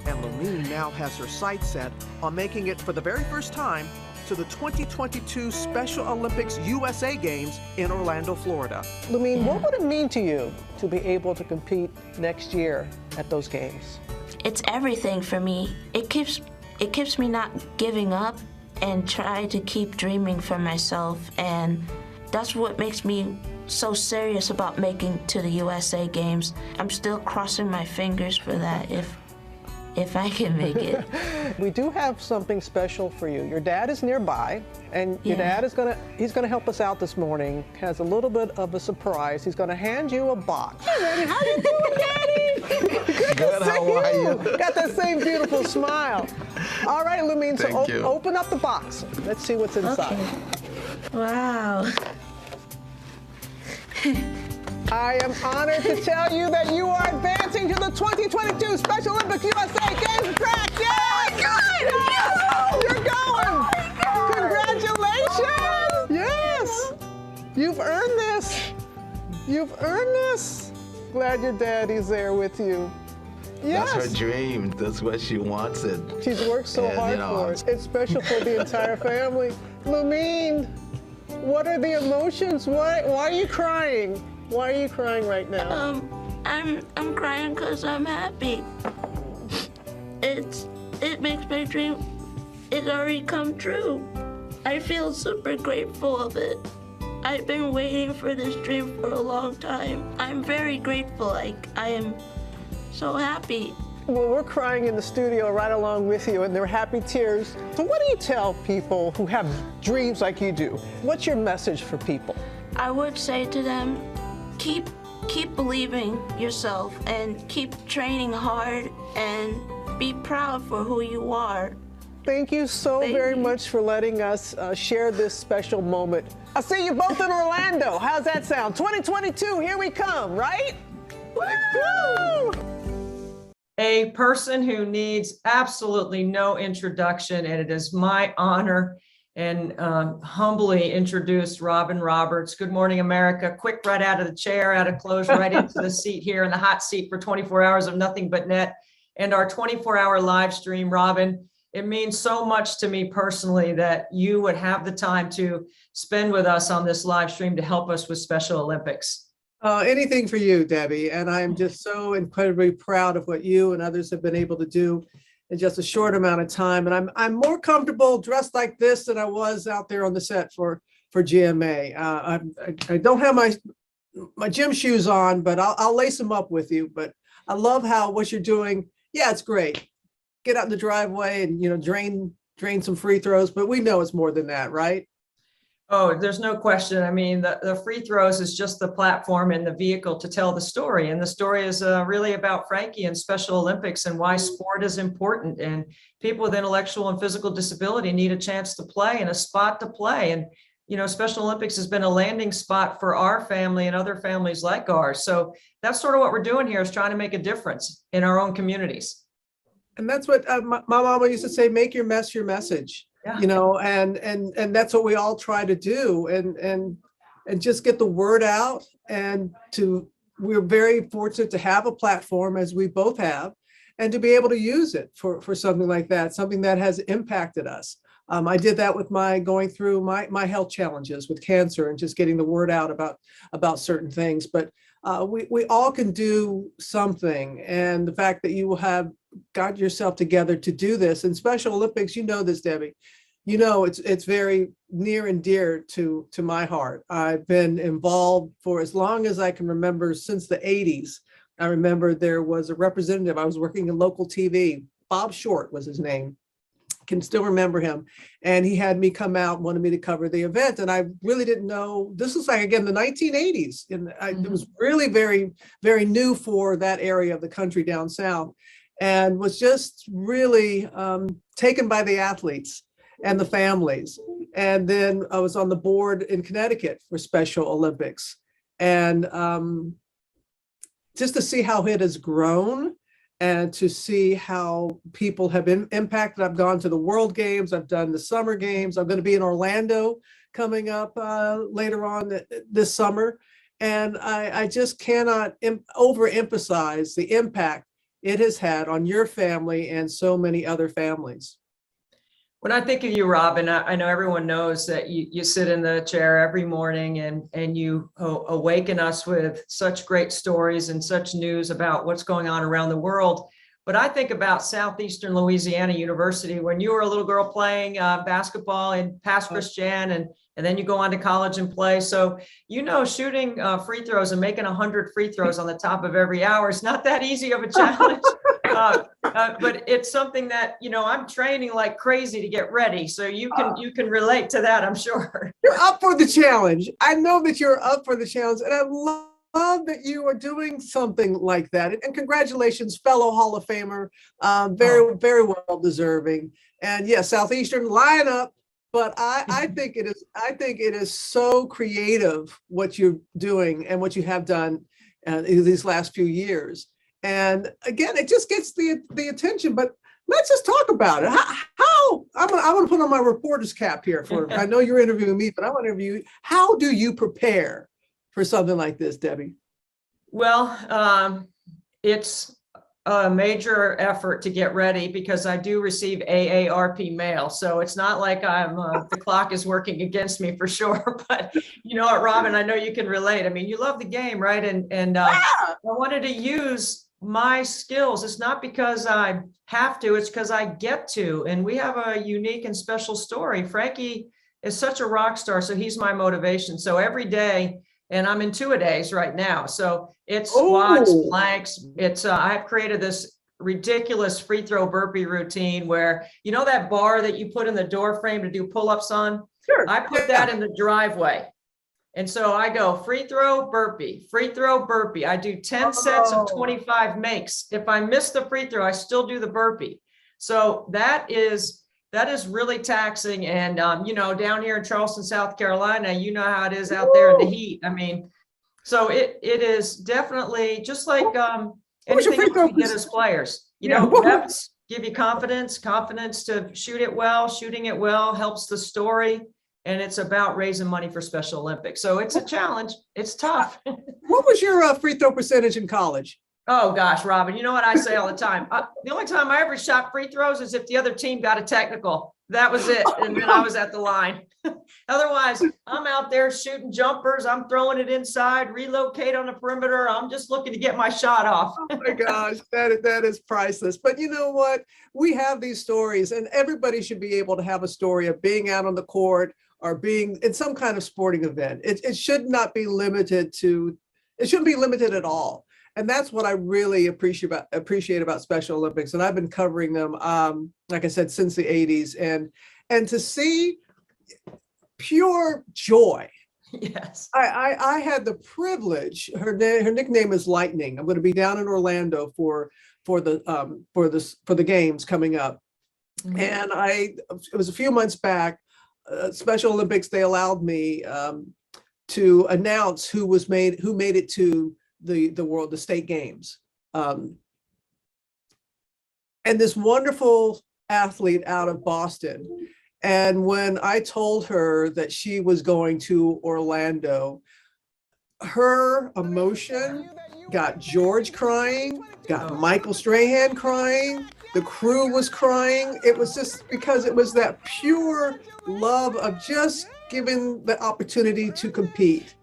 And Lumine now has her sights set on making it for the very first time to the 2022 Special Olympics USA Games in Orlando, Florida. Lumine, what would it mean to you to be able to compete next year at those games? It's everything for me. It keeps me not giving up and try to keep dreaming for myself, and that's what makes me so serious about making to the USA Games. I'm still crossing my fingers for that if I can make it. We do have something special for you. Your dad is nearby, and your dad is he's gonna help us out this morning. Has a little bit of a surprise. He's gonna hand you a box. Hey, Randy, how you doing, Daddy? Good, how are you? Got that same beautiful smile. All right, Lumine, so Thank you. open up the box. Let's see what's inside. Okay. Wow. I am honored to tell you that you are advancing to the 2022 Special Olympics USA Games track. Yes! Oh my God! You're going! Oh Congratulations! Yes! You've earned this. You've earned this. Glad your daddy's there with you. Yes. That's her dream. That's what she wanted. She's worked so And, hard you know, for it. It's special for the entire family. Lumine, what are the emotions? Why are you crying? Why are you crying right now? I'm crying because I'm happy. It makes my dream, it's already come true. I feel super grateful of it. I've been waiting for this dream for a long time. I'm very grateful. I am so happy. Well, we're crying in the studio right along with you, and they're happy tears. So what do you tell people who have dreams like you do? What's your message for people? I would say to them, keep believing yourself and keep training hard and be proud for who you are. Thank you so very much for letting us share this special moment. I'll see you both in Orlando. How's that sound? 2022, here we come, right? Woo! A person who needs absolutely no introduction, and it is my honor and humbly introduce Robin Roberts. Good morning, America. Quick right out of the chair, out of clothes, right into the seat here in the hot seat for 24 hours of nothing but net and our 24-hour live stream. Robin, it means so much to me personally that you would have the time to spend with us on this live stream to help us with Special Olympics. Anything for you, Debbie. And I'm just so incredibly proud of what you and others have been able to do in just a short amount of time. And I'm more comfortable dressed like this than I was out there on the set for GMA. I don't have my gym shoes on, but I'll lace them up with you. But I love how what you're doing. Yeah, it's great. Get out in the driveway and, drain some free throws, but we know it's more than that, right? Oh, there's no question. I mean, the free throws is just the platform and the vehicle to tell the story. And the story is really about Frankie and Special Olympics and why sport is important. And people with intellectual and physical disability need a chance to play and a spot to play. And, Special Olympics has been a landing spot for our family and other families like ours. So that's sort of what we're doing here, is trying to make a difference in our own communities. And that's what my mama used to say, make your mess your message. Yeah. And that's what we all try to do, and just get the word out. And we're very fortunate to have a platform, as we both have, and to be able to use it for something like that, something that has impacted us. I did that with going through my health challenges with cancer and just getting the word out about certain things. But we all can do something, and the fact that you have got yourself together to do this. And Special Olympics, this, Debbie, it's very near and dear to my heart. I've been involved for as long as I can remember, since the 80s. I remember there was a representative, I was working in local TV, Bob Short was his name, can still remember him. And he had me come out, wanted me to cover the event. And I really didn't know, this was like, again, the 1980s. And it was really very, very new for that area of the country down south, and was just really taken by the athletes and the families. And then I was on the board in Connecticut for Special Olympics. And just to see how it has grown and to see how people have been impacted. I've gone to the World Games, I've done the Summer Games, I'm going to be in Orlando coming up later on this summer. And I just cannot overemphasize the impact it has had on your family and so many other families. When I think of you, Robin, I know everyone knows that you sit in the chair every morning and you awaken us with such great stories and such news about what's going on around the world. But I think about Southeastern Louisiana University, when you were a little girl playing basketball in Pass Christian, and then you go on to college and play. So, shooting free throws and making 100 free throws on the top of every hour is not that easy of a challenge. But it's something that, I'm training like crazy to get ready. So you can relate to that, I'm sure. You're up for the challenge. I know that you're up for the challenge, and I love that you are doing something like that. And congratulations, fellow Hall of Famer, very well deserving. And yes, Southeastern, line up. But I think it is so creative what you're doing and what you have done in these last few years. And again, it just gets the attention. But let's just talk about it. How I'm gonna put on my reporter's cap here. I know you're interviewing me, but I want to interview you. How do you prepare for something like this, Debbie? Well, it's a major effort to get ready because I do receive AARP mail. So it's not like the clock is working against me for sure. But you know what, Robin, I know you can relate. I mean, you love the game, right? And I wanted to use my skills. It's not because I have to, it's because I get to. And we have a unique and special story. Frankie is such a rock star. So he's my motivation. So every day, and I'm in two-a-days right now. So it's squats, planks. It's I've created this ridiculous free throw burpee routine where, that bar that you put in the door frame to do pull-ups on? Sure. I put that in the driveway. And so I go free throw, burpee, free throw, burpee. I do 10 sets of 25 makes. If I miss the free throw, I still do the burpee. So that is really taxing. And, down here in Charleston, South Carolina, you know how it is out there in the heat. I mean, so it is definitely just like anything we get as players, reps give you confidence to shoot it well. Shooting it well helps the story. And it's about raising money for Special Olympics. So it's a challenge. It's tough. What was your free throw percentage in college? Oh gosh, Robin, you know what I say all the time? The only time I ever shot free throws is if the other team got a technical. That was it. And then I was at the line. Otherwise, I'm out there shooting jumpers. I'm throwing it inside, relocate on the perimeter. I'm just looking to get my shot off. Oh my gosh, that is priceless. But you know what? We have these stories, and everybody should be able to have a story of being out on the court or being in some kind of sporting event. It should not be limited to, it shouldn't be limited at all. And that's what I really appreciate about Special Olympics. And I've been covering them, like I said, since the 80s. And to see pure joy. Yes. I had the privilege, her nickname is Lightning. I'm going to be down in Orlando for the games coming up. Mm-hmm. And it was a few months back, Special Olympics, they allowed me to announce who made it to the state games. And this wonderful athlete out of Boston. And when I told her that she was going to Orlando, her emotion got George crying, got Michael Strahan crying, the crew was crying. It was just because it was that pure love of just given the opportunity to compete.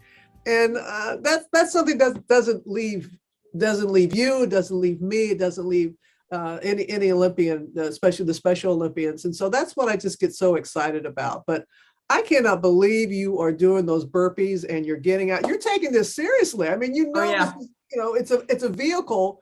And that's something that doesn't leave you, it doesn't leave me, it doesn't leave any Olympian, especially the Special Olympians. And so that's what I just get so excited about. But I cannot believe you are doing those burpees and you're getting out. You're taking this seriously. I mean, Yeah. it's a vehicle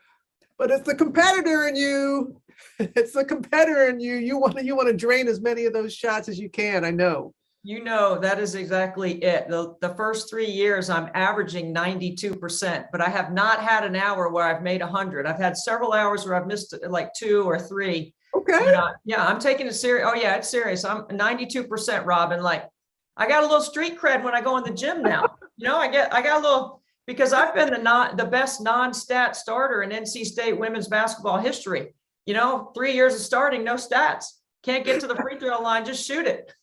but it's the competitor in you. It's the competitor in you. You want to drain as many of those shots as you can. I know. You know, that is exactly it. The first 3 years, I'm averaging 92%, but I have not had an hour where I've made 100. I've had several hours where I've missed like 2 or 3. Okay. Yeah, I'm taking it serious. Oh yeah, it's serious. I'm 92%, Robin. Like, I got a little street cred when I go in the gym now. You know, I got a little, because I've been the best non-stat starter in NC State women's basketball history. You know, 3 years of starting, no stats. Can't get to the free throw line, just shoot it.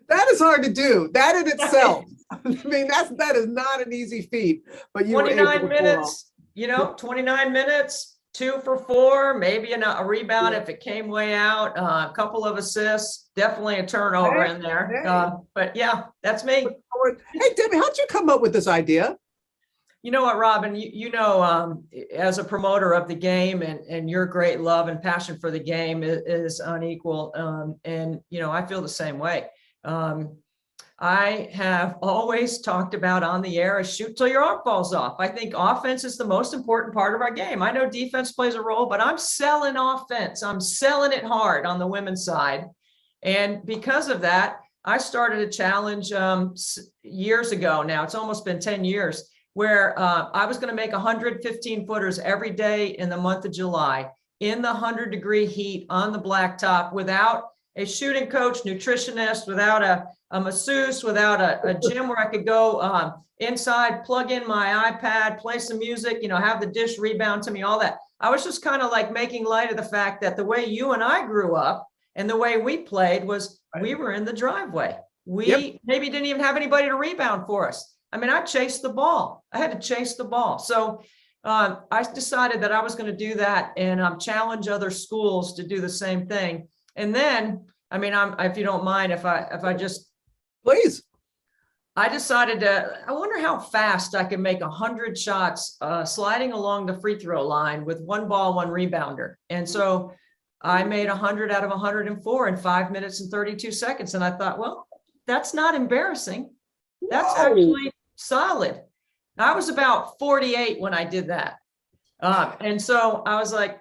That is hard to do. That in itself. I mean, that is not an easy feat. But you 29 minutes, 29 minutes, 2 for 4, maybe a rebound if it came way out, a couple of assists, definitely a turnover in there. But yeah, that's me. Hey, Debbie, how'd you come up with this idea? You know what, Robin, as a promoter of the game and your great love and passion for the game is unequal. And, I feel the same way. I have always talked about on the air, shoot till your arm falls off. I think offense is the most important part of our game. I know defense plays a role, but I'm selling offense. I'm selling it hard on the women's side. And because of that, I started a challenge years ago now. It's almost been 10 years where I was going to make 115 footers every day in the month of July in the 100-degree heat on the blacktop without a shooting coach, nutritionist, without a masseuse, without a gym where I could go inside, plug in my iPad, play some music, have the dish rebound to me, all that. I was just kind of like making light of the fact that the way you and I grew up and the way we played was we were in the driveway. We maybe didn't even have anybody to rebound for us. I mean, I chased the ball. I had to chase the ball. So I decided that I was going to do that and challenge other schools to do the same thing. And then, if you don't mind, if I just, please, I decided I wonder how fast I can make 100 shots sliding along the free throw line with 1 ball, 1 rebounder. And so I made 100 out of 104 in 5 minutes and 32 seconds. And I thought, well, that's not embarrassing. That's actually solid. I was about 48 when I did that. And so I was like,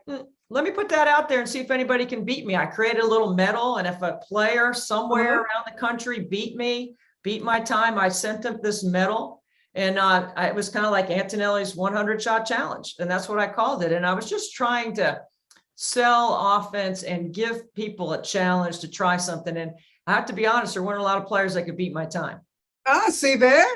let me put that out there and see if anybody can beat me. I created a little medal, and if a player somewhere around the country beat my time, I sent them this medal. And it was kind of like Antonelli's 100-shot challenge. And that's what I called it. And I was just trying to sell offense and give people a challenge to try something. And I have to be honest, there weren't a lot of players that could beat my time. See there?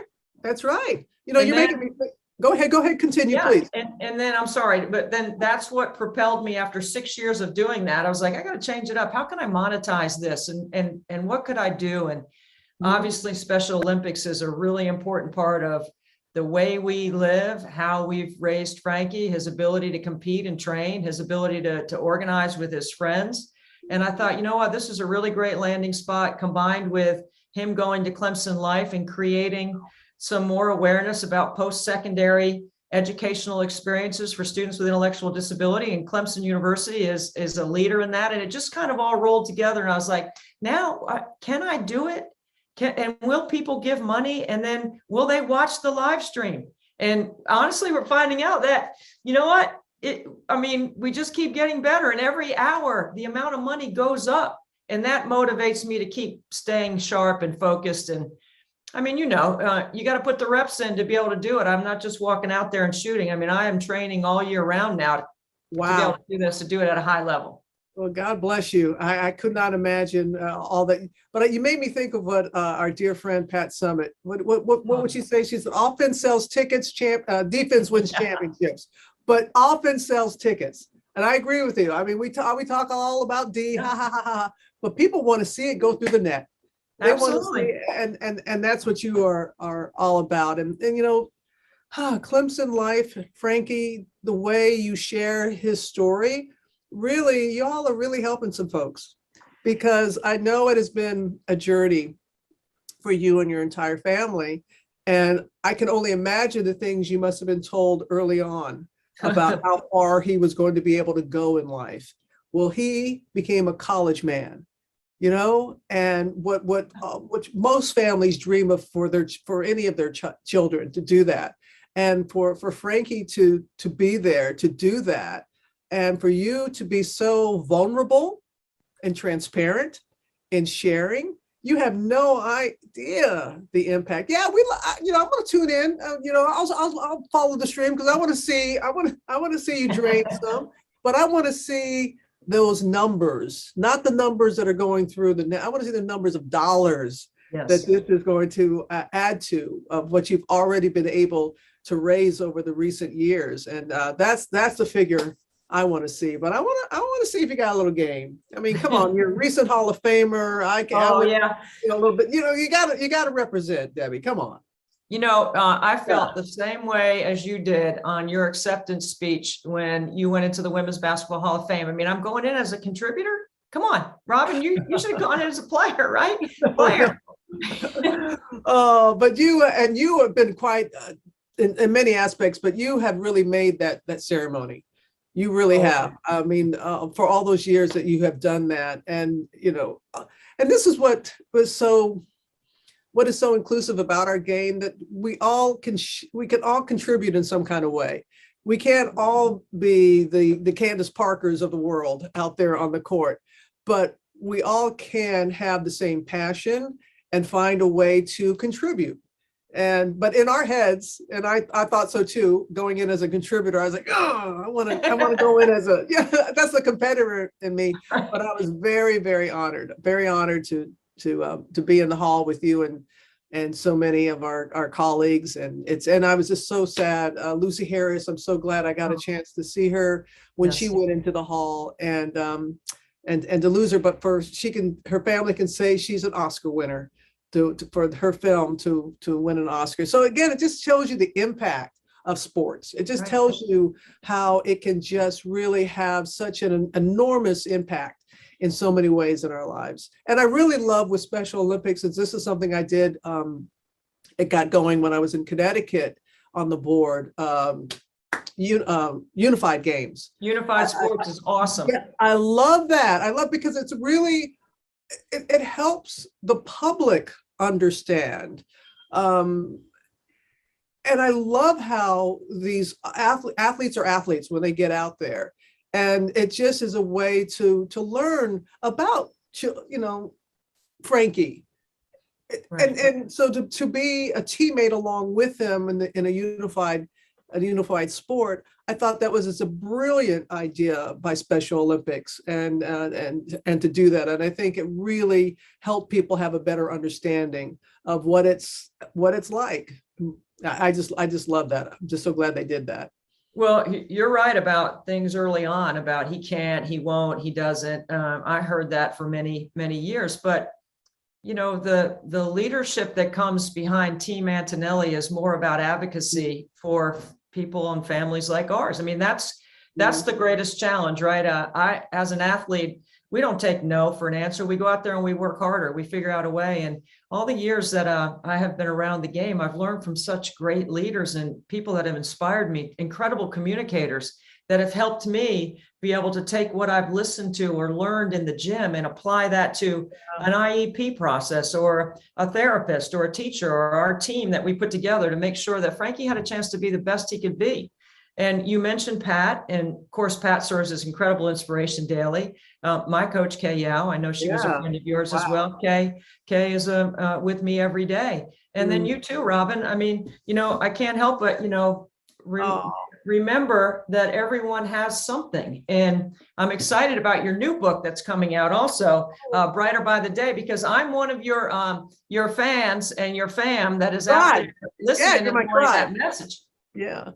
That's right. You're making me think. Go ahead, continue, please. And then I'm sorry, but then that's what propelled me after 6 years of doing that. I was like, I got to change it up. How can I monetize this? And what could I do? And obviously Special Olympics is a really important part of the way we live, how we've raised Frankie, his ability to compete and train, his ability to organize with his friends. And I thought, you know what, this is a really great landing spot combined with him going to Clemson Life and creating some more awareness about post-secondary educational experiences for students with intellectual disability. And Clemson University is a leader in that. And it just kind of all rolled together. And I was like, now, can I do it? And will people give money? And then will they watch the live stream? And honestly, we're finding out that, you know what? We just keep getting better. And every hour, the amount of money goes up. And that motivates me to keep staying sharp and focused. And you got to put the reps in to be able to do it. I'm not just walking out there and shooting. I am training all year round now to be able to do this, to do it at a high level. Well, God bless you. I could not imagine all that. But you made me think of what our dear friend Pat Summitt, what would she say? She said, offense sells tickets, defense wins championships. But offense sells tickets. And I agree with you. We talk all about D, but people want to see it go through the net. They Absolutely. Want to see, and that's what you are all about. And Clemson Life, Frankie, the way you share his story, really, y'all are really helping some folks, because I know it has been a journey for you and your entire family. And I can only imagine the things you must have been told early on about how far he was going to be able to go in life. Well, he became a college man. And what most families dream of for any of their children to do that, and for Frankie to be there to do that, And for you to be so vulnerable and transparent in sharing, you have no idea the impact. Yeah, I'm going to tune in. I'll follow the stream because I want to see you drain some, but I want to see those numbers, not the numbers that are going through the net. I want to see the numbers of dollars that this is going to add to of what you've already been able to raise over the recent years, and that's the figure I want to see. But I want to see if you got a little game. I mean, come on, you're a recent Hall of Famer. A little bit. You got to represent, Debbie. Come on. I felt the same way as you did on your acceptance speech when you went into the Women's Basketball Hall of Fame. I mean, I'm going in as a contributor. Come on, Robin, you should have gone in as a player, right? Player. But you have been quite in many aspects, but you have really made that ceremony. You really have. I mean, for all those years that you have done that, and and this is what is so inclusive about our game, that we can all contribute in some kind of way. We can't all be the Candace Parkers of the world out there on the court, but we all can have the same passion and find a way to contribute. But in our heads, and I thought so too, going in as a contributor, I was like, oh, I want to go in as that's the competitor in me. But I was very, very honored to be in the hall with you and so many of our colleagues. And I was just so sad. Lucy Harris, I'm so glad I got a chance to see her when she went into the hall, and to lose her, but her family can say she's an Oscar winner for her film to win an Oscar. So again, it just shows you the impact of sports. It just tells you how it can just really have such an enormous impact in so many ways in our lives. And I really love with Special Olympics, and this is something I did, it got going when I was in Connecticut on the board, Unified Games. Unified Sports is awesome. Yeah, I love that. I love because it's really, it helps the public understand. And I love how these athletes are athletes when they get out there. And it just is a way to learn about, Frankie. And so to be a teammate along with him in a unified sport, I thought that was a brilliant idea by Special Olympics and to do that. And I think it really helped people have a better understanding of what it's like. I just love that. I'm just so glad they did that. Well, you're right about things early on about he can't, he won't, he doesn't. I heard that for many, many years, but the leadership that comes behind Team Antonelli is more about advocacy for people and families like ours. I mean, that's the greatest challenge, right? I, as an athlete, we don't take no for an answer. We go out there and we work harder. We figure out a way. And all the years that I have been around the game, I've learned from such great leaders and people that have inspired me, incredible communicators that have helped me be able to take what I've listened to or learned in the gym and apply that to an IEP process or a therapist or a teacher or our team that we put together to make sure that Frankie had a chance to be the best he could be. And you mentioned Pat, and of course, Pat serves as incredible inspiration daily. My coach, Kay Yao, I know she was a friend of yours as well. Kay is with me every day. And then you too, Robin. I mean, I can't help but, remember that everyone has something. And I'm excited about your new book that's coming out also, Brighter by the Day, because I'm one of your fans and your fam that is out there listening and wanting that message. Yeah.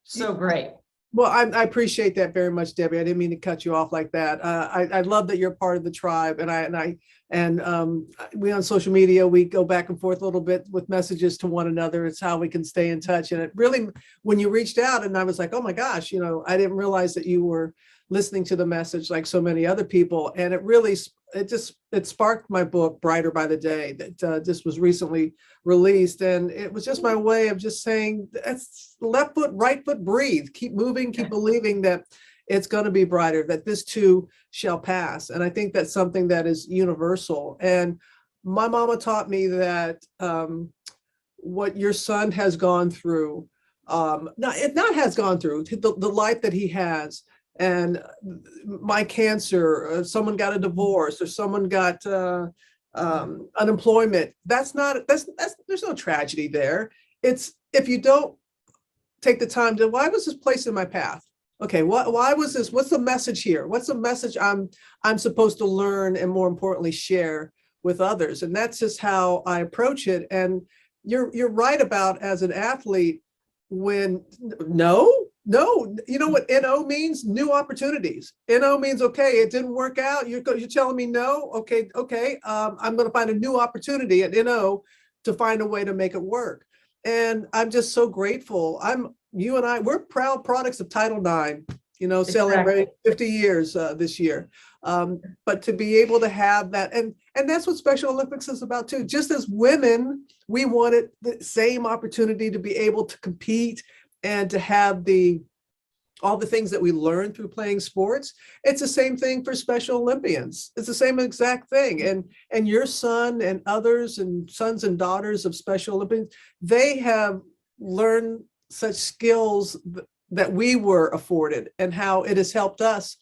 So great. Well, I appreciate that very much, Debbie. I didn't mean to cut you off like that. I love that you're part of the tribe, and we on social media, we go back and forth a little bit with messages to one another. It's how we can stay in touch. And it really, when you reached out, and I was like, oh my gosh, I didn't realize that you were listening to the message like so many other people. And it really, it sparked my book, Brighter by the Day, that just was recently released. And it was just my way of just saying, that's left foot, right foot, breathe, keep moving, keep believing that it's going to be brighter, that this too shall pass. And I think that's something that is universal. And my mama taught me that what your son has gone through, the life that he has, and my cancer, someone got a divorce, or someone got unemployment. That's there's no tragedy there. It's if you don't take the time to, why was this placed in my path? Okay, why was this? What's the message here? What's the message I'm supposed to learn and, more importantly, share with others? And that's just how I approach it. And you're right about, as an athlete, when no, you know what NO means? New opportunities. NO means, okay, it didn't work out. You're telling me no? Okay. I'm going to find a new opportunity at NO to find a way to make it work. And I'm just so grateful. You and I, we're proud products of Title IX, celebrating 50 years this year. But to be able to have that, and that's what Special Olympics is about too. Just as women, we wanted the same opportunity to be able to compete and to have all the things that we learn through playing sports. It's the same thing for Special Olympians. It's the same exact thing. And your son and others and sons and daughters of Special Olympians, they have learned such skills that we were afforded, and how it has helped us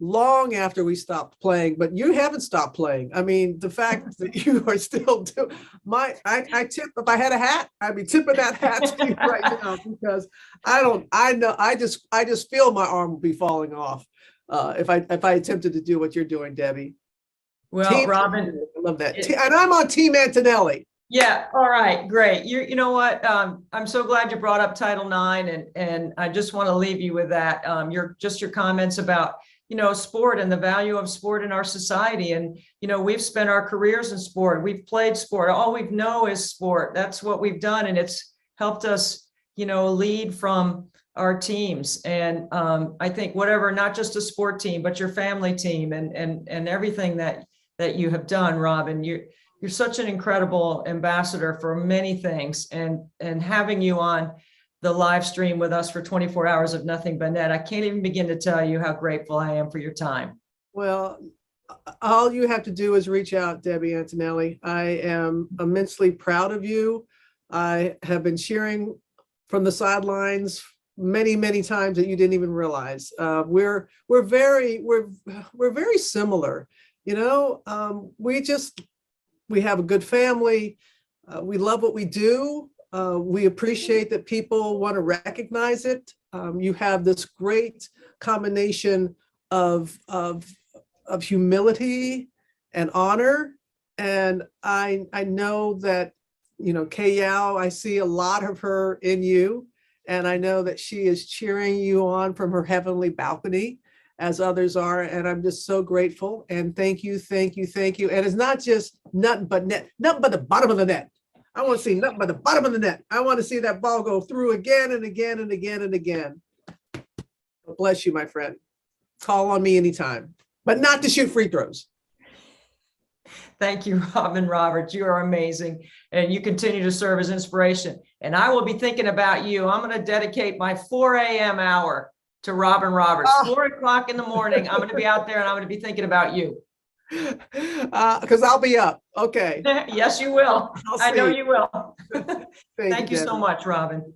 long after we stopped playing. But you haven't stopped playing. I mean, the fact that you are still doing I tip, if I had a hat, I'd be tipping that hat to you right now, because I just feel my arm will be falling off if I attempted to do what you're doing, Debbie. Well, Robin, I love that. And I'm on Team Antonelli. Yeah. All right. Great. You know what? I'm so glad you brought up Title IX, and I just want to leave you with that. Your comments about, sport and the value of sport in our society. And, we've spent our careers in sport. We've played sport. All we know is sport. That's what we've done. And it's helped us, lead from our teams. And I think whatever, not just a sport team, but your family team and everything that you have done, Robin, you're such an incredible ambassador for many things, and having you on the live stream with us for 24 hours of Nothing But Net, I can't even begin to tell you how grateful I am for your time. Well, all you have to do is reach out, Debbie Antonelli. I am immensely proud of you. I have been cheering from the sidelines many, many times that you didn't even realize. We're very similar. We have a good family. We love what we do. We appreciate that people want to recognize it. You have this great combination of humility and honor. And I know that, Kay Yao, I see a lot of her in you. And I know that she is cheering you on from her heavenly balcony, as others are. And I'm just so grateful. And thank you. And it's not just nothing but net, nothing but the bottom of the net. I want to see nothing but the bottom of the net. I want to see that ball go through again and again and again and again. Bless you, my friend. Call on me anytime, but not to shoot free throws. Thank you, Robin Roberts. You are amazing. And you continue to serve as inspiration. And I will be thinking about you. I'm going to dedicate my 4 a.m. hour to Robin Roberts. 4 o'clock in the morning, I'm going to be out there and I'm going to be thinking about you. Because I'll be up. Okay. Yes, you will. I know you will. Thank you so Debbie. much, Robin.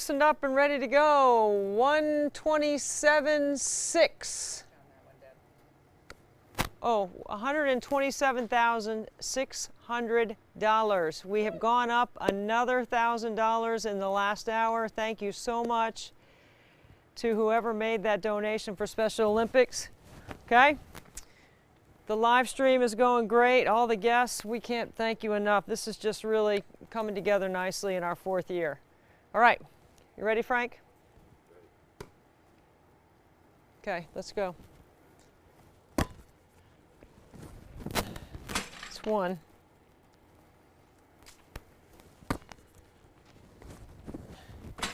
loosened up and ready to go. 127.6. Oh, $127,600. We have gone up another $1,000 in the last hour. Thank you so much to whoever made that donation for Special Olympics. Okay? The live stream is going great. All the guests, we can't thank you enough. This is just really coming together nicely in our 4th year. All right, you ready, Frank? Okay, let's go. It's 1.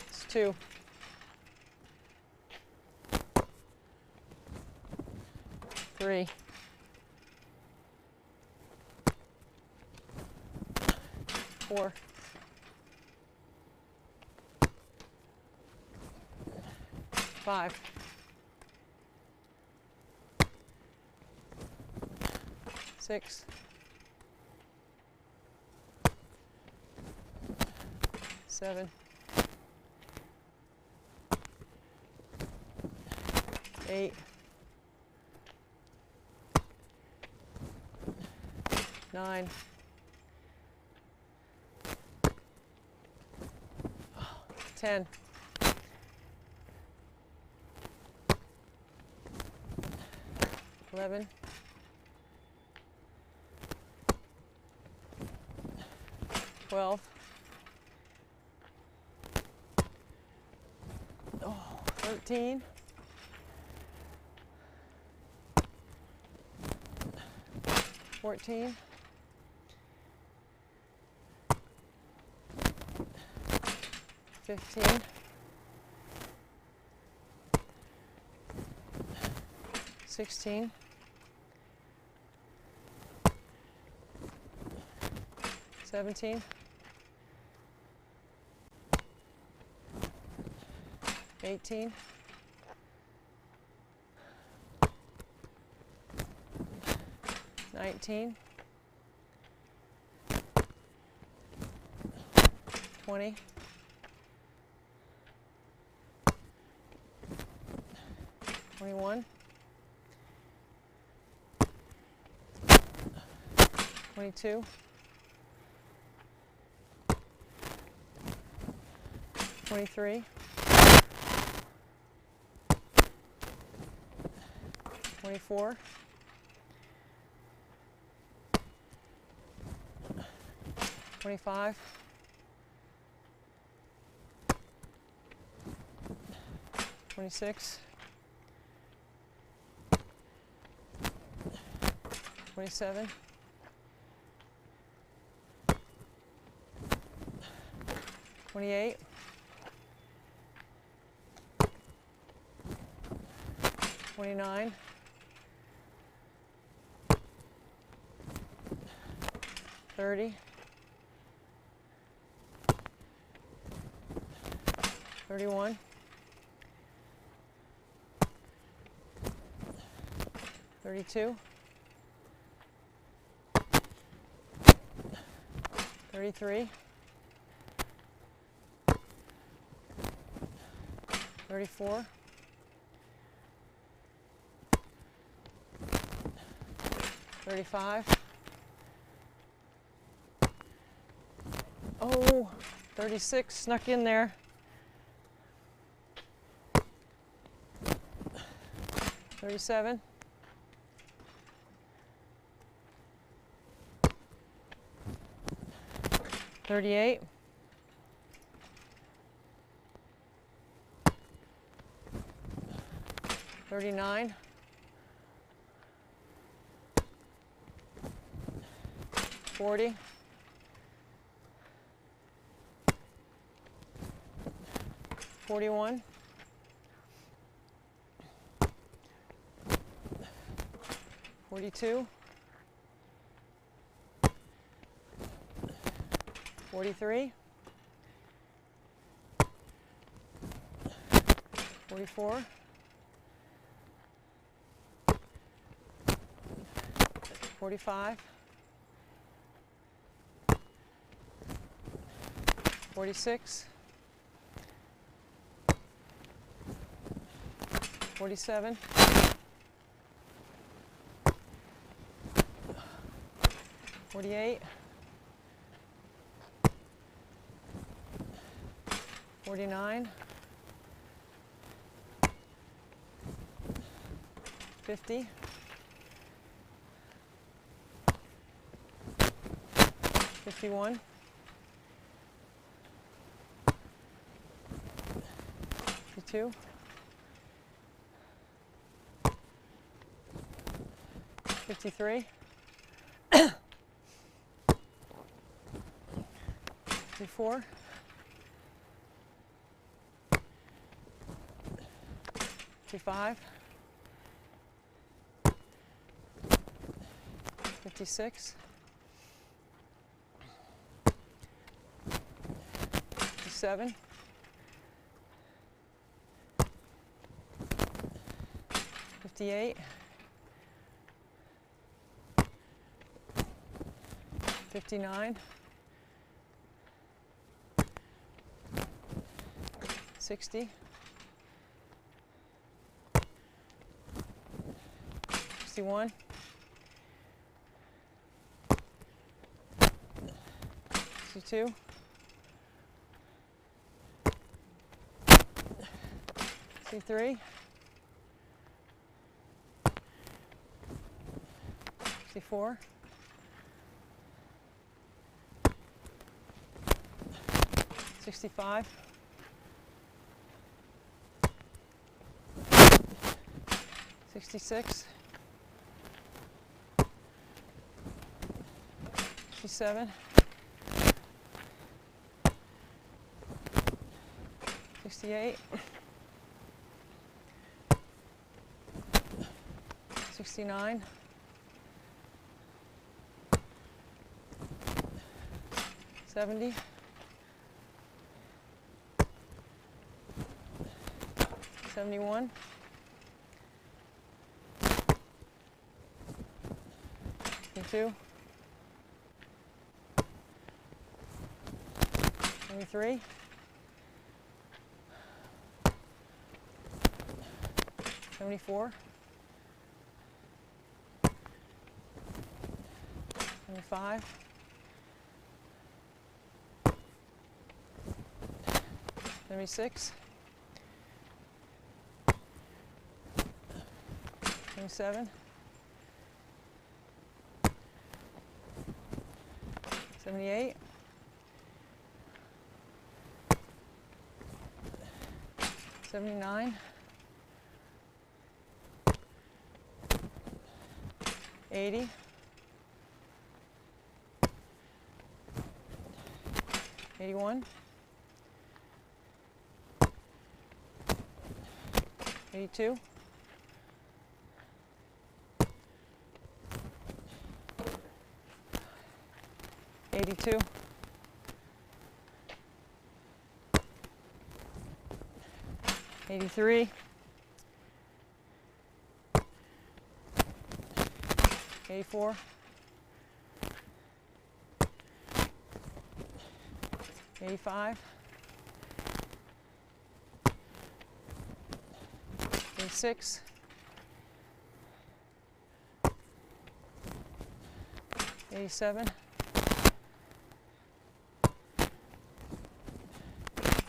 It's 2. 3. 4. 5. 6. 7. 8. 9. 10. 11. 12. Oh, 13. 14. 15. 16. 17. 18. 19. 20. 21. 22. 23. 24. 25. 26. 27. 28. 29. 30. 31. 32. 33. 34. 35. Oh, 36 snuck in there. 37. 38. 39. 40. 41. 42. 43. 44. 45. 46. 47, 48, 49, 50, 51, 52, 53, 54, 55, 56, 57, 58, 59, 60, 61, 62, 63, 64, 65, 66, 67, 68, 69, 70, 71, 72, 73, 74, 75, 76, 77, 78, 79, 80, 81, 82, 82, 83, 84, 85, 86, 87,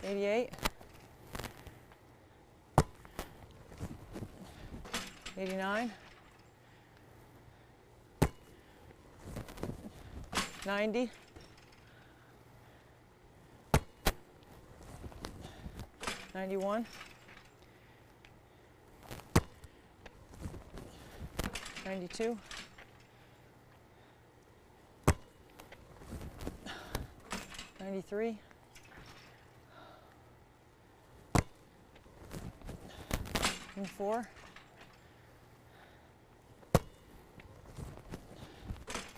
88, 89, 90, 91, 92, 93, 94,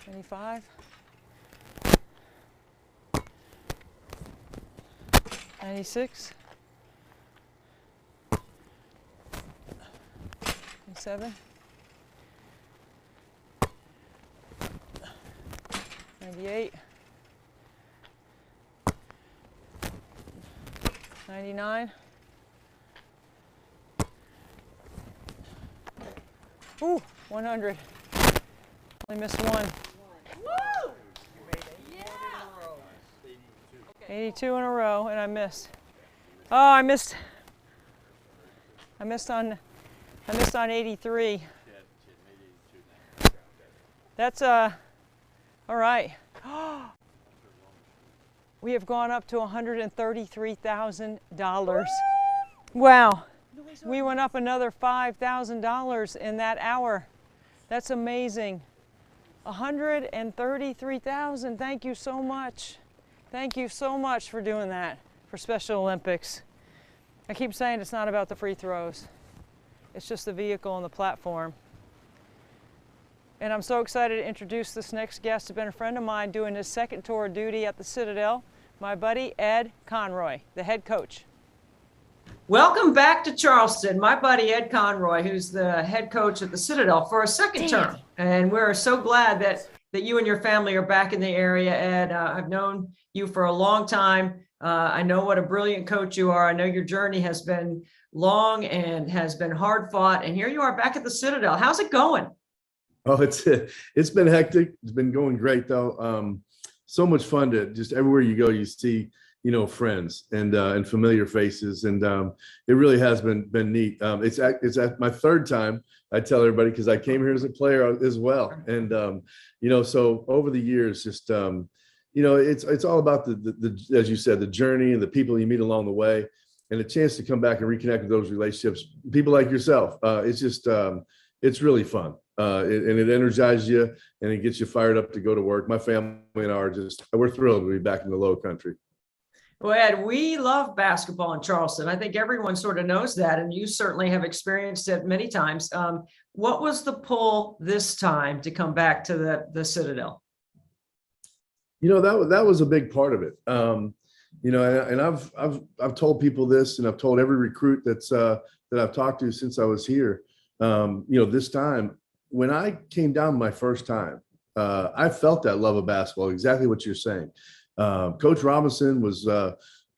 95, 96, 97, 98, 99, Ooh, 100. Only missed one. 82 in a row, and I missed. Oh, I missed on 83. That's all right. We have gone up to $133,000. Wow. We went up another $5,000 in that hour. That's amazing. 133,000. Thank you so much. Thank you so much for doing that for Special Olympics. I keep saying it's not about the free throws. It's just the vehicle and the platform. And I'm so excited to introduce this next guest. He's been a friend of mine doing his second tour of duty at the Citadel, my buddy Ed Conroy, the head coach. Welcome back to Charleston, my buddy Ed Conroy, who's the head coach at the Citadel for a second term. And we're so glad that you and your family are back in the area, Ed. I've known you for a long time. I know what a brilliant coach you are. I know your journey has been long and has been hard fought. And here you are back at the Citadel. How's it going? Oh, it's been hectic. It's been going great though. So much fun to just everywhere you go, you see, friends and familiar faces, and it really has been neat. It's at my third time. I tell everybody because I came here as a player as well, and so over the years, just it's all about the as you said, the journey and the people you meet along the way, and a chance to come back and reconnect with those relationships. People like yourself. It's just it's really fun. And it energizes you and it gets you fired up to go to work. My family and I we're thrilled to be back in the Low Country. Well, Ed, we love basketball in Charleston. I think everyone sort of knows that, and you certainly have experienced it many times. What was the pull this time to come back to the Citadel? That was a big part of it. And I've told people this, and I've told every recruit that I've talked to since I was here. This time, when I came down my first time, I felt that love of basketball, exactly what you're saying. Coach Robinson was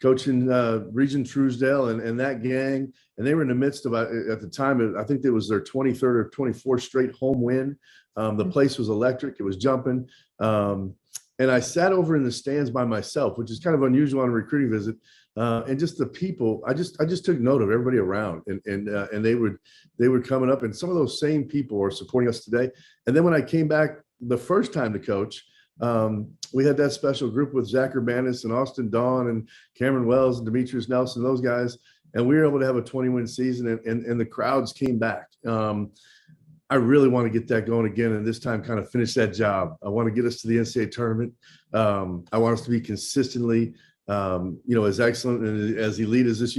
coaching Region Truesdale and that gang, and they were in the midst of, at the time, I think it was their 23rd or 24th straight home win. The place was electric. It was jumping. And I sat over in the stands by myself, which is kind of unusual on a recruiting visit. And just the people, I just took note of everybody around, and they were coming up, and some of those same people are supporting us today. And then when I came back the first time to coach, we had that special group with Zach Urbanis and Austin Dawn and Cameron Wells and Demetrius Nelson, those guys, and we were able to have a 20-win season, and the crowds came back. I really want to get that going again, and this time kind of finish that job. I want to get us to the NCAA tournament. I want us to be consistently as excellent and as elite as this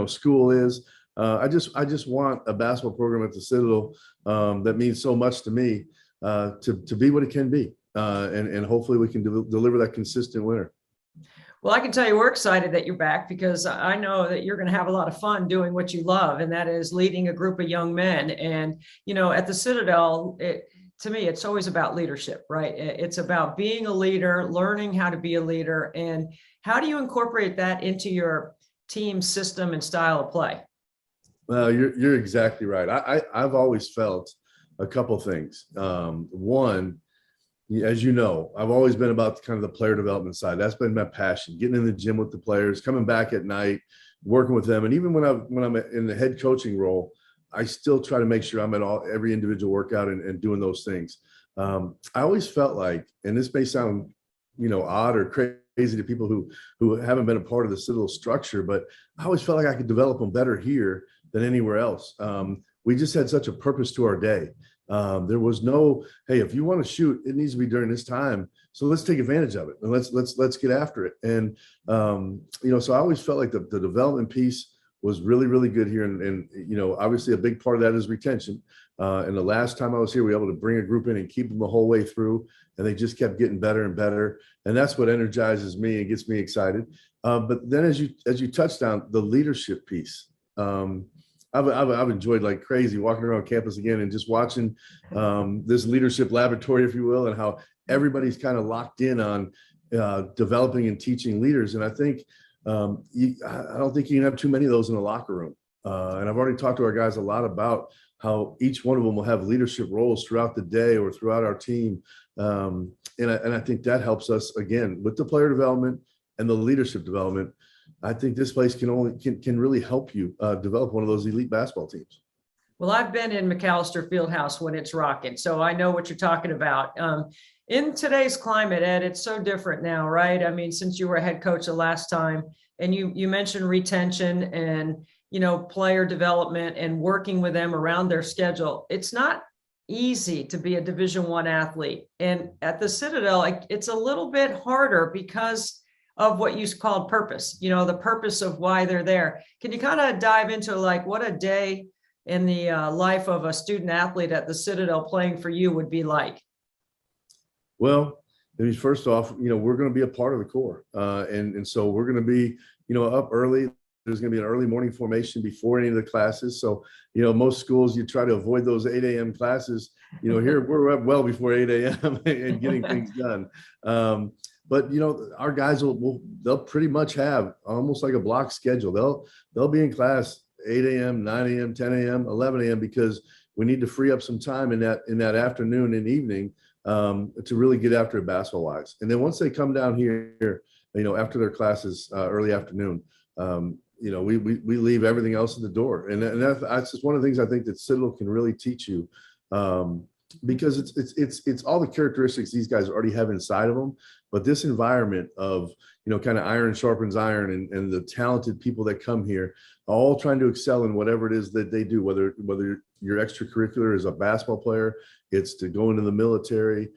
school is. I just want a basketball program at the Citadel that means so much to me to be what it can be, and hopefully we can deliver that consistent winner. Well, I can tell you we're excited that you're back, because I know that you're going to have a lot of fun doing what you love, and that is leading a group of young men. And at the Citadel, to me, it's always about leadership, right? It's about being a leader, learning how to be a leader. And how do you incorporate that into your team system and style of play? Well, you're exactly right. I've always felt a couple things. One, as you know, I've always been about kind of the player development side. That's been my passion, getting in the gym with the players, coming back at night, working with them. And even when I'm in the head coaching role, I still try to make sure I'm at every individual workout and doing those things. I always felt like, and this may sound, odd or crazy to people who haven't been a part of the Citadel structure, but I always felt like I could develop them better here than anywhere else. We just had such a purpose to our day. There was no, hey, if you want to shoot, it needs to be during this time. So let's take advantage of it and let's get after it. And, so I always felt like the development piece was really, really good here. And obviously a big part of that is retention. And the last time I was here, we were able to bring a group in and keep them the whole way through. And they just kept getting better and better. And that's what energizes me and gets me excited. But then as you touched on the leadership piece, I've enjoyed like crazy walking around campus again and just watching this leadership laboratory, if you will, and how everybody's kind of locked in on developing and teaching leaders. And I think I don't think you can have too many of those in the locker room. And I've already talked to our guys a lot about how each one of them will have leadership roles throughout the day or throughout our team. And I think that helps us, again, with the player development and the leadership development. I think this place can really help you develop one of those elite basketball teams. Well, I've been in McAllister Fieldhouse when it's rocking, so I know what you're talking about. In today's climate, Ed, it's so different now, right? I mean, since you were a head coach the last time, and you mentioned retention and, player development and working with them around their schedule. It's not easy to be a Division I athlete. And at the Citadel, it's a little bit harder because of what you called purpose, the purpose of why they're there. Can you kind of dive into what a day in the life of a student athlete at the Citadel playing for you would be like? Well, I mean, first off, we're going to be a part of the core. And so we're going to be, up early. There's going to be an early morning formation before any of the classes. So, most schools, you try to avoid those 8 a.m. classes. Here we're up well before 8 a.m. and getting things done. But our guys they'll pretty much have almost like a block schedule. They'll be in class 8 a.m., 9 a.m., 10 a.m., 11 a.m. because we need to free up some time in that afternoon and evening to really get after it basketball wise. And then once they come down here, after their classes early afternoon, we leave everything else at the door. And that's just one of the things I think that Citadel can really teach you. Because it's all the characteristics these guys already have inside of them, but this environment of kind of iron sharpens iron, and the talented people that come here, all trying to excel in whatever it is that they do, whether your extracurricular is a basketball player, it's to go into the military,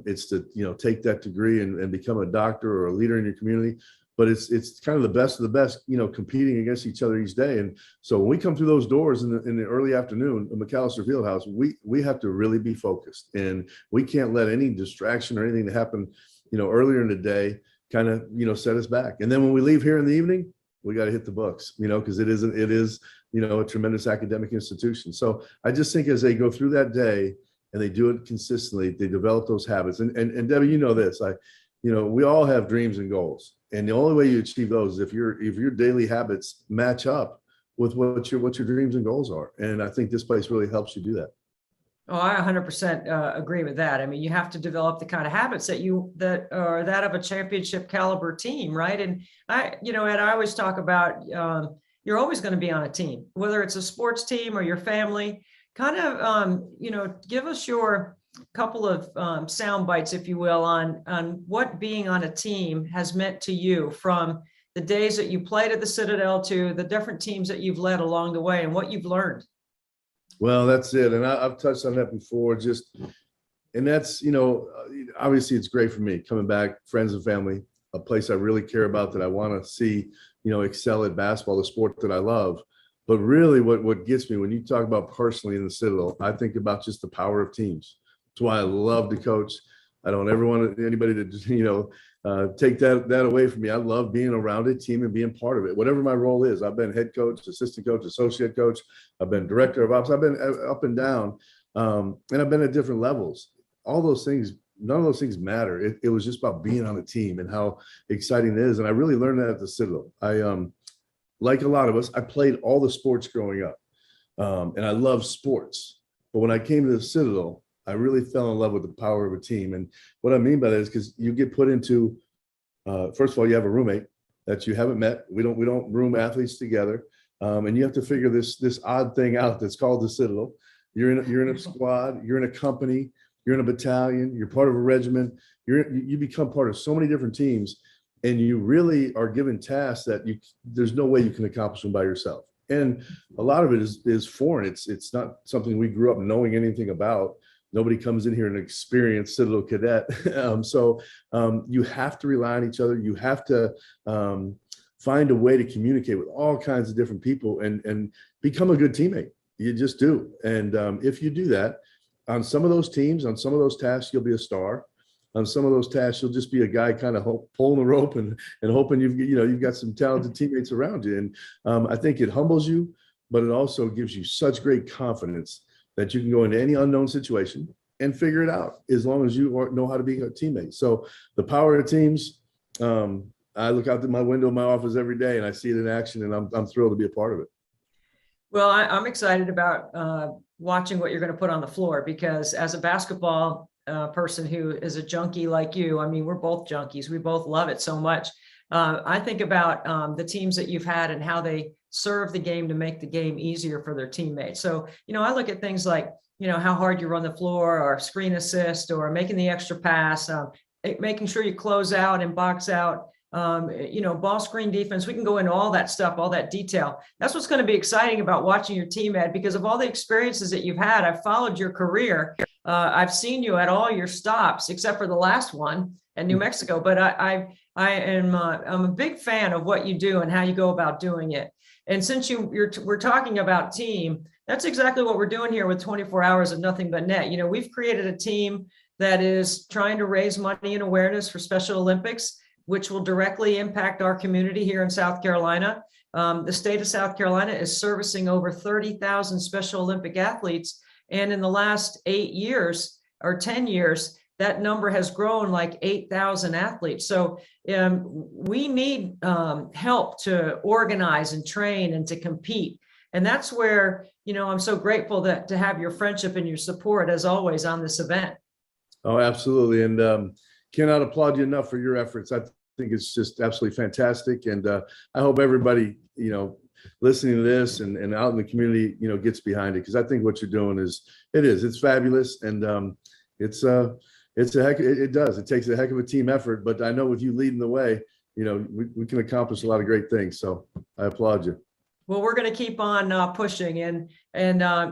it's to take that degree and become a doctor or a leader in your community. But it's kind of the best of the best, competing against each other each day. And so when we come through those doors in the early afternoon at McAllister Fieldhouse, we have to really be focused, and we can't let any distraction or anything that happen, earlier in the day kind of, set us back. And then when we leave here in the evening, we got to hit the books, because it is, a tremendous academic institution. So I just think as they go through that day and they do it consistently, they develop those habits. And Debbie, this, we all have dreams and goals. And the only way you achieve those is if your daily habits match up with what your dreams and goals are. And I think this place really helps you do that. Oh, I 100% agree with that. I mean, you have to develop the kind of habits that are that of a championship caliber team, right? And Ed, I always talk about you're always going to be on a team, whether it's a sports team or your family. Kind of, give us your couple of sound bites, if you will, on what being on a team has meant to you from the days that you played at the Citadel to the different teams that you've led along the way and what you've learned. Well, that's it. And I've touched on that before, and that's, obviously it's great for me coming back, friends and family, a place I really care about that I want to see, excel at basketball, the sport that I love. But really what gets me when you talk about personally in the Citadel, I think about just the power of teams. That's why I love to coach. I don't ever want anybody to, take that away from me. I love being around a team and being part of it, whatever my role is. I've been head coach, assistant coach, associate coach. I've been director of ops. I've been up and down, and I've been at different levels. All those things, none of those things matter. It was just about being on a team and how exciting it is. And I really learned that at the Citadel. Like a lot of us, I played all the sports growing up, and I love sports. But when I came to the Citadel, I really fell in love with the power of a team. And what I mean by that is because you get put into, first of all, you have a roommate that you haven't met. We don't room athletes together. And you have to figure this odd thing out that's called the Citadel. You're in a squad, you're in a company, you're in a battalion, you're part of a regiment. You become part of so many different teams, and you really are given tasks that there's no way you can accomplish them by yourself. And a lot of it is foreign. It's not something we grew up knowing anything about. Nobody comes in here and experienced Citadel Cadet. So you have to rely on each other. You have to find a way to communicate with all kinds of different people and become a good teammate. You just do. And if you do that, on some of those teams, on some of those tasks, you'll be a star. On some of those tasks, you'll just be a guy kind of pulling the rope and hoping you've got some talented teammates around you. And I think it humbles you, but it also gives you such great confidence that you can go into any unknown situation and figure it out as long as you know how to be a teammate. So the power of teams, I look out through my window in my office every day and I see it in action, and I'm thrilled to be a part of it. Well, I'm excited about watching what you're going to put on the floor, because as a basketball person who is a junkie like you, I mean, we're both junkies. We both love it so much. I think about the teams that you've had and how they serve the game to make the game easier for their teammates. So, I look at things like, how hard you run the floor, or screen assist, or making the extra pass, making sure you close out and box out, ball screen defense. We can go into all that stuff, all that detail. That's what's going to be exciting about watching your team, Ed, because of all the experiences that you've had. I've followed your career. I've seen you at all your stops, except for the last one in New Mexico. But I'm a big fan of what you do and how you go about doing it. And since we're talking about team, that's exactly what we're doing here with 24 Hours of Nothing But Net. We've created a team that is trying to raise money and awareness for Special Olympics, which will directly impact our community here in South Carolina. The state of South Carolina is servicing over 30,000 Special Olympic athletes. And in the last 8 years or 10 years, that number has grown like 8,000 athletes. So we need help to organize and train and to compete. And that's where, I'm so grateful to have your friendship and your support, as always, on this event. Oh, absolutely. And cannot applaud you enough for your efforts. I think it's just absolutely fantastic. And I hope everybody, listening to this and out in the community, gets behind it, because I think what you're doing it's fabulous. And it takes a heck of a team effort, but I know with you leading the way, we can accomplish a lot of great things. So I applaud you. Well, we're going to keep on pushing, and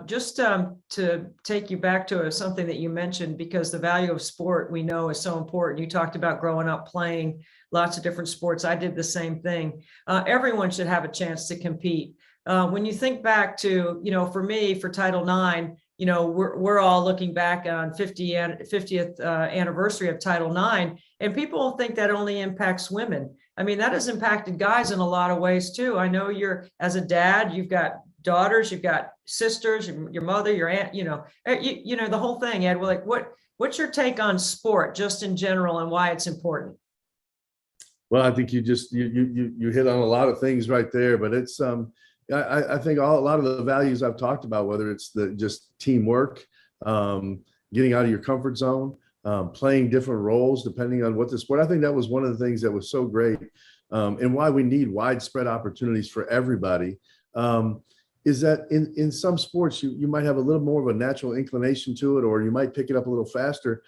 just to take you back to something that you mentioned, because the value of sport we know is so important. You talked about growing up playing lots of different sports. I did the same thing. Everyone should have a chance to compete. When you think back to, for me, for Title IX, we're all looking back on 50th anniversary of Title IX, and people think that only impacts women. I mean, that has impacted guys in a lot of ways too. I know as a dad, you've got daughters, you've got sisters, your mother, your aunt, the whole thing, Ed. Well, like, what's your take on sport just in general and why it's important? Well, I think you hit on a lot of things right there, but it's, I think a lot of the values I've talked about, whether it's just teamwork, getting out of your comfort zone, playing different roles depending on what the sport. I think that was one of the things that was so great, and why we need widespread opportunities for everybody, is that in some sports you might have a little more of a natural inclination to it, or you might pick it up a little faster.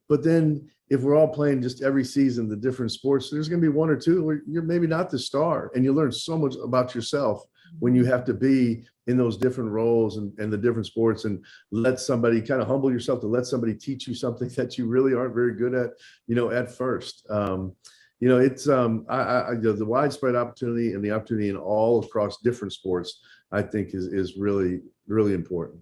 But then if we're all playing just every season the different sports, there's going to be one or two where you're maybe not the star, and you learn so much about yourself when you have to be in those different roles and the different sports, and let somebody kind of humble yourself to let somebody teach you something that you really aren't very good at, at first. It's the widespread opportunity and the opportunity in all across different sports, I think is really, really important.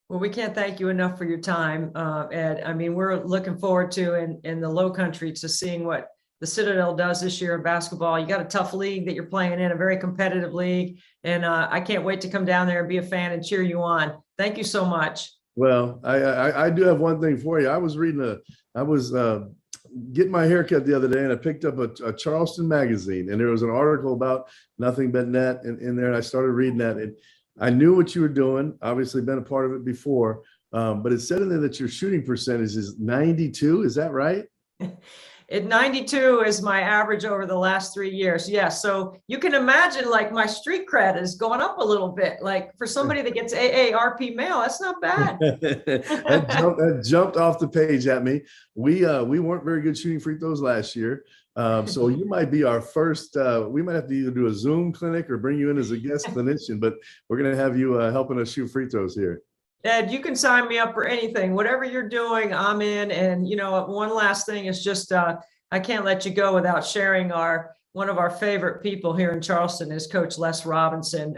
Well, we can't thank you enough for your time, Ed. I mean, we're looking forward to in the Low Country to seeing what the Citadel does this year in basketball. You got a tough league that you're playing in, a very competitive league. And I can't wait to come down there and be a fan and cheer you on. Thank you so much. Well, I do have one thing for you. I was getting my haircut the other day, and I picked up a Charleston magazine, and there was an article about Nothing But Net in there. And I started reading that, and I knew what you were doing, obviously been a part of it before, but it said in there that your shooting percentage is 92. Is that right? 92 is my average over the last 3 years. Yes. So you can imagine, like, my street cred is going up a little bit. Like, for somebody that gets AARP mail, that's not bad. that jumped off the page at me. We weren't very good shooting free throws last year. So you might be our first, we might have to either do a Zoom clinic or bring you in as a guest clinician, but we're going to have you helping us shoot free throws here. Ed, you can sign me up for anything, whatever you're doing, I'm in. And, one last thing is just, I can't let you go without sharing one of our favorite people here in Charleston is Coach Les Robinson.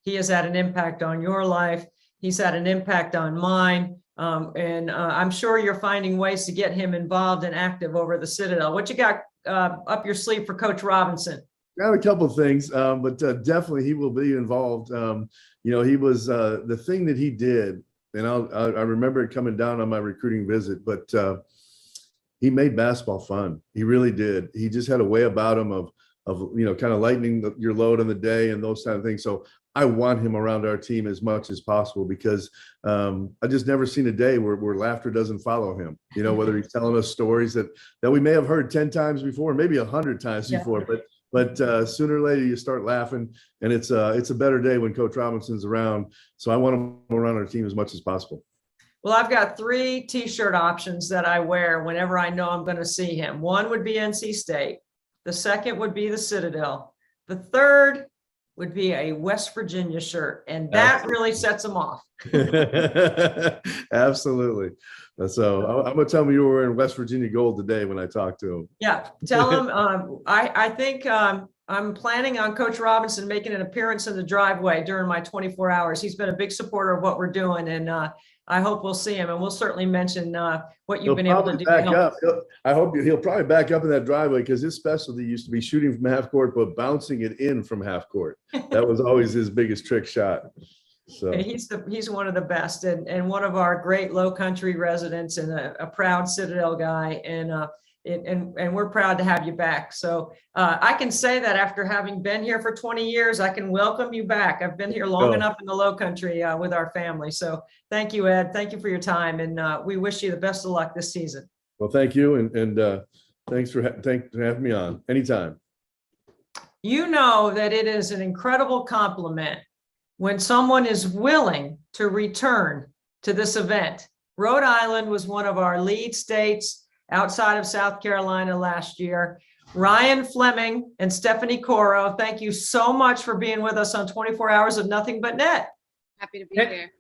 He has had an impact on your life. He's had an impact on mine. And I'm sure you're finding ways to get him involved and active over the Citadel. What you got up your sleeve for Coach Robinson? Got a couple of things, but definitely he will be involved. He was the thing that he did, and I remember it coming down on my recruiting visit, but he made basketball fun. He really did. He just had a way about him of kind of lightening your load on the day and those kind of things. So I want him around our team as much as possible because I just never seen a day where laughter doesn't follow him. You know, whether he's telling us stories that we may have heard 10 times before, maybe 100 times before, but sooner or later you start laughing, and it's a better day when Coach Robinson's around. So I want him around our team as much as possible. Well, I've got 3 T-shirt options that I wear whenever I know I'm going to see him. One would be NC State. The second would be the Citadel. The third would be a West Virginia shirt, and that really sets him off. Absolutely. So I'm gonna tell him you were wearing West Virginia gold today when I talk to him. Yeah, tell him. I think I'm planning on Coach Robinson making an appearance in the driveway during my 24 hours. He's been a big supporter of what we're doing, and I hope we'll see him, and we'll certainly mention what you've been able to do. Back up. I hope he'll probably back up in that driveway because his specialty used to be shooting from half court, but bouncing it in from half court. That was always his biggest trick shot. So He's one of the best, and one of our great Low Country residents, and a proud Citadel guy, and we're proud to have you back. So I can say that after having been here for 20 years, I can welcome you back. I've been here long enough in the Low Country with our family. So thank you, Ed. Thank you for your time, and we wish you the best of luck this season. Well, thank you, and thanks for having me on anytime. You know that it is an incredible compliment when someone is willing to return to this event. Rhode Island was one of our lead states outside of South Carolina last year. Ryan Fleming and Stephanie Coro, thank you so much for being with us on 24 Hours of Nothing But Net. Happy to be here.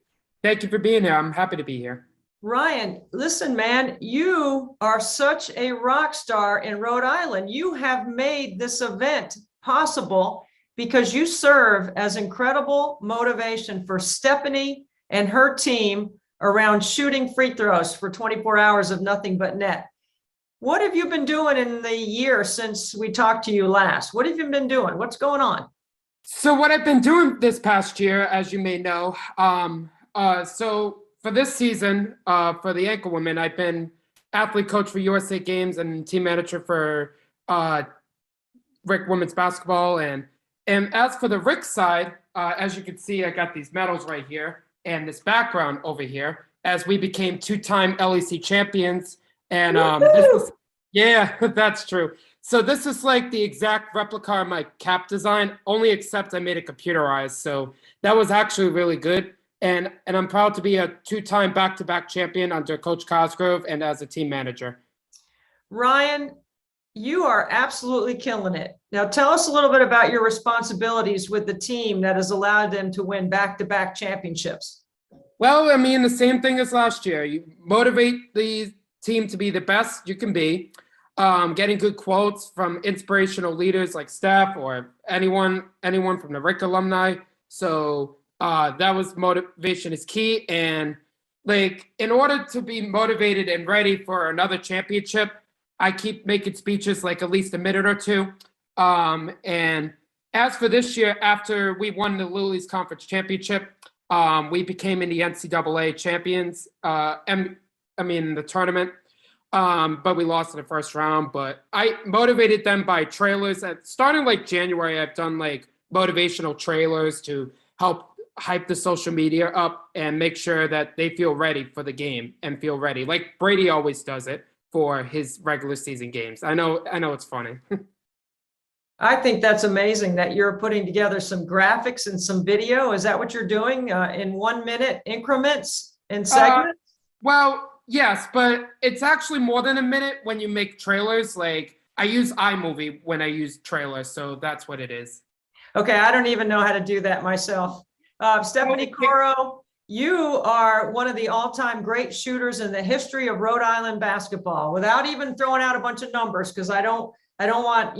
Thank you for being here. I'm happy to be here. Ryan, listen, man, you are such a rock star in Rhode Island. You have made this event possible because you serve as incredible motivation for Stephanie and her team around shooting free throws for 24 Hours of Nothing But Net. What have you been doing in the year since we talked to you last? What have you been doing? What's going on? So what I've been doing this past year, as you may know, so for this season, for the Anchor Women, I've been athlete coach for USA Games and team manager for Rick Women's Basketball. And as for the Rick side, as you can see, I got these medals right here and this background over here as we became 2-time LEC champions. And yeah, that's true. So this is like the exact replica of my cap design, only except I made it computerized. So that was actually really good. And I'm proud to be a 2-time back-to-back champion under Coach Cosgrove and as a team manager. Ryan, you are absolutely killing it. Now tell us a little bit about your responsibilities with the team that has allowed them to win back-to-back championships. Well, I mean, the same thing as last year. You motivate the team to be the best you can be, getting good quotes from inspirational leaders like Steph or anyone from the Rick alumni. So that was motivation is key. And like, in order to be motivated and ready for another championship, I keep making speeches like at least a minute or two. And as for this year, after we won the Little East Conference Championship, we became in the NCAA champions. The tournament, but we lost in the first round. But I motivated them by trailers. Starting like January, I've done like motivational trailers to help hype the social media up and make sure that they feel ready for the game and feel ready. Like Brady always does it for his regular season games. I know it's funny. I think that's amazing that you're putting together some graphics and some video. Is that what you're doing in 1 minute increments and segments? Well, yes, but it's actually more than a minute when you make trailers. Like I use iMovie when I use trailers, so that's what it is. Okay, I don't even know how to do that myself. Stephanie Coro, you are one of the all-time great shooters in the history of Rhode Island basketball. Without even throwing out a bunch of numbers, because I don't want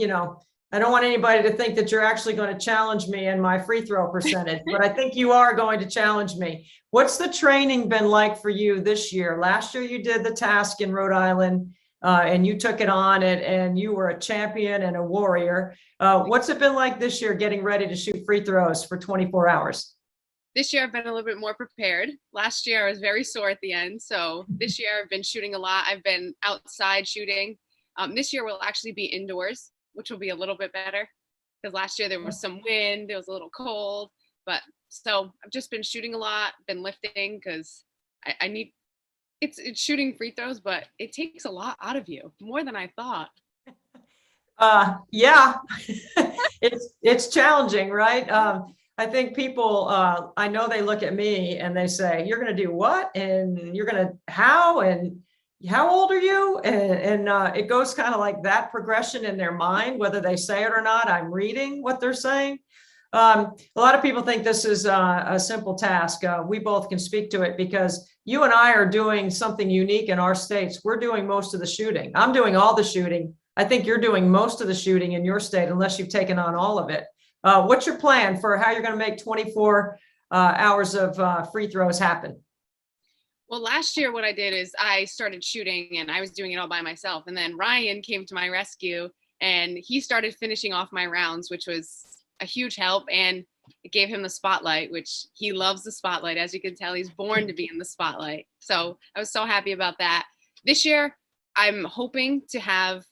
anybody to think that you're actually going to challenge me in my free throw percentage, but I think you are going to challenge me. What's the training been like for you this year? Last year you did the task in Rhode Island and you took it on and you were a champion and a warrior. What's it been like this year getting ready to shoot free throws for 24 hours? This year I've been a little bit more prepared. Last year I was very sore at the end. So this year I've been shooting a lot. I've been outside shooting. This year will actually be indoors, which will be a little bit better because last year there was some wind, it was a little cold. But so I've just been shooting a lot, been lifting because I need, it's shooting free throws, but it takes a lot out of you, more than I thought. Yeah, it's challenging, right? I think people, I know they look at me and they say, you're going to do what? And you're going to how? And how old are you? And it goes kind of like that progression in their mind, whether they say it or not. I'm reading what they're saying. A lot of people think this is a simple task. We both can speak to it because you and I are doing something unique in our states. We're doing most of the shooting. I'm doing all the shooting. I think you're doing most of the shooting in your state, unless you've taken on all of it. What's your plan for how you're going to make 24 hours of free throws happen? Well, last year, what I did is I started shooting and I was doing it all by myself. And then Ryan came to my rescue and he started finishing off my rounds, which was a huge help. And it gave him the spotlight, which he loves the spotlight. As you can tell, he's born to be in the spotlight. So I was so happy about that. This year, I'm hoping to have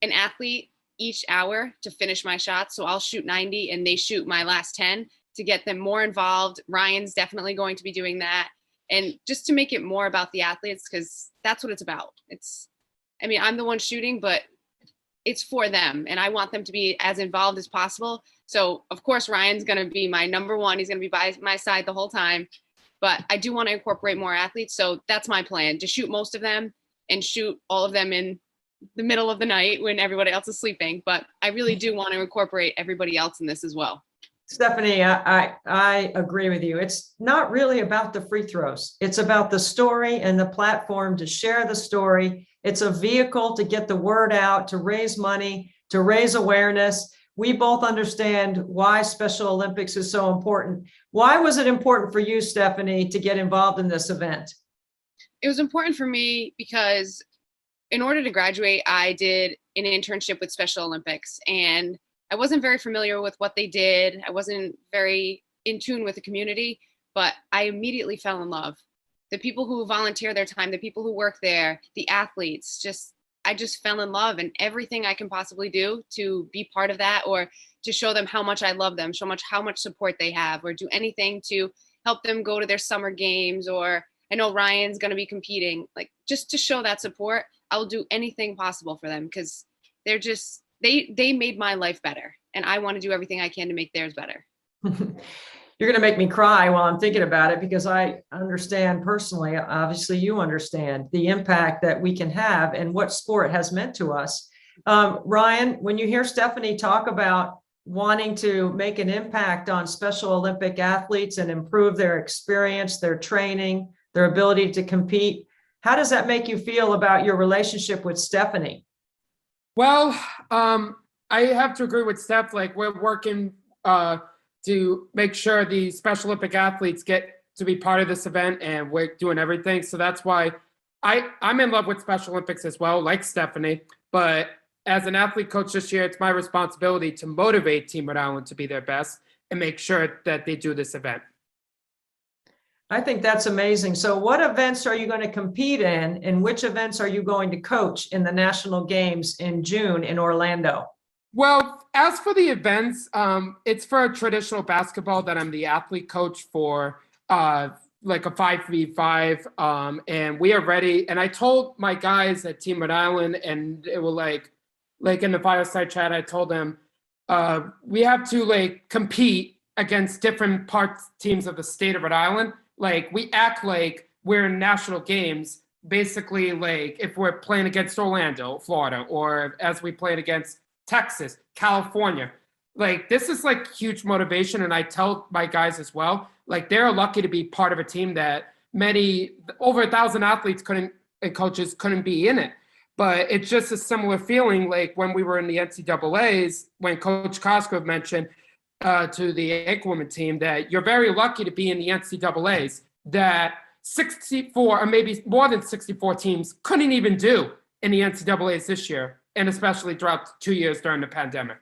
an athlete each hour to finish my shots. So I'll shoot 90 and they shoot my last 10 to get them more involved. Ryan's definitely going to be doing that. And just to make it more about the athletes, because that's what it's about. I mean, I'm the one shooting, but it's for them. And I want them to be as involved as possible. So of course, Ryan's going to be my number one. He's going to be by my side the whole time. But I do want to incorporate more athletes. So that's my plan, to shoot most of them and shoot all of them in the middle of the night when everybody else is sleeping. But I really do want to incorporate everybody else in this as well. Stephanie, I agree with you. It's not really about the free throws. It's about the story and the platform to share the story. It's a vehicle to get the word out, to raise money, to raise awareness. We both understand why Special Olympics is so important. Why was it important for you, Stephanie, to get involved in this event? It was important for me because in order to graduate, I did an internship with Special Olympics, and I wasn't very familiar with what they did. I wasn't very in tune with the community, but I immediately fell in love. The people who volunteer their time, the people who work there, the athletes, I just fell in love, and everything I can possibly do to be part of that, or to show them how much I love them, how much support they have, or do anything to help them go to their summer games, or I know Ryan's going to be competing, like just to show that support. I'll do anything possible for them because they're just, they made my life better, and I want to do everything I can to make theirs better. You're going to make me cry while I'm thinking about it, because I understand personally, obviously you understand the impact that we can have and what sport has meant to us. Ryan, when you hear Stephanie talk about wanting to make an impact on Special Olympic athletes and improve their experience, their training, their ability to compete, how does that make you feel about your relationship with Stephanie? Well, I have to agree with Steph. Like, we're working to make sure the Special Olympic athletes get to be part of this event, and we're doing everything. So that's why I'm in love with Special Olympics as well, like Stephanie. But as an athlete coach this year, it's my responsibility to motivate Team Rhode Island to be their best and make sure that they do this event. I think that's amazing. So what events are you going to compete in, and which events are you going to coach in the national games in June in Orlando? Well, as for the events, it's for traditional basketball that I'm the athlete coach for, like a 5v5, and we are ready. And I told my guys at Team Rhode Island, and it was like in the fireside chat, I told them we have to compete against different teams of the state of Rhode Island. Like, we act like we're in national games, basically, like if we're playing against Orlando, Florida, or as we played against Texas, California. Like, this is huge motivation. And I tell my guys as well, they're lucky to be part of a team that over 1,000 athletes and coaches couldn't be in it. But it's just a similar feeling like when we were in the NCAAs, when Coach Cosgrove mentioned to the Anchorwoman team that you're very lucky to be in the NCAAs, that 64 or maybe more than 64 teams couldn't even do in the NCAAs this year, and especially throughout 2 years during the pandemic.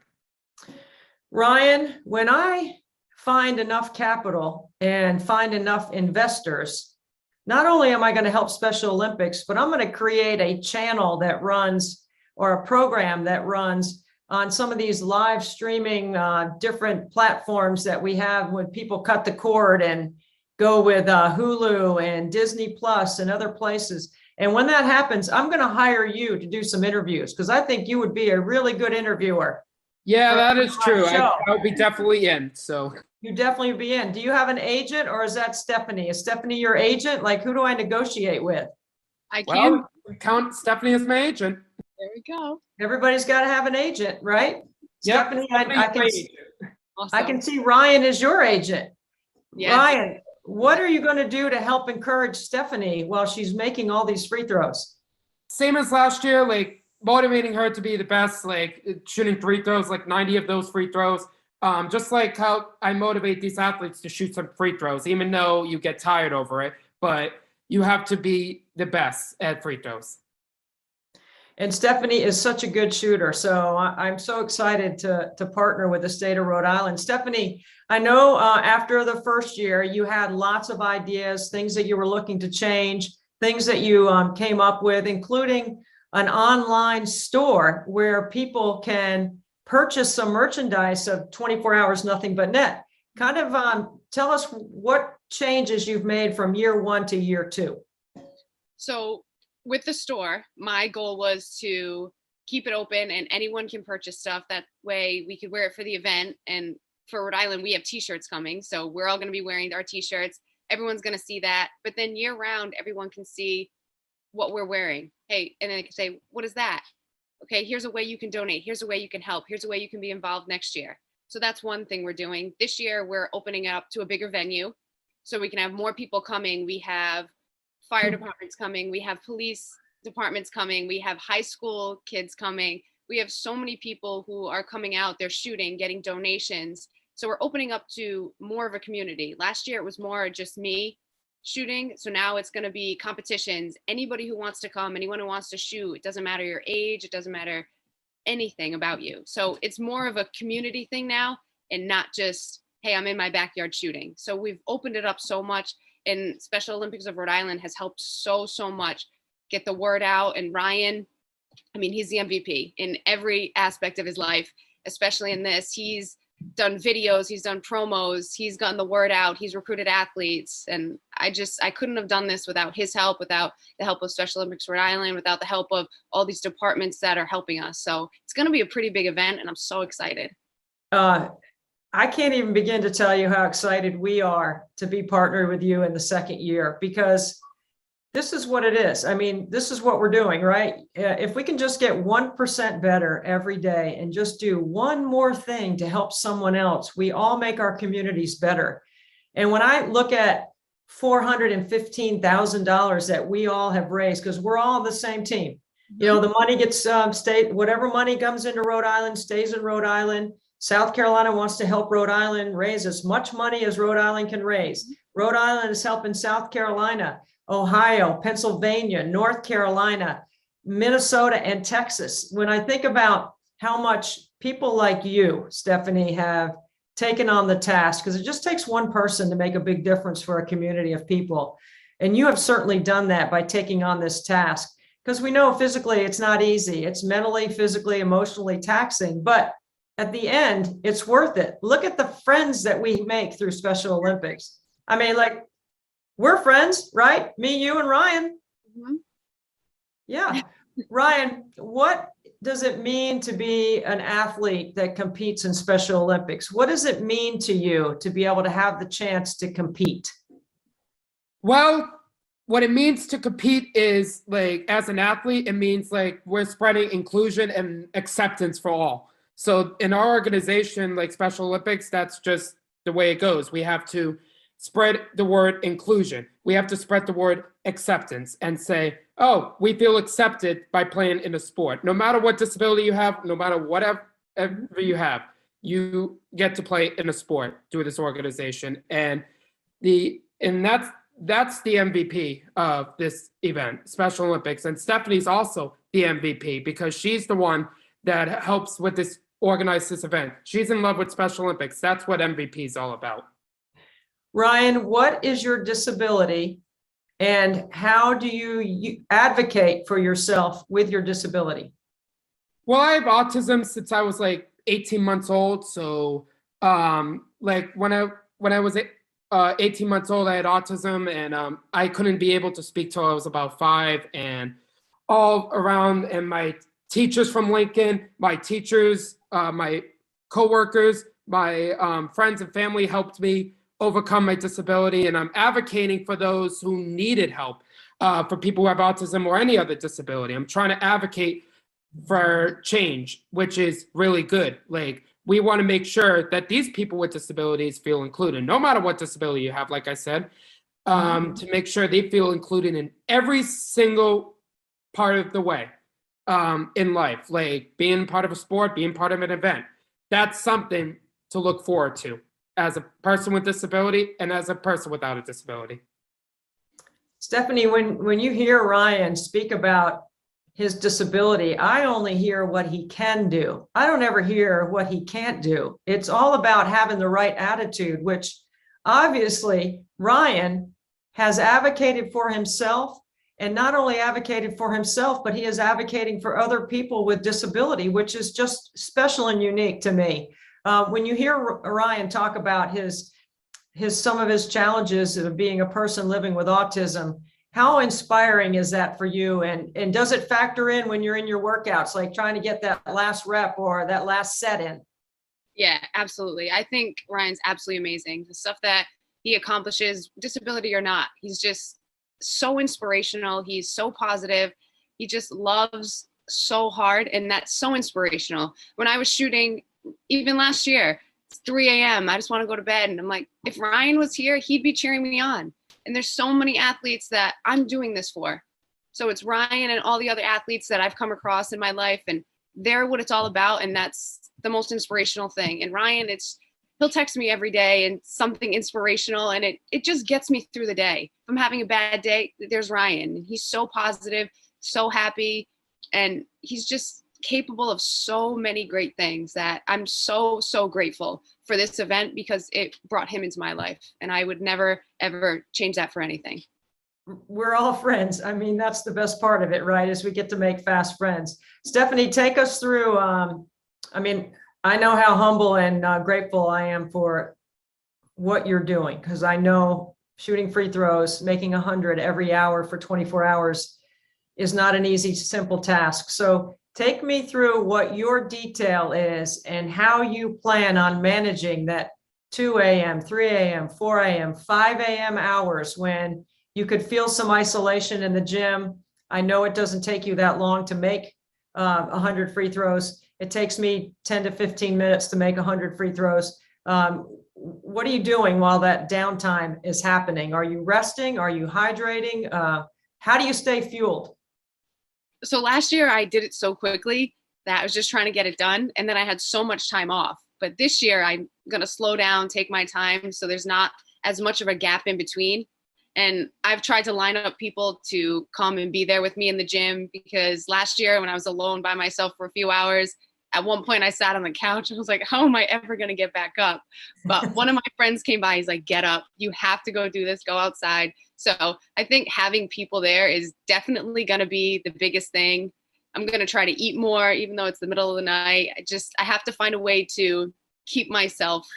Ryan, when I find enough capital and find enough investors, not only am I going to help Special Olympics, but I'm going to create a channel that runs, or a program that runs, on some of these live streaming different platforms that we have when people cut the cord and go with Hulu and Disney Plus and other places. And when that happens, I'm going to hire you to do some interviews because I think you would be a really good interviewer. Yeah, that is true. show. I'll be definitely in. So You definitely be in. Do you have an agent or is that Stephanie? Is Stephanie your agent? Like, who do I negotiate with? I can. well, count Stephanie as my agent. There we go. Everybody's got to have an agent, right? Yep, Stephanie, I Stephanie's can, my agent. I can see Ryan is your agent. Yes. Ryan, what are you going to do to help encourage Stephanie while she's making all these free throws? Same as last year, like motivating her to be the best, like shooting free throws, like 90 of those free throws. Just like how I motivate these athletes to shoot some free throws, even though you get tired over it, but you have to be the best at free throws. And Stephanie is such a good shooter. So I'm so excited to partner with the state of Rhode Island. Stephanie, I know after the first year, you had lots of ideas, things that you were looking to change, things that you came up with, including an online store where people can purchase some merchandise of 24 Hours Nothing But Net. Kind of tell us what changes you've made from year one to year two. So with the store, my goal was to keep it open and anyone can purchase stuff. That way we could wear it for the event. And for Rhode Island, we have t-shirts coming. So we're all going to be wearing our t-shirts. Everyone's going to see that. But then year round, everyone can see what we're wearing. Hey, and then they can say, what is that? Okay, here's a way you can donate. Here's a way you can help. Here's a way you can be involved next year. So that's one thing we're doing. This year, we're opening it up to a bigger venue so we can have more people coming. We have fire departments coming. We have police departments coming. We have high school kids coming. We have so many people who are coming out. They're shooting, getting donations. So we're opening up to more of a community. Last year, it was more just me shooting. So now it's going to be competitions. Anybody who wants to come, anyone who wants to shoot, it doesn't matter your age, it doesn't matter anything about you. So it's more of a community thing now and not just, hey, I'm in my backyard shooting. So we've opened it up so much, and Special Olympics of Rhode Island has helped so much get the word out. And Ryan, I mean, he's the MVP in every aspect of his life, especially in this. He's done videos, he's done promos, he's gotten the word out, he's recruited athletes. And I couldn't have done this without his help, without the help of Special Olympics Rhode Island, without the help of all these departments that are helping us. So it's going to be a pretty big event and I'm so excited. I can't even begin to tell you how excited we are to be partnered with you in the second year, because this is what it is. I mean, this is what we're doing, right? If we can just get 1% better every day and just do one more thing to help someone else, we all make our communities better. And when I look at $415,000 that we all have raised, because we're all on the same team, you know, the money gets whatever money comes into Rhode Island stays in Rhode Island. South Carolina wants to help Rhode Island raise as much money as Rhode Island can raise. Rhode Island is helping South Carolina, Ohio, Pennsylvania, North Carolina, Minnesota, and Texas. When I think about how much people like you, Stephanie, have taken on the task, because it just takes one person to make a big difference for a community of people. And you have certainly done that by taking on this task, because we know physically it's not easy. It's mentally, physically, emotionally taxing, but at the end, it's worth it. Look at the friends that we make through Special Olympics. I mean, like, we're friends, right? Me, you, and Ryan. Mm-hmm. Yeah. Ryan, what does it mean to be an athlete that competes in Special Olympics? What does it mean to you to be able to have the chance to compete? Well, what it means to compete is, like, as an athlete, it means like we're spreading inclusion and acceptance for all. So in our organization, like Special Olympics, that's just the way it goes. We have to spread the word inclusion. We have to spread the word acceptance and say, oh, we feel accepted by playing in a sport. No matter what disability you have, no matter whatever you have, you get to play in a sport through this organization. And that's the MVP of this event, Special Olympics. And Stephanie's also the MVP because she's the one that helps with this, organize this event. She's in love with Special Olympics. That's what MVP is all about. Ryan, what is your disability and how do you advocate for yourself with your disability? Well, I have autism since I was like 18 months old. So, like when I was 18 months old, I had autism, and I couldn't be able to speak till I was about 5. And all around, and my teachers from Lincoln, my teachers, my coworkers, my friends and family helped me overcome my disability. And I'm advocating for those who needed help, for people who have autism or any other disability. I'm trying to advocate for change, which is really good. Like, we want to make sure that these people with disabilities feel included, no matter what disability you have, like I said, to make sure they feel included in every single part of the way in life, like being part of a sport, being part of an event. That's something to look forward to as a person with disability and as a person without a disability. Stephanie, when you hear Ryan speak about his disability, I only hear what he can do. I don't ever hear what he can't do. It's all about having the right attitude, which obviously Ryan has advocated for himself, and not only advocated for himself, but he is advocating for other people with disability, which is just special and unique to me. When you hear Ryan talk about some of his challenges of being a person living with autism, how inspiring is that for you? And does it factor in when you're in your workouts, like trying to get that last rep or that last set in? Yeah, absolutely. I think Ryan's absolutely amazing. The stuff that he accomplishes, disability or not, he's just so inspirational. He's so positive. He just loves so hard, and that's so inspirational. When I was shooting, even last year, it's 3 a.m. I just want to go to bed. And I'm like, if Ryan was here, he'd be cheering me on. And there's so many athletes that I'm doing this for. So it's Ryan and all the other athletes that I've come across in my life, and they're what it's all about. And that's the most inspirational thing. And Ryan, he'll text me every day and something inspirational, and it just gets me through the day. If I'm having a bad day, there's Ryan. He's so positive, so happy, and he's just capable of so many great things that I'm so, so grateful for this event, because it brought him into my life, and I would never, ever change that for anything. We're all friends. I mean, that's the best part of it, right? Is we get to make fast friends. Stephanie, take us through, I know how humble and grateful I am for what you're doing, because I know shooting free throws, making 100 every hour for 24 hours is not an easy, simple task. So take me through what your detail is and how you plan on managing that 2 a.m., 3 a.m., 4 a.m., 5 a.m. hours when you could feel some isolation in the gym. I know it doesn't take you that long to make 100 free throws. It takes me 10 to 15 minutes to make 100 free throws. What are you doing while that downtime is happening? Are you resting? Are you hydrating? How do you stay fueled? So last year I did it so quickly that I was just trying to get it done, and then I had so much time off. But this year I'm going to slow down, take my time, so there's not as much of a gap in between. And I've tried to line up people to come and be there with me in the gym, because last year when I was alone by myself for a few hours, at one point I sat on the couch and was like, how am I ever going to get back up? But one of my friends came by, he's like, get up, you have to go do this, go outside. So I think having people there is definitely going to be the biggest thing. I'm going to try to eat more, even though it's the middle of the night. I have to find a way to keep myself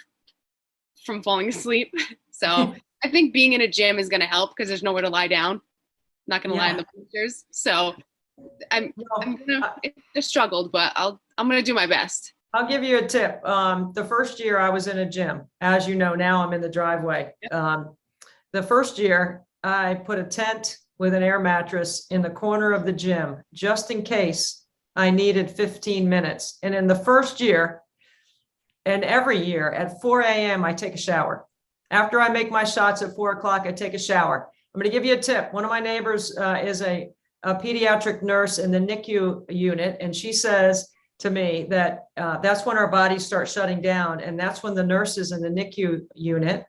from falling asleep. So I think being in a gym is going to help, because there's nowhere to lie down. I'm not going to lie in the bleachers. So I've struggled, but I'm going to do my best. I'll give you a tip. The first year I was in a gym, as you know, now I'm in the driveway. The first year I put a tent with an air mattress in the corner of the gym, just in case I needed 15 minutes. And in the first year, and every year at 4 a.m., I take a shower. After I make my shots at 4 o'clock, I take a shower. I'm going to give you a tip. One of my neighbors is a pediatric nurse in the NICU unit, and she says to me that that's when our bodies start shutting down, and that's when the nurses in the NICU unit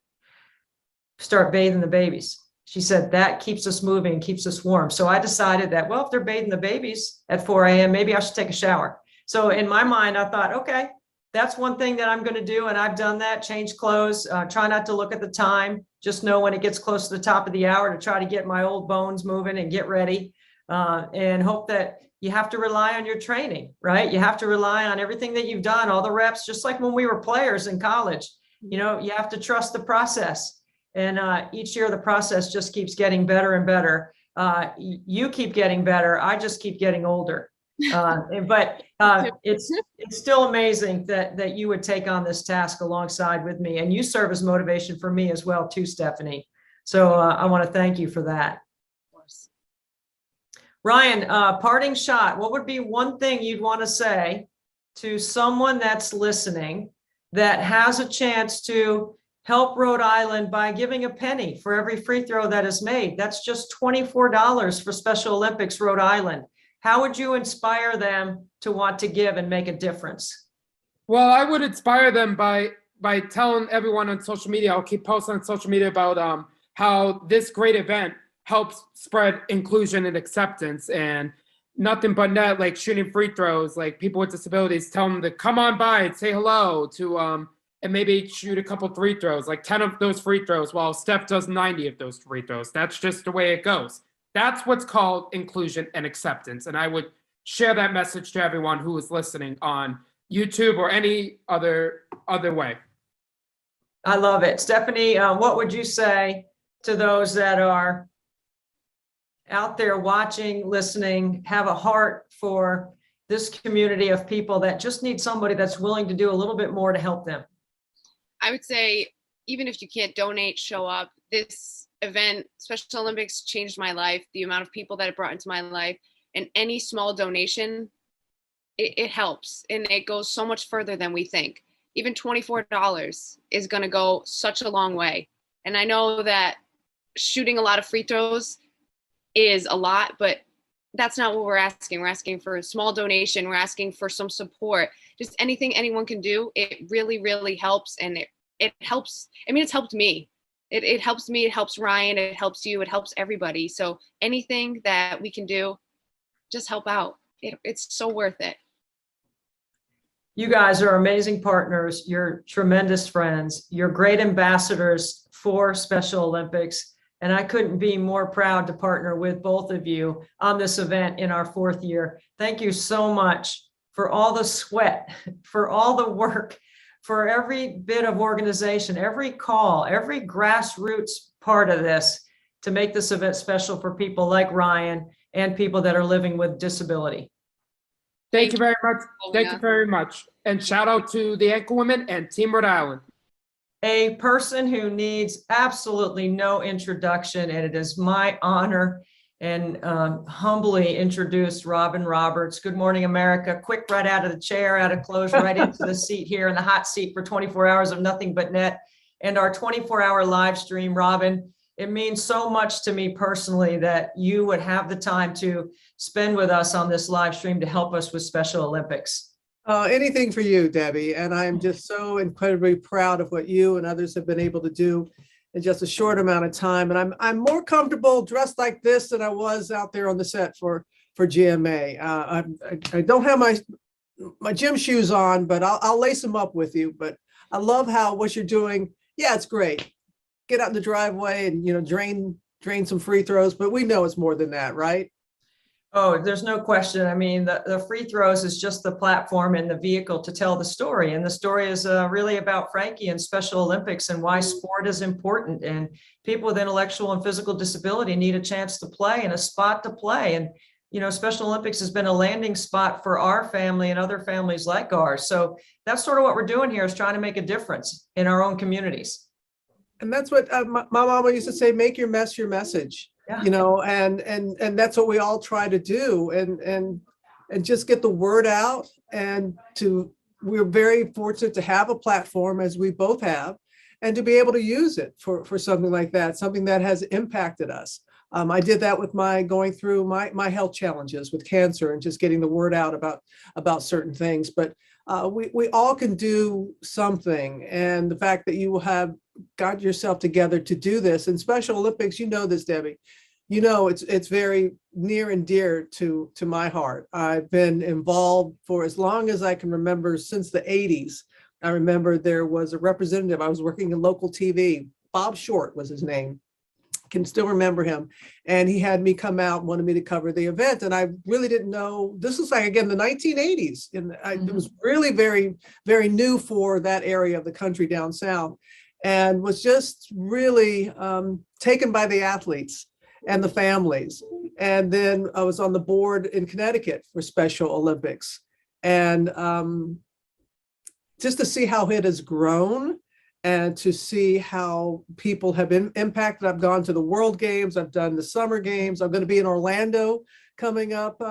start bathing the babies. She said that keeps us moving, keeps us warm. So I decided that, well, if they're bathing the babies at 4 a.m., maybe I should take a shower. So in my mind, I thought, okay, that's one thing that I'm going to do. And I've done that, change clothes, try not to look at the time, just know when it gets close to the top of the hour to try to get my old bones moving and get ready. and hope that you have to rely on your training, right? You have to rely on everything that you've done, all the reps, just like when we were players in college. You know, you have to trust the process. And each year the process just keeps getting better and better. You keep getting better. I just keep getting older. But it's still amazing that you would take on this task alongside with me, and you serve as motivation for me as well too, Stephanie. So I want to thank you for that. Ryan, parting shot, what would be one thing you'd want to say to someone that's listening that has a chance to help Rhode Island by giving a penny for every free throw that is made? That's just $24 for Special Olympics Rhode Island. How would you inspire them to want to give and make a difference? Well, I would inspire them by telling everyone on social media. I'll keep posting on social media about how this great event helps spread inclusion and acceptance, and Nothing But Net, like shooting free throws, like people with disabilities, tell them to come on by and say hello to and maybe shoot a couple free throws, like 10 of those free throws, while Steph does 90 of those free throws. That's just the way it goes. That's what's called inclusion and acceptance. And I would share that message to everyone who is listening on YouTube or any other way. I love it. Stephanie, what would you say to those that are out there watching, listening, have a heart for this community of people that just need somebody that's willing to do a little bit more to help them? I would say, even if you can't donate, show up. This event, Special Olympics, changed my life. The amount of people that it brought into my life, and any small donation, it helps. And it goes so much further than we think. Even $24 is going to go such a long way. And I know that shooting a lot of free throws is a lot, but that's not what we're asking. We're asking for a small donation. We're asking for some support. Just anything anyone can do. It really, really helps. And it helps. I mean, it's helped me. It helps me. It helps Ryan. It helps you. It helps everybody. So anything that we can do, just help out. It's so worth it. You guys are amazing partners. You're tremendous friends. You're great ambassadors for Special Olympics. And I couldn't be more proud to partner with both of you on this event in our 4th year. Thank you so much for all the sweat, for all the work, for every bit of organization, every call, every grassroots part of this to make this event special for people like Ryan and people that are living with disability. Thank you very much. Thank you very much. And shout out to the Anchor Women and Team Rhode Island. A person who needs absolutely no introduction, and it is my honor and humbly introduce Robin Roberts. Good morning, America. Quick, right out of the chair, out of clothes, right into the seat here in the hot seat for 24 hours of Nothing But Net and our 24-hour live stream. Robin, it means so much to me personally that you would have the time to spend with us on this live stream to help us with Special Olympics. Anything for you, Debbie. And I'm just so incredibly proud of what you and others have been able to do in just a short amount of time. And I'm more comfortable dressed like this than I was out there on the set for GMA. I don't have my gym shoes on, but I'll lace them up with you. But I love what you're doing. Yeah, it's great. Get out in the driveway and, drain some free throws, but we know it's more than that, right? Oh, there's no question. I mean, the free throws is just the platform and the vehicle to tell the story. And the story is really about Frankie and Special Olympics and why sport is important. And people with intellectual and physical disability need a chance to play and a spot to play. And, Special Olympics has been a landing spot for our family and other families like ours. So that's sort of what we're doing here, is trying to make a difference in our own communities. And that's what my mama used to say, make your mess your message. Yeah. And that's what we all try to do, and just get the word out. And we're very fortunate to have a platform, as we both have, and to be able to use it for something like that, something that has impacted us. I did that with going through my health challenges with cancer and just getting the word out about certain things. But we all can do something. And the fact that you have got yourself together to do this, and Special Olympics, this, Debbie, it's very near and dear to my heart. I've been involved for as long as I can remember, since the 80s. I remember there was a representative. I was working in local TV. Bob Short was his name. can still remember him. And he had me come out, wanted me to cover the event. And I really didn't know, this was like, again, the 1980s. And it was really very, very new for that area of the country down south, and was just really taken by the athletes and the families. And then I was on the board in Connecticut for Special Olympics. And just to see how it has grown and to see how people have been impacted. I've gone to the World Games, I've done the Summer Games, I'm going to be in Orlando coming up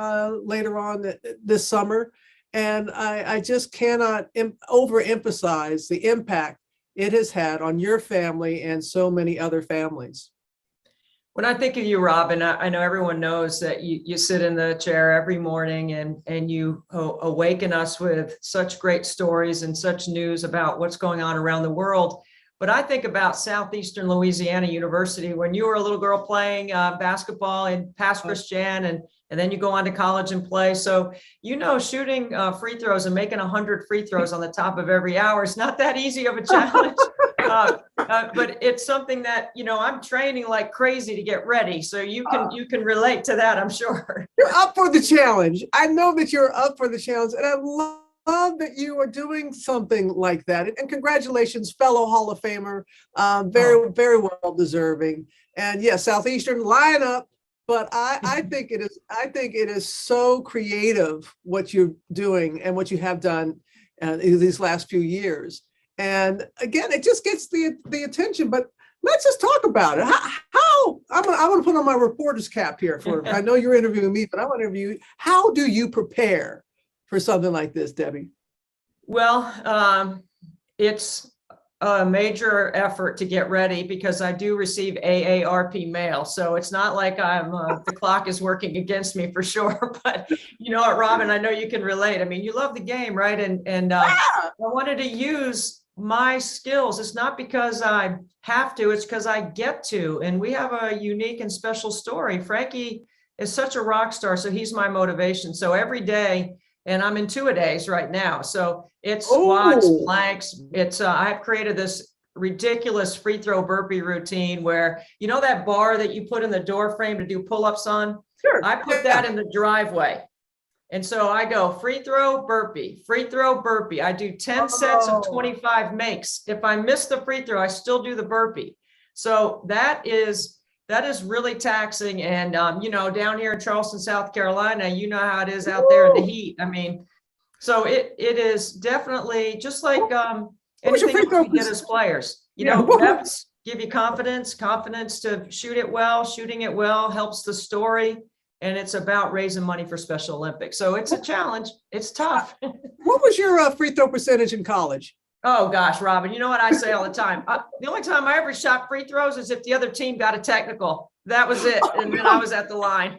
later on this summer. And I just cannot overemphasize the impact it has had on your family and so many other families. When I think of you, Robin, I know everyone knows that you sit in the chair every morning and you awaken us with such great stories and such news about what's going on around the world. But I think about Southeastern Louisiana University, when you were a little girl playing basketball in Pass Christian, and then you go on to college and play. So, you know, shooting free throws and making 100 free throws on the top of every hour is not that easy of a challenge. But it's something that, you know, I'm training like crazy to get ready. So you can relate to that, I'm sure. You're up for the challenge. I know that you're up for the challenge, and I love that you are doing something like that. And congratulations, fellow Hall of Famer, very well deserving. And yes, Southeastern, line up. But I think it is so creative what you're doing and what you have done in these last few years. And again, it just gets the attention. But let's just talk about it. How I want to put on my reporter's cap here for. I know you're interviewing me, but I want to interview you. How do you prepare for something like this, Debbie? Well, it's a major effort to get ready because I do receive AARP mail. So it's not like I'm the clock is working against me for sure. But you know what, Robin, I know you can relate. I mean, you love the game, right? And I wanted to use my skills. It's not because I have to, it's because I get to. And we have a unique and special story. Frankie is such a rock star, so he's my motivation. So every day, and I'm in two-a-days right now. So it's squats, planks. It's I've created this ridiculous free throw burpee routine where, you know, that bar that you put in the door frame to do pull-ups on? Sure. I put that in the driveway. And so I go free throw, burpee, free throw, burpee. I do 10 sets of 25 makes. If I miss the free throw, I still do the burpee. So that is really taxing. And, you know, down here in Charleston, South Carolina, you know how it is out there in the heat. I mean, so it is definitely just like anything we get as players, you know, reps give you confidence to shoot it well. Shooting it well helps the story. And it's about raising money for Special Olympics. So it's a challenge. It's tough. What was your free throw percentage in college? Oh, gosh, Robin, you know what I say all the time? The only time I ever shot free throws is if the other team got a technical. That was it. And then I was at the line.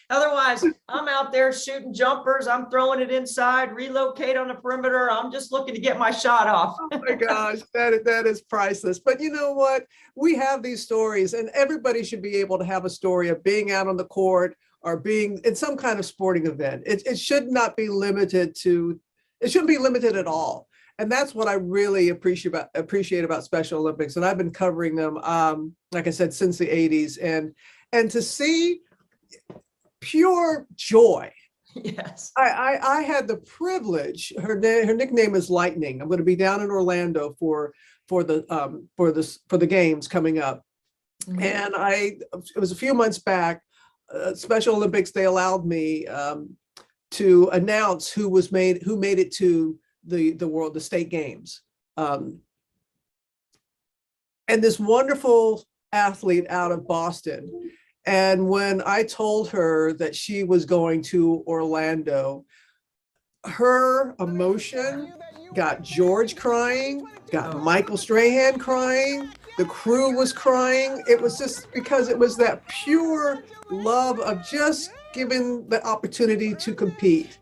Otherwise, I'm out there shooting jumpers. I'm throwing it inside, relocate on the perimeter. I'm just looking to get my shot off. Oh my gosh, that is priceless. But you know what? We have these stories, and everybody should be able to have a story of being out on the court or being in some kind of sporting event. It should not be limited to, it shouldn't be limited at all. And that's what I really appreciate about Special Olympics. And I've been covering them, like I said, since the 80s. And to see pure joy. Yes. I had the privilege, her nickname is Lightning. I'm going to be down in Orlando for the games coming up. Mm-hmm. And it was a few months back, Special Olympics, they allowed me to announce who made it to the state games. And this wonderful athlete out of Boston. And when I told her that she was going to Orlando, her emotion got George crying, got Michael Strahan crying, the crew was crying. It was just because it was that pure love of just given the opportunity to compete.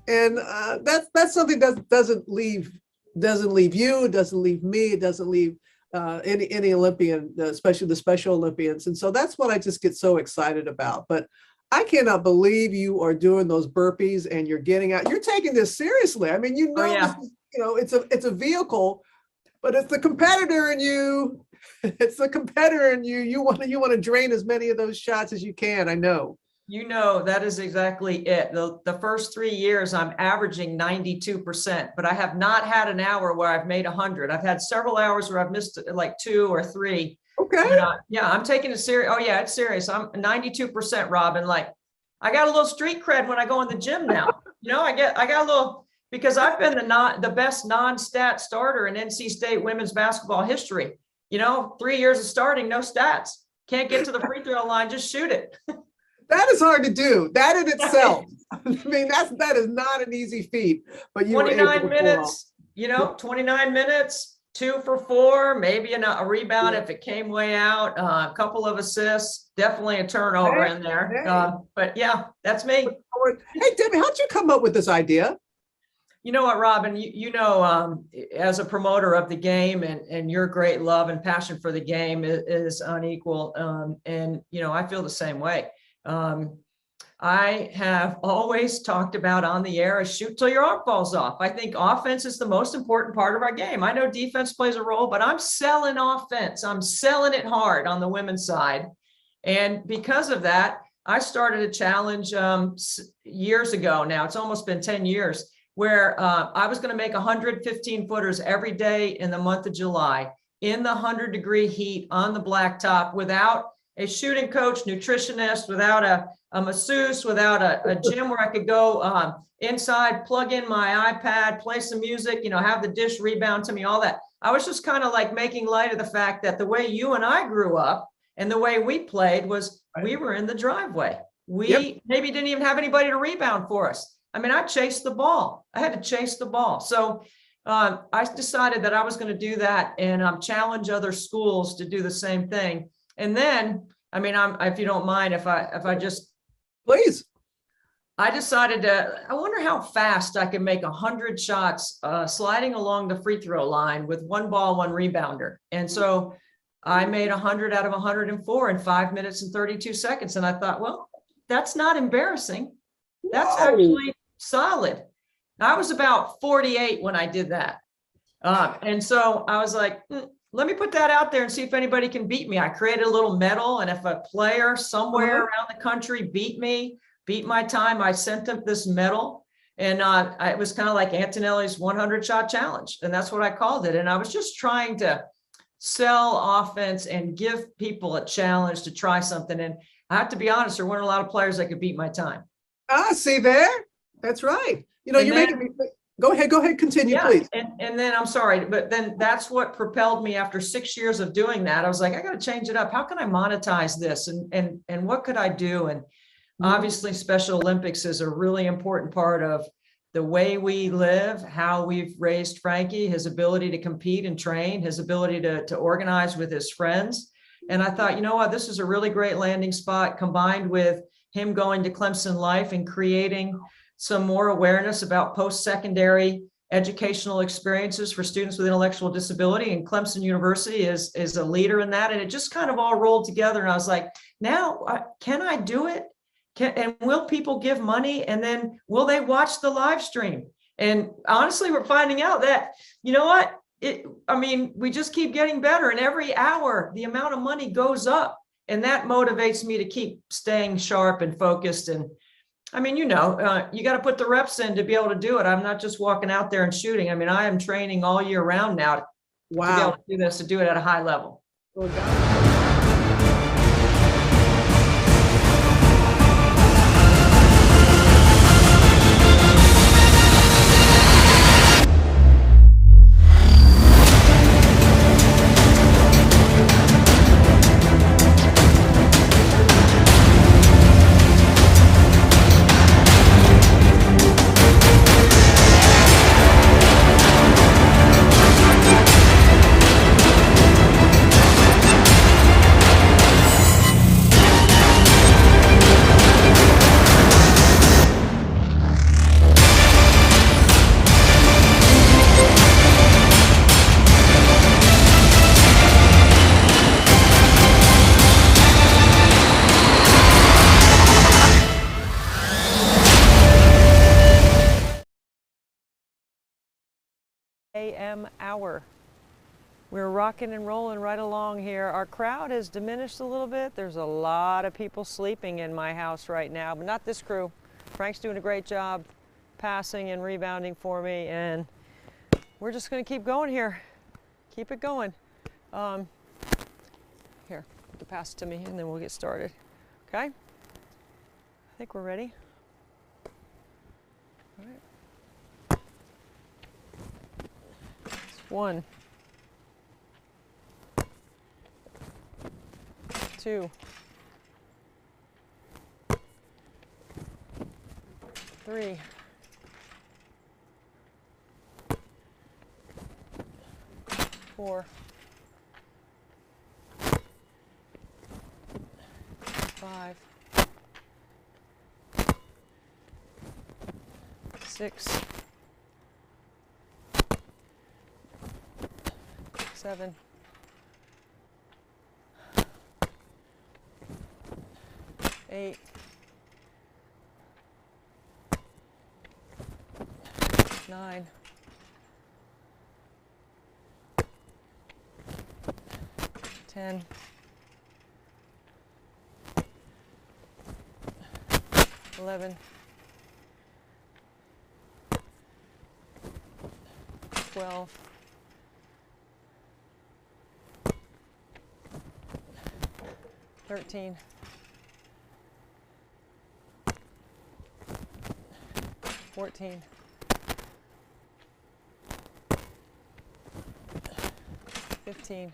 And that's something that doesn't leave you, it doesn't leave me, it doesn't leave any Olympian, especially the Special Olympians. And so that's what I just get so excited about. But I cannot believe you are doing those burpees and you're getting out. You're taking this seriously. I mean, this is, it's a vehicle, but it's the competitor in you it's the competitor in you. You want to drain as many of those shots as you can. I know. You know, that is exactly it. The first 3 years, I'm averaging 92%, but I have not had an hour where I've made 100. I've had several hours where I've missed like 2 or 3. Okay. Yeah, I'm taking it serious. Oh yeah, it's serious. I'm 92%, Robin. Like, I got a little street cred when I go in the gym now. You know, I got a little, because I've been the best non-stat starter in NC State women's basketball history. You know, 3 years of starting, no stats. Can't get to the free throw line, just shoot it. That is hard to do. That in itself. I mean, that is not an easy feat. But you 29 minutes, 29 minutes, 2 for 4, maybe a rebound if it came way out, a couple of assists, definitely a turnover in there. But yeah, that's me. Hey, Debbie, how'd you come up with this idea? You know what, Robin, as a promoter of the game and your great love and passion for the game is unequal. And, I feel the same way. I have always talked about on the air, shoot till your arm falls off. I think offense is the most important part of our game. I know defense plays a role, but I'm selling offense. I'm selling it hard on the women's side. And because of that, I started a challenge years ago now. It's almost been 10 years where I was going to make 115 footers every day in the month of July in the 100-degree heat on the blacktop without a shooting coach, nutritionist, without a masseuse, without a gym where I could go inside, plug in my iPad, play some music, have the dish rebound to me, all that. I was just kind of like making light of the fact that the way you and I grew up and the way we played was we were in the driveway. We maybe didn't even have anybody to rebound for us. I mean, I chased the ball. I had to chase the ball. So I decided that I was going to do that and challenge other schools to do the same thing. And then, I mean, if you don't mind, if I just, please, I decided I wonder how fast I can make 100 shots sliding along the free throw line with 1 ball, 1 rebounder. And so I made 100 out of 104 in 5 minutes and 32 seconds. And I thought, well, that's not embarrassing. That's actually solid. I was about 48 when I did that. And so I was like, let me put that out there and see if anybody can beat me. I created a little medal, and if a player somewhere around the country beat my time, I sent them this medal. And it was kind of like Antonelli's 100-shot challenge. And that's what I called it. And I was just trying to sell offense and give people a challenge to try something. And I have to be honest, there weren't a lot of players that could beat my time. See there? That's right. You're making me think. Go ahead, continue, please. And then I'm sorry, but then that's what propelled me after 6 years of doing that. I was like, I got to change it up. How can I monetize this? And what could I do? And obviously Special Olympics is a really important part of the way we live, how we've raised Frankie, his ability to compete and train, his ability to organize with his friends. And I thought, you know what, this is a really great landing spot combined with him going to Clemson Life and creating some more awareness about post-secondary educational experiences for students with intellectual disability. And Clemson University is a leader in that. And it just kind of all rolled together. And I was like, now, can I do it? And will people give money? And then will they watch the live stream? And honestly, we're finding out that, you know what? We just keep getting better. And every hour, the amount of money goes up. And that motivates me to keep staying sharp and focused. And I mean, you got to put the reps in to be able to do it. I'm not just walking out there and shooting. I mean, I am training all year round now to be able to do this, to do it at a high level. AM hour. We're rocking and rolling right along here. Our crowd has diminished a little bit. There's a lot of people sleeping in my house right now, but not this crew. Frank's doing a great job passing and rebounding for me, and we're just going to keep going here. Keep it going. Here, you pass it to me, and then we'll get started. Okay? I think we're ready. All right. It's 1, 2, 3, 4, 5, 6, 7, 8, 9, 10, 11, 12, 13, 14, 15,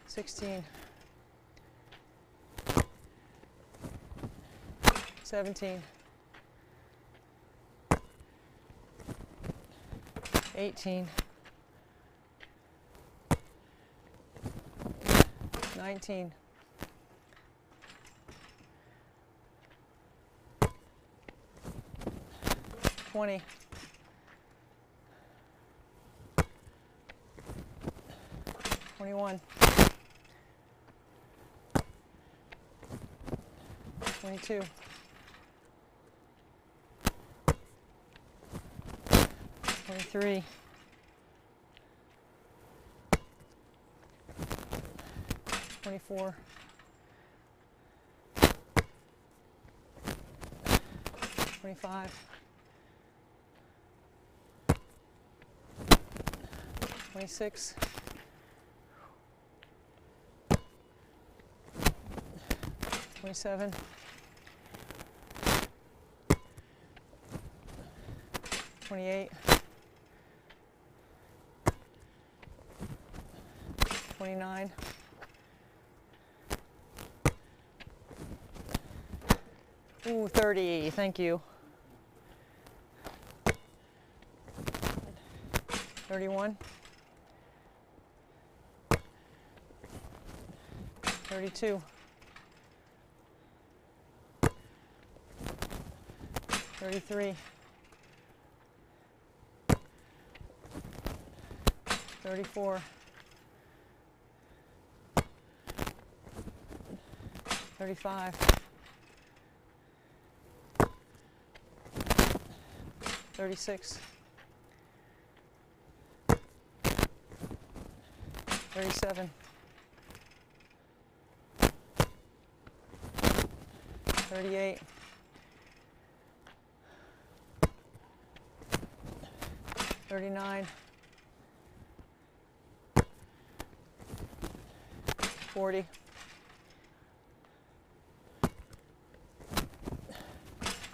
16, 17, 18, 19, 20, 21, 22, 23, 24, 25, 26, 27, 28, 29, 30, thank you. 31, 32, 33, 34, 35, 36, 37, 38, 39, 40,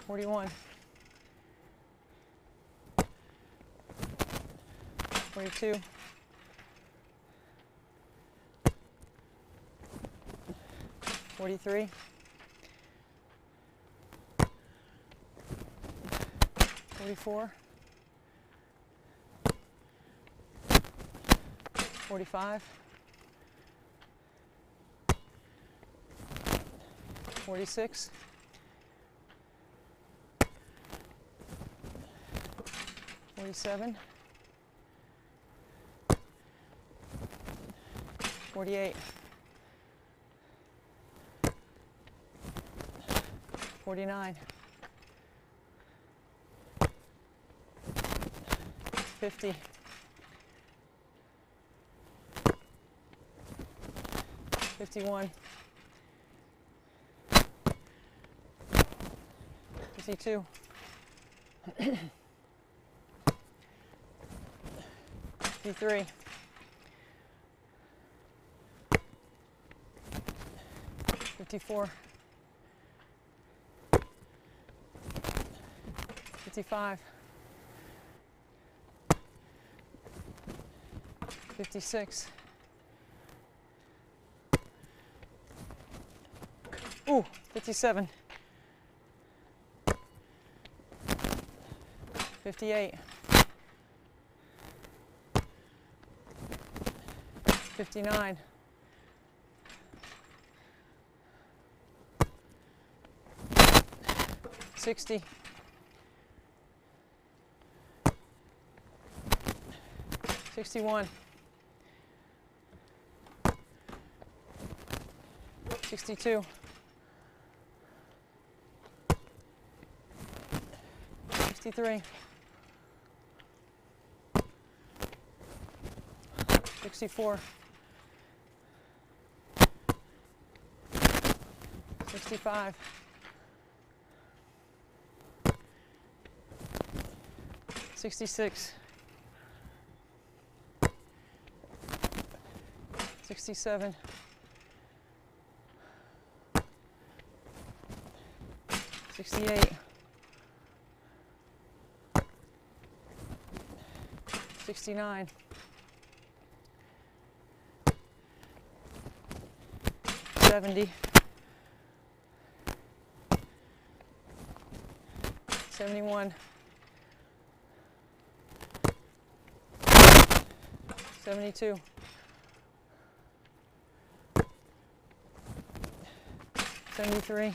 41, 42, 43, 44, 45, 46, 47, 48, 49, 50. 51. 52. 53. 54. 55. 56. Ooh, 57. 58. 59. 60. 61. 62. 63. 64. 65. 66. 67. 68. 69. 70. 71. 72. 73.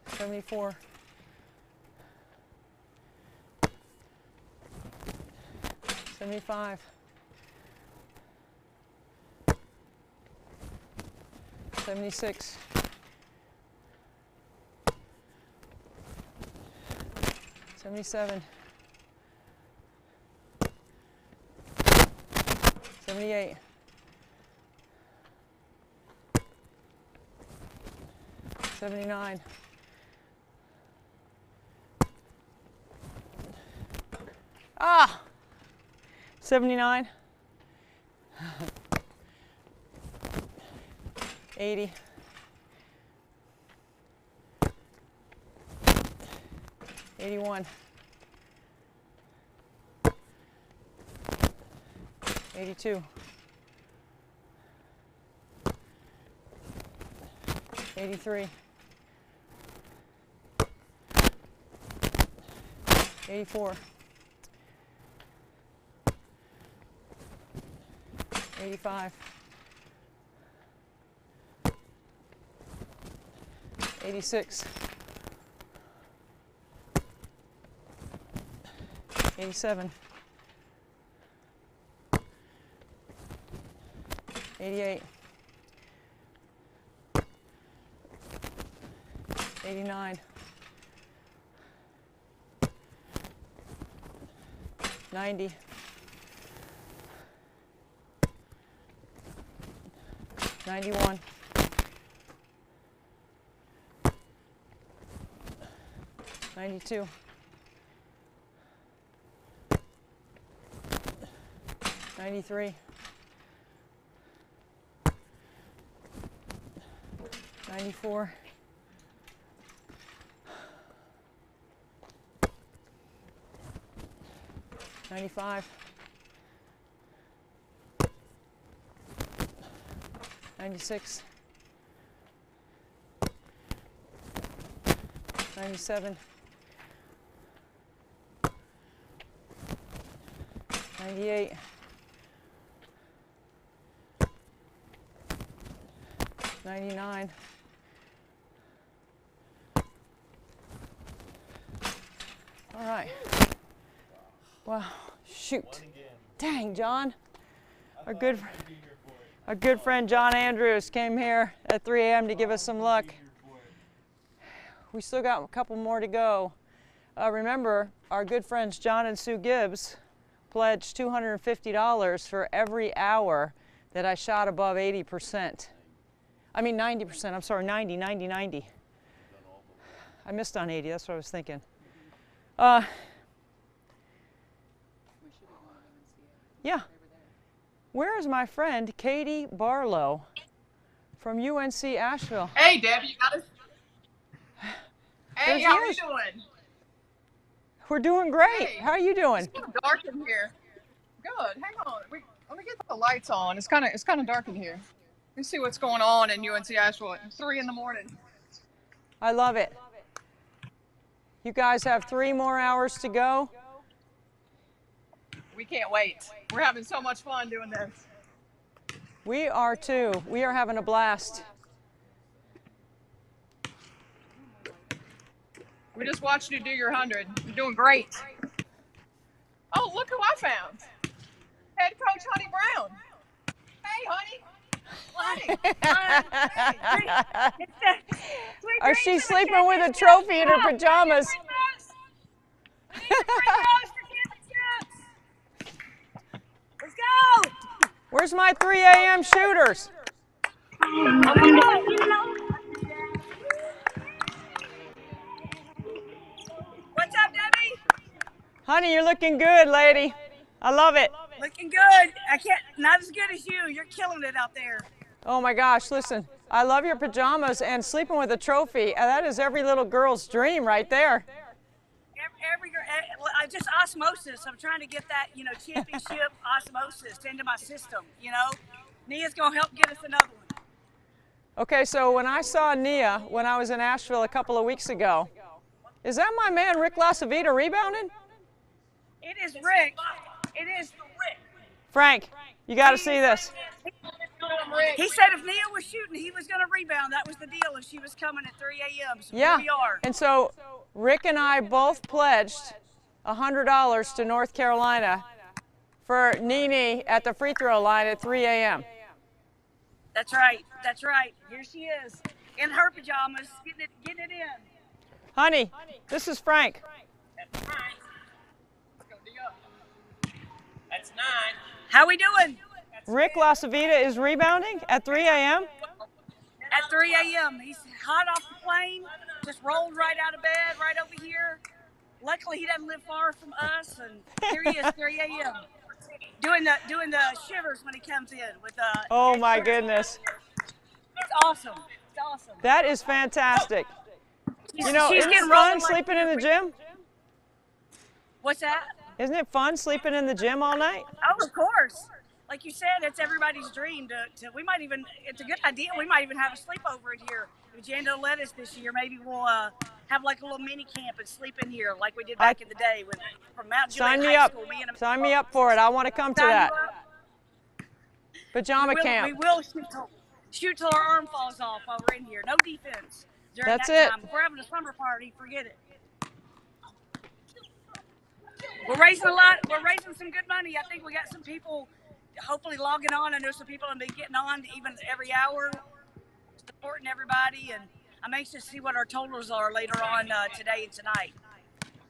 74. 75. 76. 77. 78. 79. 79. 80. 81. 82. 83. 84. 85. 86. 87. 88. 89. 90. 91. 92. 93. 94. 95. 96. 97. 98. 99. 'All right. Wow, shoot. Dang, John. Our good friend John Andrews came here at 3 a.m. to give us some luck. We still got a couple more to go. remember, our good friends John and Sue Gibbs pledged $250 for every hour that I shot above 80%. I mean 90%, I'm sorry, 90. I missed on 80, that's what I was thinking. Yeah. Where is my friend Katie Barlow from UNC Asheville? Hey, Debbie, you got us. Hey, There she how are you is. doing? We're doing great. Hey, How are you doing? It's kind of dark in here. Good. Hang on. Let me get the lights on. It's kind of dark in here. Let me see what's going on in UNC Asheville at 3 in the morning. I love it. You guys have 3 more hours to go. We can't wait. We're having so much fun doing this. We are too. We are having a blast. We just watched you do your 100. You're doing great. Oh, look who I found. Head coach Honey Brown. Hey, Honey. Or she's sleeping with a trophy in her pajamas. Let's go. Where's my 3 a.m. shooters? What's up, Debbie? Honey, you're looking good, lady. I love it. Looking good. I can't, not as good as you. You're killing it out there. Oh my gosh, listen. I love your pajamas and sleeping with a trophy. That is every little girl's dream right there. Every girl, I just osmosis. I'm trying to get that, championship osmosis into my system, Nia's going to help get us another one. Okay, so when I saw Nia when I was in Asheville a couple of weeks ago, is that my man Rick Lasavita rebounding? It is Rick. It is Rick. Frank, you got to see this. He said if Nia was shooting, he was going to rebound. That was the deal if she was coming at 3 a.m. So Yeah, here we are. and so Rick and I both pledged $100 to North Carolina for Nene at the free throw line at 3 a.m. That's right. That's right. Here she is in her pajamas, getting it in. Honey, this is Frank. That's 9. Let's go, Nia. That's 9. How we doing? Rick Lasavita is rebounding at 3 a.m. At 3 a.m. He's hot off the plane, just rolled right out of bed, right over here. Luckily, he doesn't live far from us, and here he is, 3 a.m. Doing the shivers when he comes in with Oh my goodness. It's awesome. It's awesome. That is fantastic. She's Isn't it getting fun rolling like- sleeping in the gym? What's that? Isn't it fun sleeping in the gym all night? Oh, of course. Like you said, it's everybody's dream to we might even, it's a good idea, we might even have a sleepover in here. If Janda let us this year, maybe we'll have like a little mini camp and sleep in here like we did back in the day from Mount Sign Juliet me High up. School. Sign me up for it. I want to come to Sign you that. up. Pajama We camp. will shoot till our arm falls off while we're in here. No defense during That's that it. time. If we're having a slumber party, forget it. We're raising a lot. We're raising some good money. I think we got some people hopefully logging on. I know some people have been getting on even every hour, supporting everybody. And I'm anxious to see what our totals are later on today and tonight.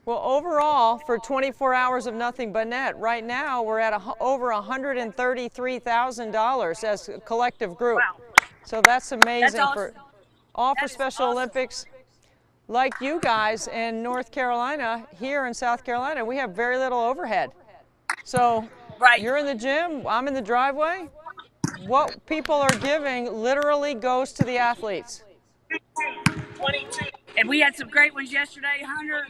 Well, overall, for 24 hours of nothing but net, right now we're at over $133,000 as a collective group. Wow. So that's amazing. That's For awesome. all for That is Special awesome. Olympics. Like you guys in North Carolina, here in South Carolina, we have very little overhead. So you're in the gym, I'm in the driveway. What people are giving literally goes to the athletes. 22. And we had some great ones yesterday. Hunter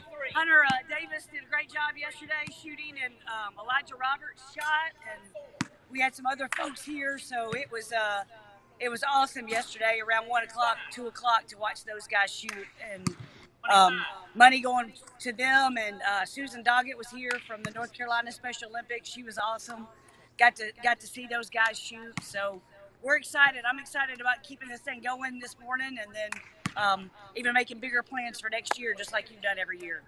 Davis did a great job yesterday shooting, and Elijah Roberts shot, and we had some other folks here. So it was awesome yesterday around 1 o'clock, 2 o'clock to watch those guys shoot, and money going to them. And Susan Doggett was here from the North Carolina Special Olympics. She was awesome. Got to see those guys shoot. So we're excited. I'm excited about keeping this thing going this morning, and then even making bigger plans for next year, just like you've done every year.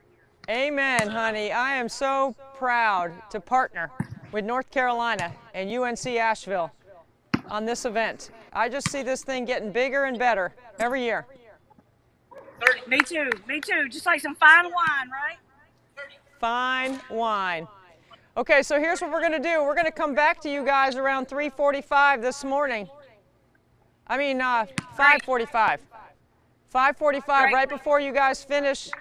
Amen, honey. I am so proud to partner with North Carolina and UNC Asheville on this event. I just see this thing getting bigger and better every year. Me too. Just like some fine wine, right? Fine wine. Okay, so here's what we're going to do. We're going to come back to you guys around 3:45 this morning. 5:45. 5:45, right before you guys finish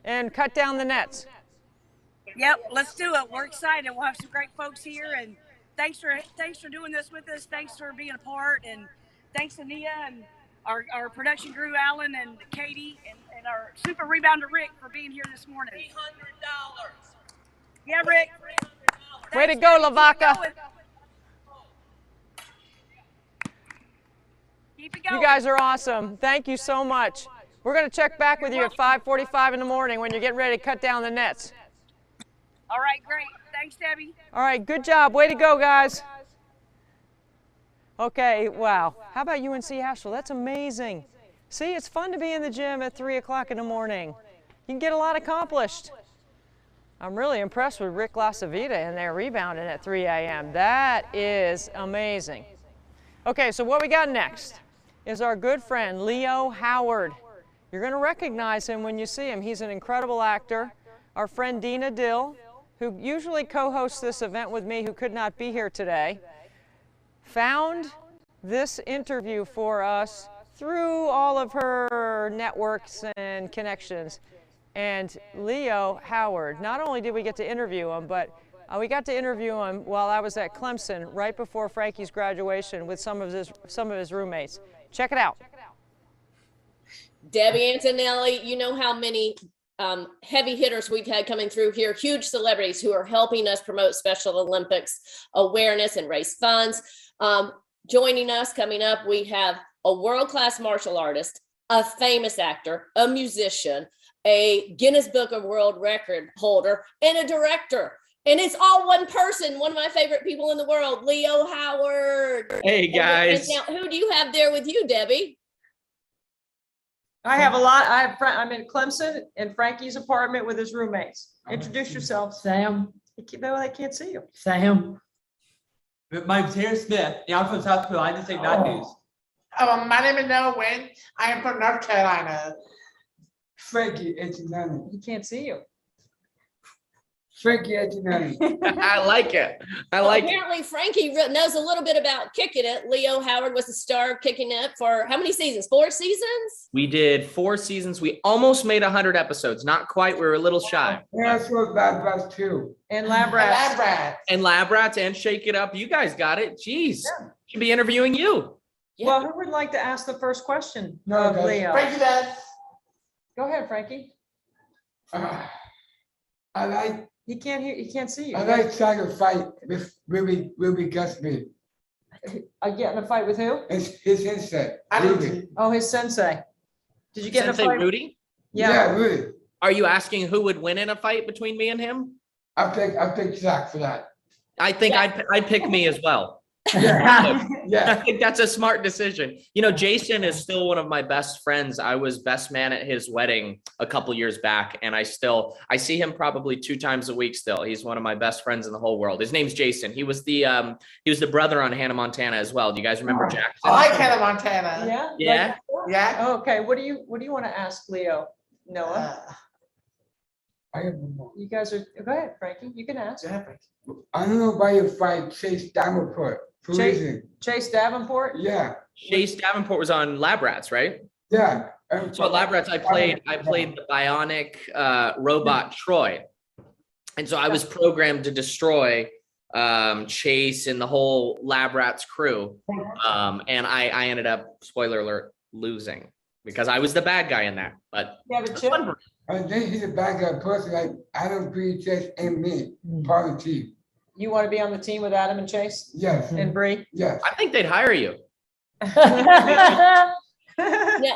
and cut down the nets. Yep, let's do it. We're excited. We'll have some great folks here, and thanks for doing this with us. Thanks for being a part, and thanks to Nia and our production crew, Alan and Katie, and our super rebounder Rick for being here this morning. $300. Yeah, Rick. Way to go, Lavaca. Keep it going. You guys are awesome. Thank you so much. We're going to check back with you at 5:45 in the morning when you're getting ready to cut down the nets. All right, great. Thanks, Debbie. All right, good job. Way to go, guys. Okay, wow. How about UNC Asheville? That's amazing. See, it's fun to be in the gym at 3 o'clock in the morning. You can get a lot accomplished. I'm really impressed with Rick Lasavita in there rebounding at 3 a.m. That is amazing. Okay, so what we got next is our good friend, Leo Howard. You're going to recognize him when you see him. He's an incredible actor. Our friend Dina Dill, who usually co-hosts this event with me, who could not be here today, found this interview for us through all of her networks and connections. And Leo Howard, not only did we get to interview him, but we got to interview him while I was at Clemson right before Frankie's graduation with some of his roommates. Check it out. Debbie Antonelli, you know how many heavy hitters we've had coming through here, huge celebrities who are helping us promote Special Olympics awareness and raise funds. Joining us coming up, we have a world-class martial artist, a famous actor, a musician, a Guinness Book of World Record holder, and a director. And it's all one person, one of my favorite people in the world, Leo Howard. Hey, guys. And now, who do you have there with you, Debbie? I have a lot. I'm in Clemson in Frankie's apartment with his roommates. Introduce yourself. Sam. No, they can't see you. Sam. My name's Harry Smith, and I'm from South Carolina, St. Matthews. My name is Noah Wynn. I am from North Carolina. Frankie Antonelli. He can't see you. Frankie Antonelli. I like it. I like it. Apparently, Frankie knows a little bit about Kicking It. Leo Howard was the star of Kicking It for how many seasons? 4 seasons? We did 4 seasons. We almost made 100 episodes. Not quite. We were a little shy. Yeah, that's what Lab Rats too. And Lab Rats. And Lab Rats and Shake It Up. You guys got it. Jeez. Yeah. Should be interviewing you. Yeah. Well, who would like to ask the first question of Leo? Frankie does. Go ahead, Frankie. I like. He can't hear. He can't see you. I like trying to fight with Ruby Gusby. Get in a fight with who? His sensei. Ruby. Oh, his sensei. Did you get Sensei in a fight? Rudy? Yeah, Rudy. Are you asking who would win in a fight between me and him? I pick Zach for that. I think I'd pick me as well. Yeah. I think that's a smart decision. You know, Jason is still one of my best friends. I was best man at his wedding a couple years back, and I see him probably 2 times a week still. He's one of my best friends in the whole world. His name's Jason. He was the brother on Hannah Montana as well. Do you guys remember Jackson? I like Hannah Montana. Yeah. Yeah. Yeah. Okay. What do you want to ask Leo? Noah. You guys are. Go ahead, Frankie. You can ask. I don't know why you fight Chase Davenport. Chase Davenport? Yeah. Chase Davenport was on Lab Rats, right? Yeah. So at Lab Rats, I played the bionic robot Troy. And so I was programmed to destroy Chase and the whole Lab Rats crew. And I ended up, spoiler alert, losing because I was the bad guy in that. But then he's a bad guy person like Adam, Bree, Chase, and me, part of the team. You want to be on the team with Adam and Chase? Yes. And Bree? Yes. I think they'd hire you. Now,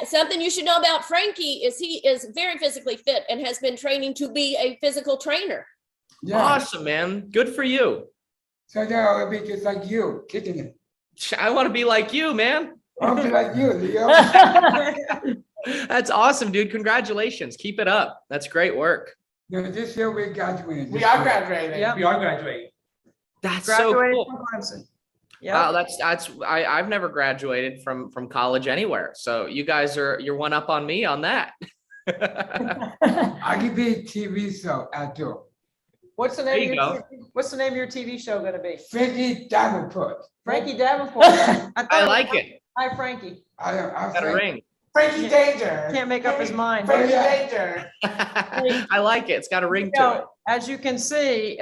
something you should know about Frankie is he is very physically fit and has been training to be a physical trainer. Yeah. Awesome, man. Good for you. So now I'll be just like you, kicking it. I want to be like you, man. I'll be like you, Leo. That's awesome, dude. Congratulations. Keep it up. That's great work. No, this year we're graduating. We are graduating. Yeah. We are graduating. That's Graduated so cool. from Clemson. Wow, I've never graduated from college anywhere. So you guys you're one up on me on that. I could be a TV show actor. What's the There name? you Of go. what's the name of your TV show going to be? Frankie Davenport. Frankie Davenport. I like it. Hi, Frankie. I'm Got a ring. Frankie Danger. Can't make up his mind. Frankie Danger. I like it. It's got a ring to it. As you can see,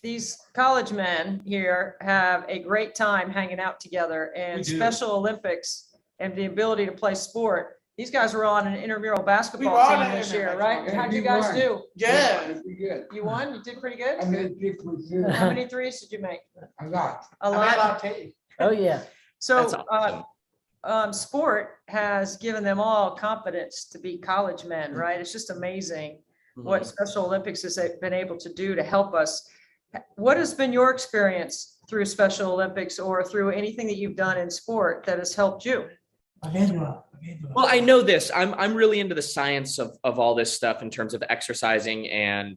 these college men here have a great time hanging out together, and We do. Special Olympics and the ability to play sport. These guys were on an intramural We basketball were on team an this year, intramural right? basketball How'd team. you guys We do? won. Good. Pretty good. You won? You did pretty good? I made people do How many threes did you make? a lot. A I made lot? about 10. Oh, yeah. So, That's awesome. sport has given them all confidence to be college men, right? It's just amazing what Special Olympics has been able to do to help us. What has been your experience through Special Olympics or through anything that you've done in sport that has helped you? Well, I know this. I'm really into the science of all this stuff in terms of exercising and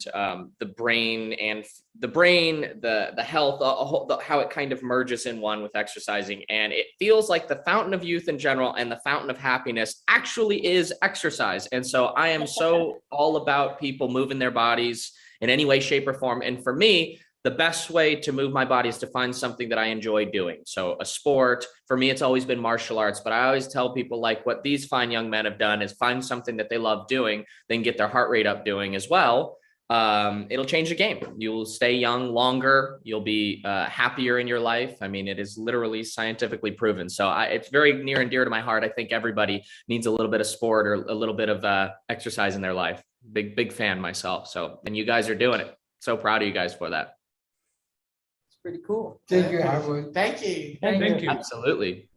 the brain, the health, how it kind of merges in one with exercising. And it feels like the fountain of youth in general and the fountain of happiness actually is exercise. And so I am so all about people moving their bodies in any way, shape, or form. And for me, the best way to move my body is to find something that I enjoy doing. So a sport, for me, it's always been martial arts, but I always tell people like what these fine young men have done is find something that they love doing, then get their heart rate up doing as well. It'll change the game. You'll stay young longer. You'll be happier in your life. I mean, it is literally scientifically proven. So it's very near and dear to my heart. I think everybody needs a little bit of sport or a little bit of exercise in their life. Big fan myself. So, and you guys are doing it. So proud of you guys for that. Pretty cool. Thank you, Howard. Thank you. Thank you. Absolutely.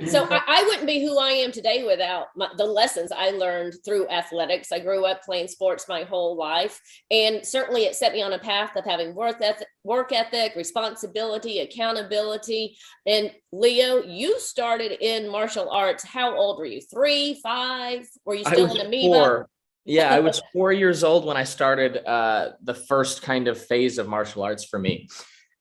So I wouldn't be who I am today without the lessons I learned through athletics. I grew up playing sports my whole life, and certainly it set me on a path of having work ethic, responsibility, accountability. And Leo, you started in martial arts. How old were you? 3, 5? Were you still in amoeba? 4. Yeah, I was 4 years old when I started the first kind of phase of martial arts for me.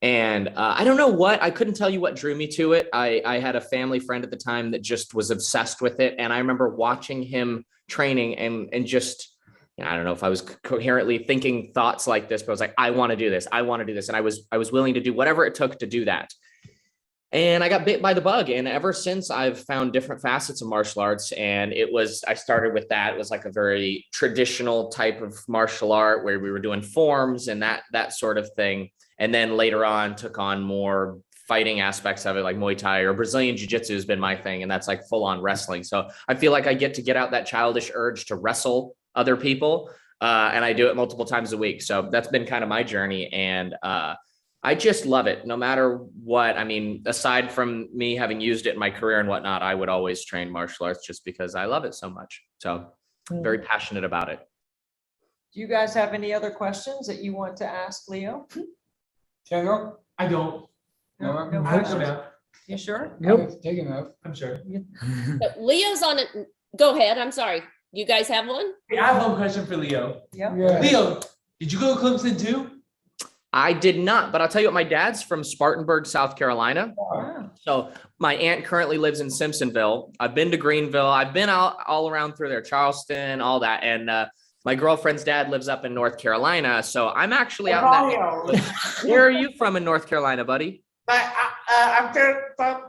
And I don't know what, I couldn't tell you what drew me to it. I had a family friend at the time that just was obsessed with it. And I remember watching him training and just, I don't know if I was coherently thinking thoughts like this, but I was like, I want to do this. I want to do this. And I was willing to do whatever it took to do that. And I got bit by the bug. And ever since, I've found different facets of martial arts. And I started with that. It was like a very traditional type of martial art where we were doing forms and that sort of thing. And then later on took on more fighting aspects of it, like Muay Thai or Brazilian Jiu-Jitsu has been my thing. And that's like full on wrestling. So I feel like I get to get out that childish urge to wrestle other people. And I do it multiple times a week. So that's been kind of my journey. And I just love it no matter what. I mean, aside from me having used it in my career and whatnot, I would always train martial arts just because I love it so much. So very passionate about it. Do you guys have any other questions that you want to ask Leo? Channel? I don't. No, No I questions? don't. You sure? Nope. Take enough. I'm sure. So Leo's on it. Go ahead. I'm sorry. You guys have one? Hey, I have one question for Leo. Yeah. Leo, did you go to Clemson too? I did not, but I'll tell you what, my dad's from Spartanburg, South Carolina. Wow. So my aunt currently lives in Simpsonville. I've been to Greenville. I've been all around through there, Charleston, all that. And my girlfriend's dad lives up in North Carolina. So I'm actually out in that. Where are you from in North Carolina, buddy? I'm from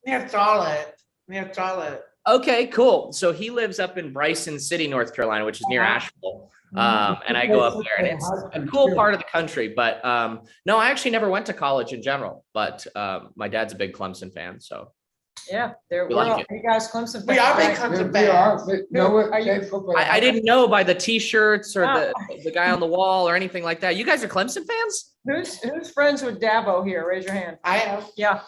near Charlotte. Okay, cool. So he lives up in Bryson City, North Carolina, which is near Asheville. And I go up there, and it's a cool part of the country. But no, I actually never went to college in general. But my dad's a big Clemson fan, so Yeah, We like it. you guys Clemson fans. We are big right? Clemson We are, fans. but no, Are you- I didn't know by the T-shirts or the guy on the wall or anything like that. You guys are Clemson fans? Who's friends with Dabo here? Raise your hand. I am. Yeah.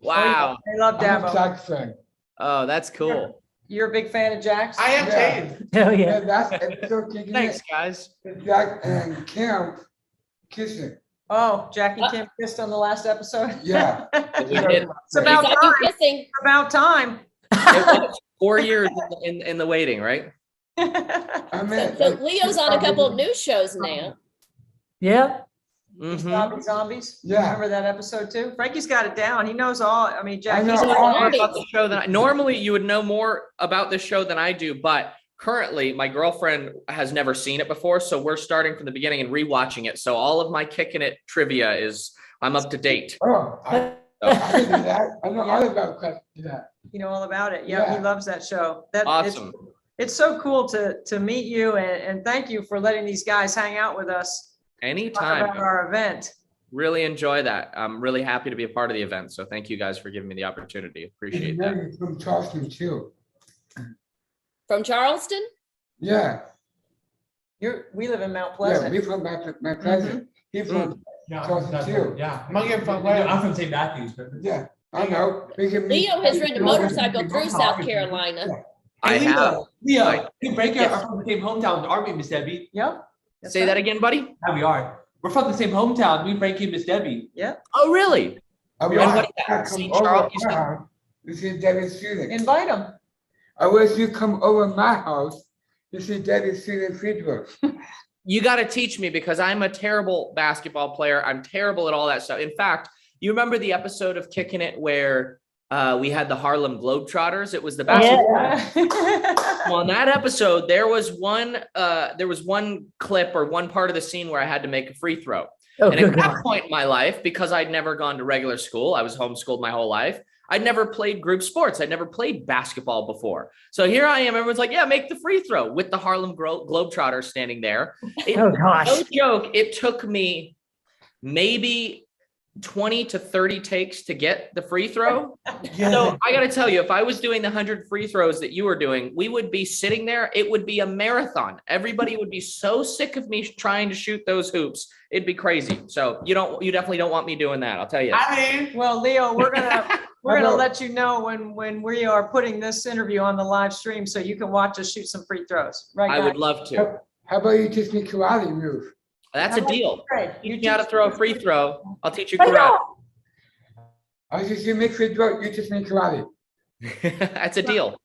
Wow. I love I'm a Dabo. Jack fan. Oh, that's cool. You're a big fan of Jack's? I am Yeah. too. Hell Yeah, that's episode kicking Thanks, in. guys. Jack and Kim kissing. Oh, Jackie Kim kissed on the last episode? Yeah. We did. It's about Got time. you kissing. It's about time. It was 4 years in the waiting, right? I mean, So Leo's on a couple of news shows now. Yeah. Mhm. Zombies? Yeah. Remember that episode too? Frankie's got it down. He knows all. I mean, I Jackie's know You know all more of about the show than normally you would know more about this show than I do, but currently my girlfriend has never seen it before, so we're starting from the beginning and rewatching it. So all of my Kicking It trivia I'm up to date. Oh, I didn't know that. I know all about that. You know all about it. Yeah, he loves that show. That Awesome. It's so cool to meet you, and thank you for letting these guys hang out with us. Anytime. Talk about our event. Really enjoy that. I'm really happy to be a part of the event. So thank you guys for giving me the opportunity. Appreciate that. From Charleston too. From Charleston? Yeah. We live in Mount Yeah, Pleasant. we from Mount Pleasant. He's from Charleston too. Yeah. I'm from St. Matthews. But yeah, I know. We can meet- Leo has ridden a motorcycle through South Carolina. I have. Leo, we break are from the same hometown, aren't we, Miss Debbie? Yep. Say that again, buddy. Yeah, we are. We're from the same hometown. We break Miss Debbie. Yeah. Oh, really? I And wish what is you that? come St. over Charles? my house to see Debbie's student. Invite them. I wish you come over my house to see Debbie's student free throw. You got to teach me because I'm a terrible basketball player. I'm terrible at all that stuff. In fact, you remember the episode of Kicking It where we had the Harlem Globetrotters? It was the basketball. Well, in that episode, there was one clip or one part of the scene where I had to make a free throw. And at that point in my life, because I'd never gone to regular school, I was homeschooled my whole life. I'd never played group sports. I'd never played basketball before. So here I am. Everyone's like, yeah, make the free throw with the Harlem Globetrotters standing there. No joke. It took me maybe 20 to 30 takes to get the free throw. So I got to tell you, if I was doing the 100 free throws that you were doing, we would be sitting there. It would be a marathon. Everybody would be so sick of me trying to shoot those hoops. It'd be crazy. So you definitely don't want me doing that. I'll tell you. Well, Leo, we're gonna let you know when we are putting this interview on the live stream, so you can watch us shoot some free throws. Right? I guys? would love to. How about you teach me karate move? That's a deal. Great. You teach me how to throw a free throw. I'll teach you karate. I just you make free throw. You teach me karate. That's a deal.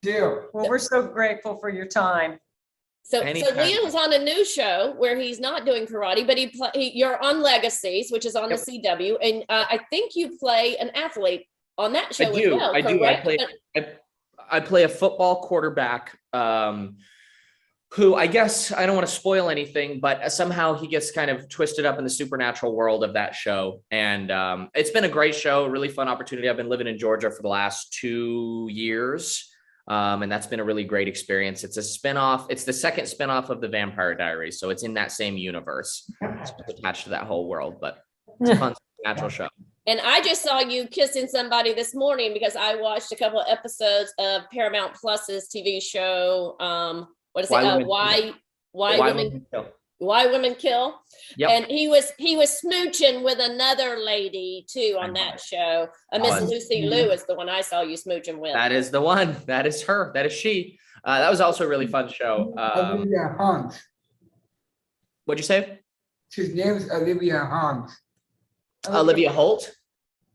Deal. Well, we're so grateful for your time. So Anytime. Leo's on a new show where he's not doing karate, but you're on Legacies, which is on the CW, and I think you play an athlete on that show as well. I do. I play a football quarterback who I guess I don't want to spoil anything, but somehow he gets kind of twisted up in the supernatural world of that show. And it's been a great show, a really fun opportunity. I've been living in Georgia for the last 2 years. And that's been a really great experience. It's a spinoff. It's the second spinoff of the Vampire Diaries. So it's in that same universe. It's attached to that whole world, but it's a fun supernatural show. And I just saw you kissing somebody this morning because I watched a couple of episodes of Paramount Plus's TV show. What is it? Why Women Kill. Yep. And he was smooching with another lady too on that show. Miss Lucy Liu is the one I saw you smooching with. That is the one. That is her. That is she. That was also a really fun show. Olivia Hunt. What'd you say? His name's Olivia Hunt. Olivia Holt.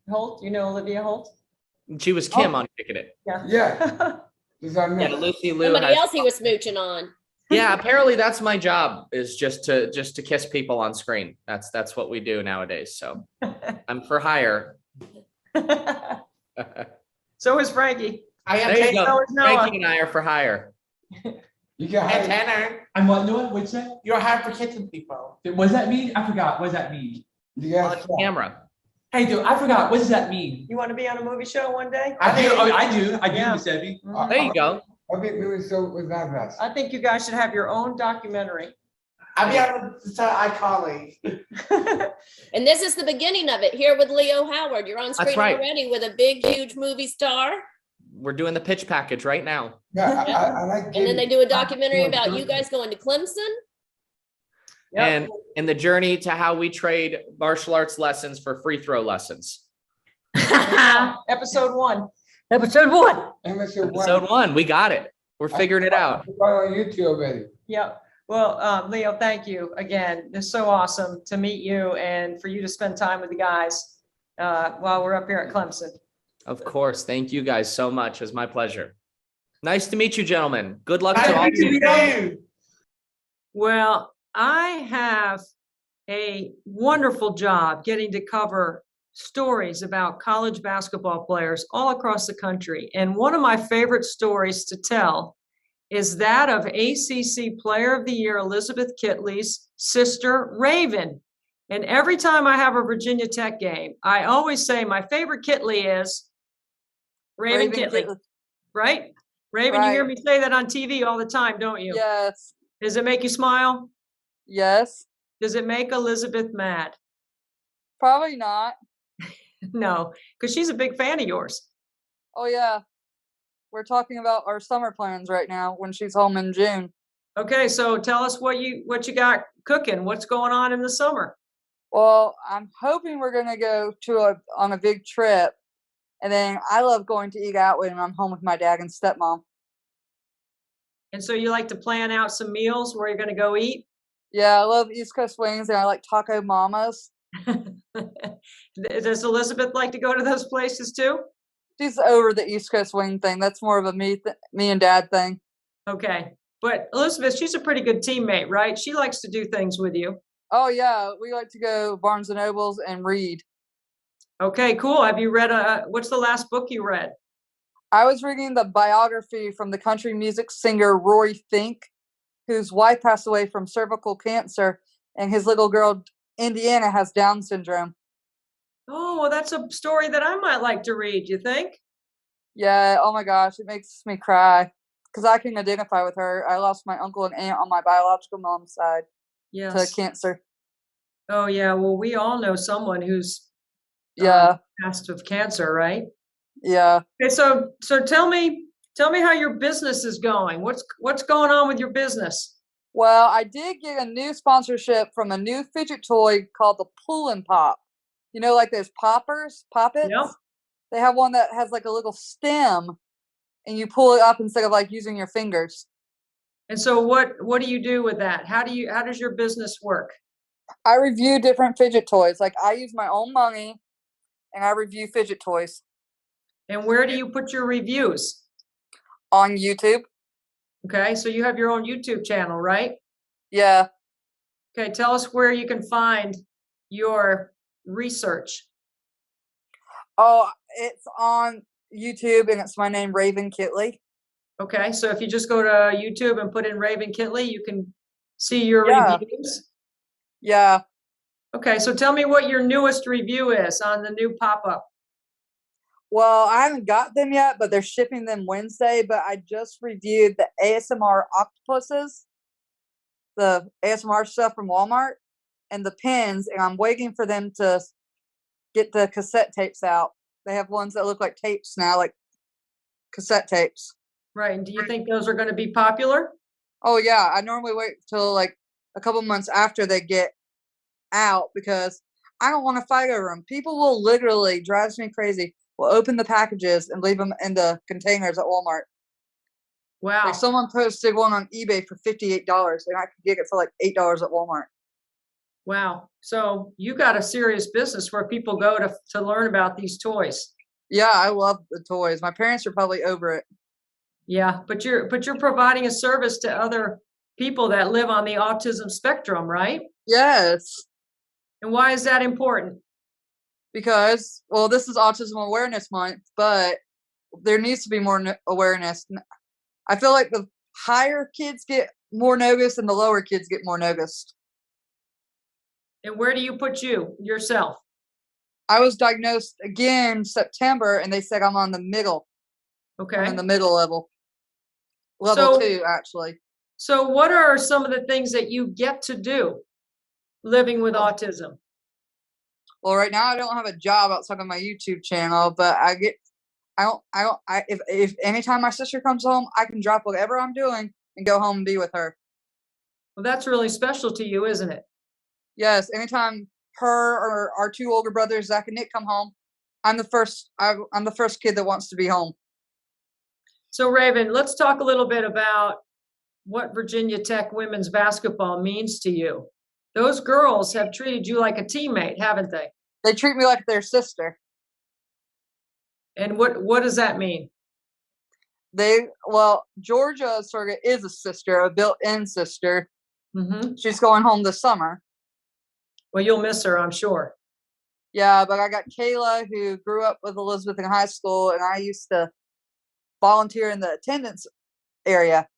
Holt, you know Olivia Holt? She was Kim on Kicking It. Yeah. Yeah, Lucy Liu. Somebody else he was smooching on. Yeah, apparently that's my job, is just to kiss people on screen. That's what we do nowadays. So I'm for hire. So is Frankie. There you go. Frankie and I are for hire. You got Hey, Tanner. I'm what, Noah? What'd you say? You're hired for kissing people. What does that mean? I forgot. What does that mean? On camera. Hey, dude, I forgot. What does that mean? You want to be on a movie show one day? I do. I do, Yeah. Miss Debbie. There you go. I'll be doing so with that best. I think you guys should have your own documentary. I'll be on iCarly. And this is the beginning of it here with Leo Howard. You're on screen right. already with a big, huge movie star. We're doing the pitch package right now. Yeah, I like. And then they do a documentary about you guys going to Clemson. And the journey to how we trade martial arts lessons for free throw lessons. Episode 1. Episode 1. Episode 1. We got it. We're figuring it out. It's on YouTube already. Yeah. Well, Leo, thank you again. It's so awesome to meet you and for you to spend time with the guys while we're up here at Clemson. Of course. Thank you guys so much. It's my pleasure. Nice to meet you, gentlemen. Good luck to all of you. Well, I have a wonderful job getting to cover stories about college basketball players all across the country. And one of my favorite stories to tell is that of ACC Player of the Year Elizabeth Kitley's sister, Raven. And every time I have a Virginia Tech game, I always say my favorite Kitley is Raven Kitley. Right? Raven, you hear me say that on TV all the time, don't you? Yes. Does it make you smile? Yes. Does it make Elizabeth mad? Probably not. No, because she's a big fan of yours. Oh yeah. We're talking about our summer plans right now when she's home in June. Okay, so tell us what you got cooking. What's going on in the summer? Well, I'm hoping we're gonna go on a big trip, and then I love going to eat out when I'm home with my dad and stepmom. And so you like to plan out some meals where you're going to go eat? Yeah, I love East Coast wings, and I like Taco Mamas. Does Elizabeth like to go to those places too? She's over the East Coast wing thing. That's more of a me and dad thing. Okay, but Elizabeth, she's a pretty good teammate, right? She likes to do things with you. Oh yeah, we like to go Barnes and Nobles and read. Okay, cool. Have you read what's the last book you read? I was reading the biography from the country music singer Roy Fink, whose wife passed away from cervical cancer, and his little girl Indiana has Down syndrome. Oh, well, that's a story that I might like to read, you think? Yeah, oh my gosh, it makes me cry because I can identify with her. I lost my uncle and aunt on my biological mom's side to cancer. Oh yeah, well, we all know someone who's passed of cancer, right? Yeah. Okay, so tell me how your business is going. What's going on with your business? Well, I did get a new sponsorship from a new fidget toy called the Pull and Pop. You know, like those poppets? Yep. They have one that has like a little stem, and you pull it up instead of like using your fingers. And so what do you do with that? How does your business work? I review different fidget toys. Like I use my own money and I review fidget toys. And where do you put your reviews? On YouTube. Okay, so you have your own YouTube channel, right? Yeah. Okay, tell us where you can find your research. Oh, it's on YouTube and it's my name, Raven Kitley. Okay, so if you just go to YouTube and put in Raven Kitley, you can see your reviews. Yeah. Okay, so tell me what your newest review is on the new pop-up. Well, I haven't got them yet, but they're shipping them Wednesday. But I just reviewed the ASMR octopuses, the ASMR stuff from Walmart, and the pins, and I'm waiting for them to get the cassette tapes out. They have ones that look like tapes now, like cassette tapes. Right, and do you think those are going to be popular? Oh, yeah. I normally wait till like a couple months after they get out because I don't want to fight over them. People will literally, drives me crazy, will open the packages and leave them in the containers at Walmart. Wow. Like someone posted one on eBay for $58 and I could get it for like $8 at Walmart. Wow. So you got a serious business where people go to learn about these toys. Yeah, I love the toys. My parents are probably over it. Yeah, but you're providing a service to other people that live on the autism spectrum, right? Yes. And why is that important? Because, well, this is Autism Awareness Month, but there needs to be more awareness. I feel like the higher kids get more noticed and the lower kids get more noticed. And where do you put yourself? I was diagnosed again September, and they said I'm on the middle. Okay. I'm in the middle level. Level 2, actually. So what are some of the things that you get to do living with autism? Well, right now I don't have a job outside of my YouTube channel, but if anytime my sister comes home, I can drop whatever I'm doing and go home and be with her. Well, that's really special to you, isn't it? Yes. Anytime her or our two older brothers, Zach and Nick, come home, I'm the first kid that wants to be home. So Raven, let's talk a little bit about what Virginia Tech women's basketball means to you. Those girls have treated you like a teammate, haven't they? They treat me like their sister. And what does that mean? Georgia sort of is a sister, a built-in sister. Mm-hmm. She's going home this summer. Well, you'll miss her, I'm sure. Yeah, but I got Kayla, who grew up with Elizabeth in high school, and I used to volunteer in the attendance area.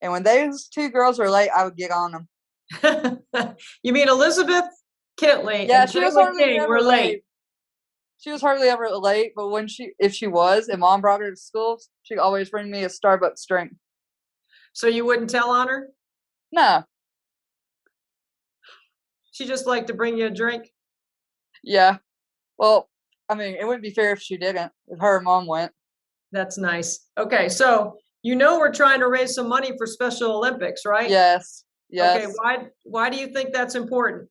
And when those two girls were late, I would get on them. You mean Elizabeth Kitley Yeah, and she was Jayla hardly King ever were late? She was hardly ever late, but when if she was, and Mom brought her to school, she'd always bring me a Starbucks drink. So you wouldn't tell on her? No. She just liked to bring you a drink? Yeah. Well, I mean, it wouldn't be fair if she didn't, if her mom went. That's nice. Okay, so you know we're trying to raise some money for Special Olympics, right? Yes. Yes. Okay, why do you think that's important?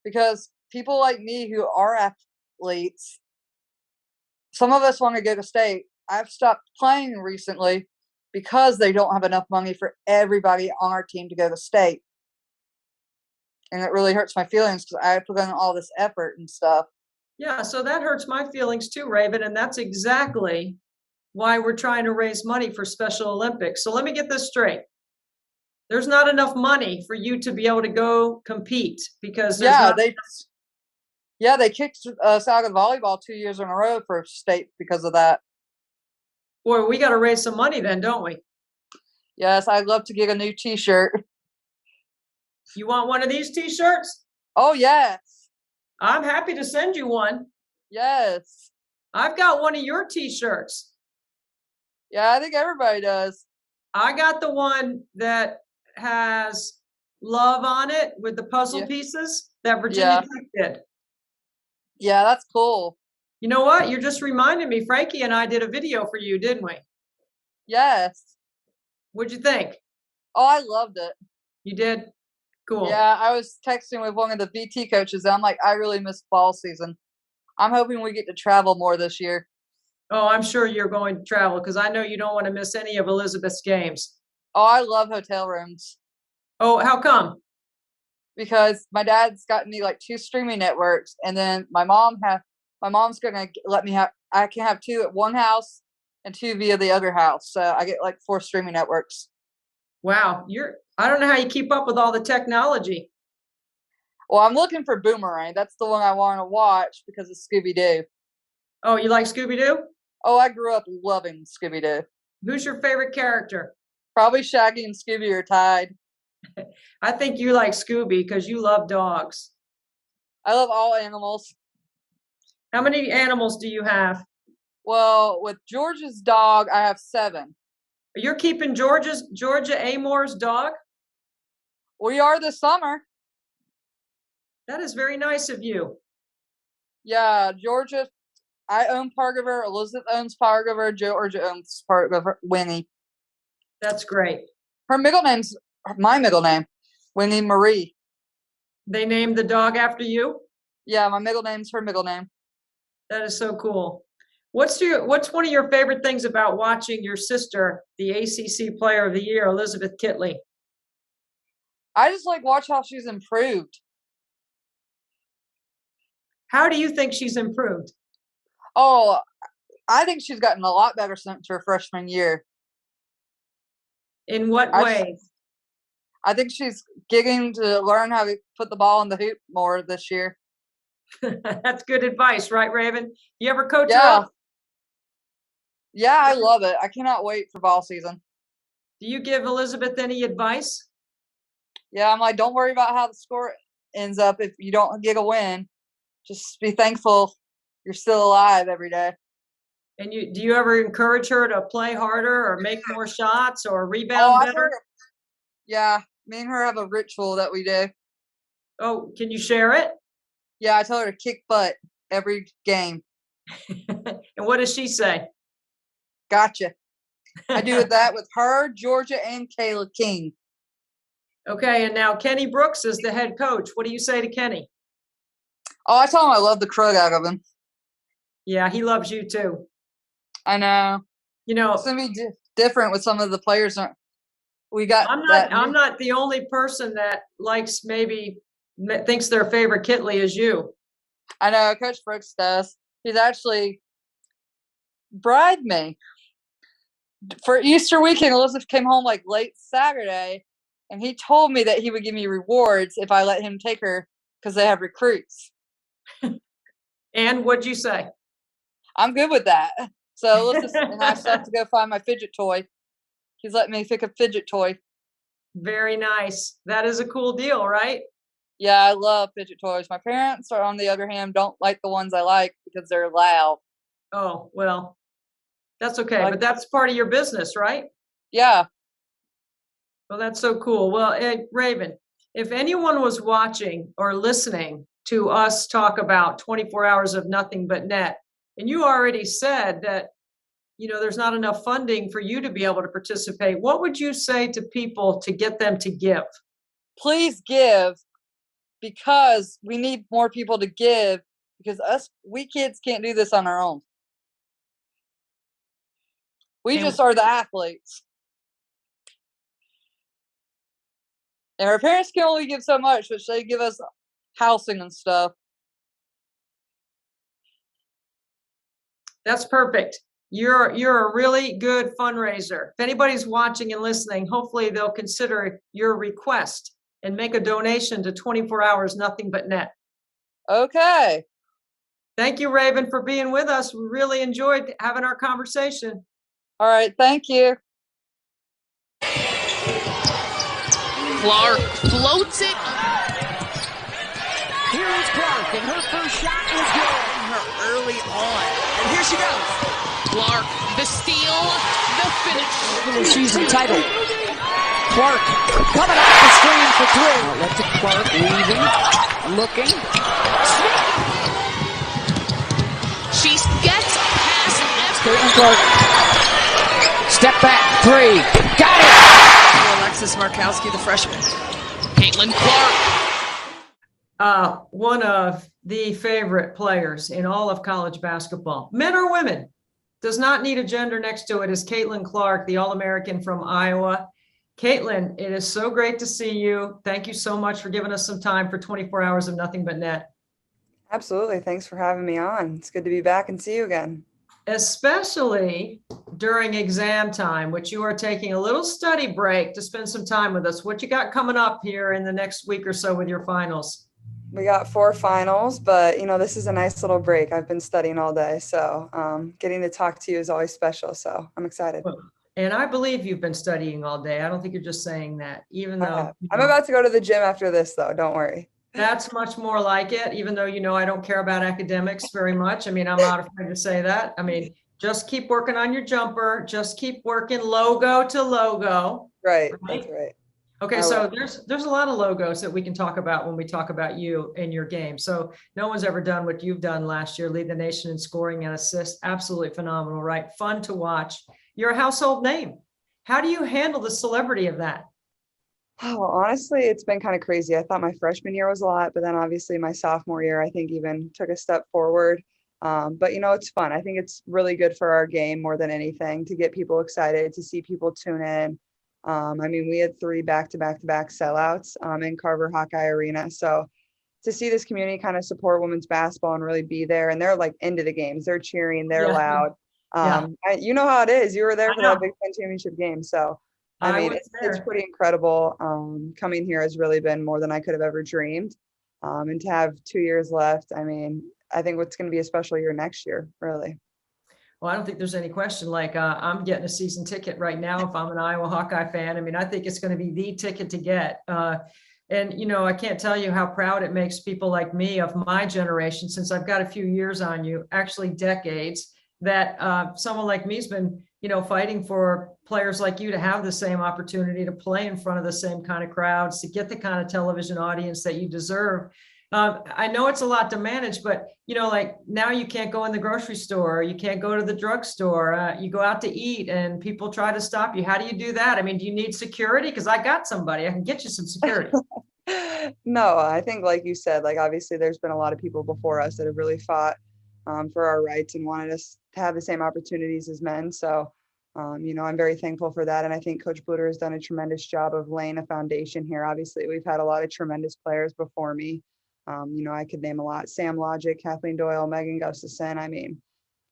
Because people like me who are athletes, some of us want to go to state. I've stopped playing recently because they don't have enough money for everybody on our team to go to state. And it really hurts my feelings because I put in all this effort and stuff. Yeah, so that hurts my feelings too, Raven, and that's exactly why we're trying to raise money for Special Olympics. So let me get this straight. There's not enough money for you to be able to go compete because there's they kicked us out of volleyball 2 years in a row for state because of that. Boy, we got to raise some money then, don't we? Yes, I'd love to get a new T-shirt. You want one of these T-shirts? Oh, yes. I'm happy to send you one. Yes. I've got one of your T-shirts. Yeah, I think everybody does. I got the one that has love on it with the puzzle pieces that Virginia Tech did. Yeah, that's cool. You know what? You're just reminding me. Frankie and I did a video for you, didn't we? Yes. What'd you think? Oh, I loved it. You did? Cool. Yeah, I was texting with one of the VT coaches, and I'm like, I really miss fall season. I'm hoping we get to travel more this year. Oh, I'm sure you're going to travel because I know you don't want to miss any of Elizabeth's games. Oh, I love hotel rooms. Oh, how come? Because my dad's gotten me like 2 streaming networks, and then my mom's gonna let me I can have 2 at one house and 2 via the other house. So I get like 4 streaming networks. Wow, I don't know how you keep up with all the technology. Well, I'm looking for Boomerang. That's the one I want to watch because of Scooby-Doo. Oh, you like Scooby-Doo? Oh, I grew up loving Scooby-Doo. Who's your favorite character? Probably Shaggy and Scooby are tied. I think you like Scooby because you love dogs. I love all animals. How many animals do you have? Well, with George's dog, I have 7. You're keeping Georgia Amore's dog? We are this summer. That is very nice of you. Yeah, Georgia. I own part of her. Elizabeth owns part of her. Georgia owns part of her. Winnie. That's great. Her middle name's my middle name, Winnie Marie. They named the dog after you? Yeah, my middle name's her middle name. That is so cool. What's one of your favorite things about watching your sister, the ACC Player of the Year, Elizabeth Kitley? I just like watch how she's improved. How do you think she's improved? Oh, I think she's gotten a lot better since her freshman year. In what way? I think she's getting to learn how to put the ball in the hoop more this year. That's good advice, right, Raven? You ever coach her Yeah. up? Yeah, I love it. I cannot wait for ball season. Do you give Elizabeth any advice? Yeah, I'm like, don't worry about how the score ends up if you don't get a win. Just be thankful you're still alive every day. And do you ever encourage her to play harder or make more shots or rebound better? Yeah, me and her have a ritual that we do. Oh, can you share it? Yeah, I tell her to kick butt every game. And what does she say? Gotcha. I do that with her, Georgia, and Kayla King. Okay, and now Kenny Brooks is the head coach. What do you say to Kenny? Oh, I tell him I love the crud out of him. Yeah, he loves you too. I know. You know, it's gonna be different with some of the players. We got. I'm not the only person that thinks their favorite Kitley is you. I know, Coach Brooks does. He's actually bribed me. For Easter weekend, Elizabeth came home like late Saturday, and he told me that he would give me rewards if I let him take her because they have recruits. And what'd you say? I'm good with that. So Elizabeth and I still have to go find my fidget toy. He's letting me pick a fidget toy. Very nice. That is a cool deal, right? Yeah, I love fidget toys. My parents, are, on the other hand, don't like the ones I like because they're loud. Oh, well, that's okay. But that's part of your business, right? Yeah. Well, that's so cool. Well, Raven, if anyone was watching or listening to us talk about 24 hours of nothing but net, and you already said that, you know, there's not enough funding for you to be able to participate, what would you say to people to get them to give? Please give, because we need more people to give, because we kids can't do this on our own. We just are the athletes. And our parents can only give so much, which they give us housing and stuff. That's perfect. You're a really good fundraiser. If anybody's watching and listening, hopefully they'll consider your request and make a donation to 24 Hours Nothing But Net. Okay. Thank you, Raven, for being with us. We really enjoyed having our conversation. All right, thank you. Clark floats it. Here is Clark, and her first shot is good. Her early on, and here she goes. Clark, the steal, the finish. Regular season title. Clark coming off the screen for three. Left to Clark, weaving, looking. She gets past Caitlin Clark. Step back, three. Got it! Alexis Markowski, the freshman. Caitlin Clark. One of the favorite players in all of college basketball, men or women, does not need a gender next to it, is Caitlin Clark, the All-American from Iowa. Caitlin, it is so great to see you. Thank you so much for giving us some time for 24 Hours of Nothing But Net. Absolutely. Thanks for having me on. It's good to be back and see you again. Especially during exam time, which you are taking a little study break to spend some time with us. What you got coming up here in the next week or so with your finals? We got 4 finals, but you know, this is a nice little break. I've been studying all day, so getting to talk to you is always special. So I'm excited. And I believe you've been studying all day. I don't think you're just saying that, even though I'm about to go to the gym after this, though. Don't worry. That's much more like it, even though, you know, I don't care about academics very much. I mean, I'm not afraid to say that. I mean, just keep working on your jumper. Just keep working logo to logo. Right. That's right. Okay, so there's a lot of logos that we can talk about when we talk about you and your game. So no one's ever done what you've done last year, lead the nation in scoring and assists. Absolutely phenomenal, right? Fun to watch. You're a household name. How do you handle the celebrity of that? Oh, honestly, it's been kind of crazy. I thought my freshman year was a lot, but then obviously my sophomore year, I think even took a step forward. But, you know, it's fun. I think it's really good for our game more than anything to get people excited, to see people tune in. I mean, we had 3 back-to-back sellouts in Carver Hawkeye Arena. So to see this community kind of support women's basketball and really be there, and they're like into the games, they're cheering, they're loud. You know how it is. You were there for that Big Ten championship game. So, I mean, it's pretty incredible. Coming here has really been more than I could have ever dreamed. And to have 2 years left, I mean, I think it's going to be a special year next year, really. Well, I don't think there's any question. Like, I'm getting a season ticket right now if I'm an Iowa Hawkeye fan. I mean, I think it's going to be the ticket to get. And, you know, I can't tell you how proud it makes people like me of my generation, since I've got a few years on you, actually decades, that someone like me has been, you know, fighting for players like you to have the same opportunity to play in front of the same kind of crowds, to get the kind of television audience that you deserve. I know it's a lot to manage, but, you know, like now you can't go in the grocery store, you can't go to the drugstore, you go out to eat and people try to stop you. How do you do that? I mean, do you need security? Because I got somebody, I can get you some security. No, I think like you said, like obviously there's been a lot of people before us that have really fought for our rights and wanted us to have the same opportunities as men. So, you know, I'm very thankful for that. And I think Coach Bluter has done a tremendous job of laying a foundation here. Obviously, we've had a lot of tremendous players before me. You know, I could name a lot: Sam Logic, Kathleen Doyle, Megan Gustafson. I mean,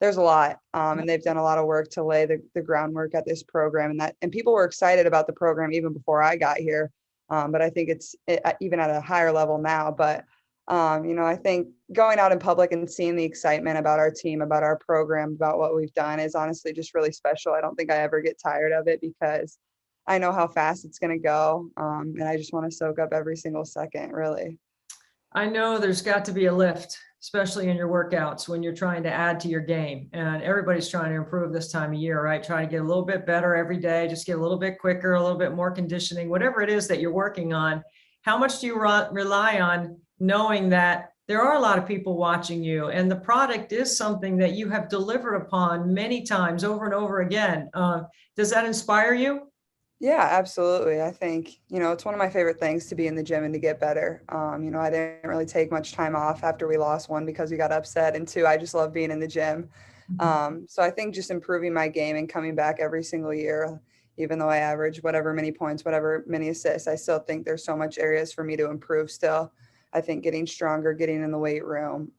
there's a lot, and they've done a lot of work to lay the groundwork at this program, and people were excited about the program even before I got here. But I think it's even at a higher level now. But I think going out in public and seeing the excitement about our team, about our program, about what we've done is honestly just really special. I don't think I ever get tired of it because I know how fast it's going to go. And I just want to soak up every single second, really. I know there's got to be a lift, especially in your workouts when you're trying to add to your game. And everybody's trying to improve this time of year, right? Trying to get a little bit better every day, just get a little bit quicker, a little bit more conditioning, whatever it is that you're working on. How much do you rely on knowing that there are a lot of people watching you and the product is something that you have delivered upon many times over and over again? Does that inspire you? Yeah, absolutely. I think, it's one of my favorite things to be in the gym and to get better. I didn't really take much time off after we lost, one, because we got upset, and two, I just love being in the gym. So I think just improving my game and coming back every single year, even though I average whatever many points, whatever many assists, I still think there's so much areas for me to improve still. I think getting stronger, getting in the weight room,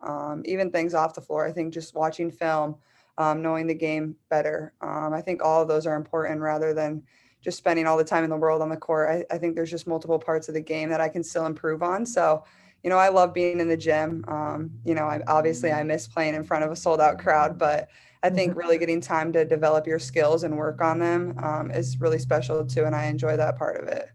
even things off the floor. I think just watching film, knowing the game better. I think all of those are important rather than just spending all the time in the world on the court. I think there's just multiple parts of the game that I can still improve on. So, I love being in the gym. I miss playing in front of a sold out crowd, but I think really getting time to develop your skills and work on them is really special too. And I enjoy that part of it.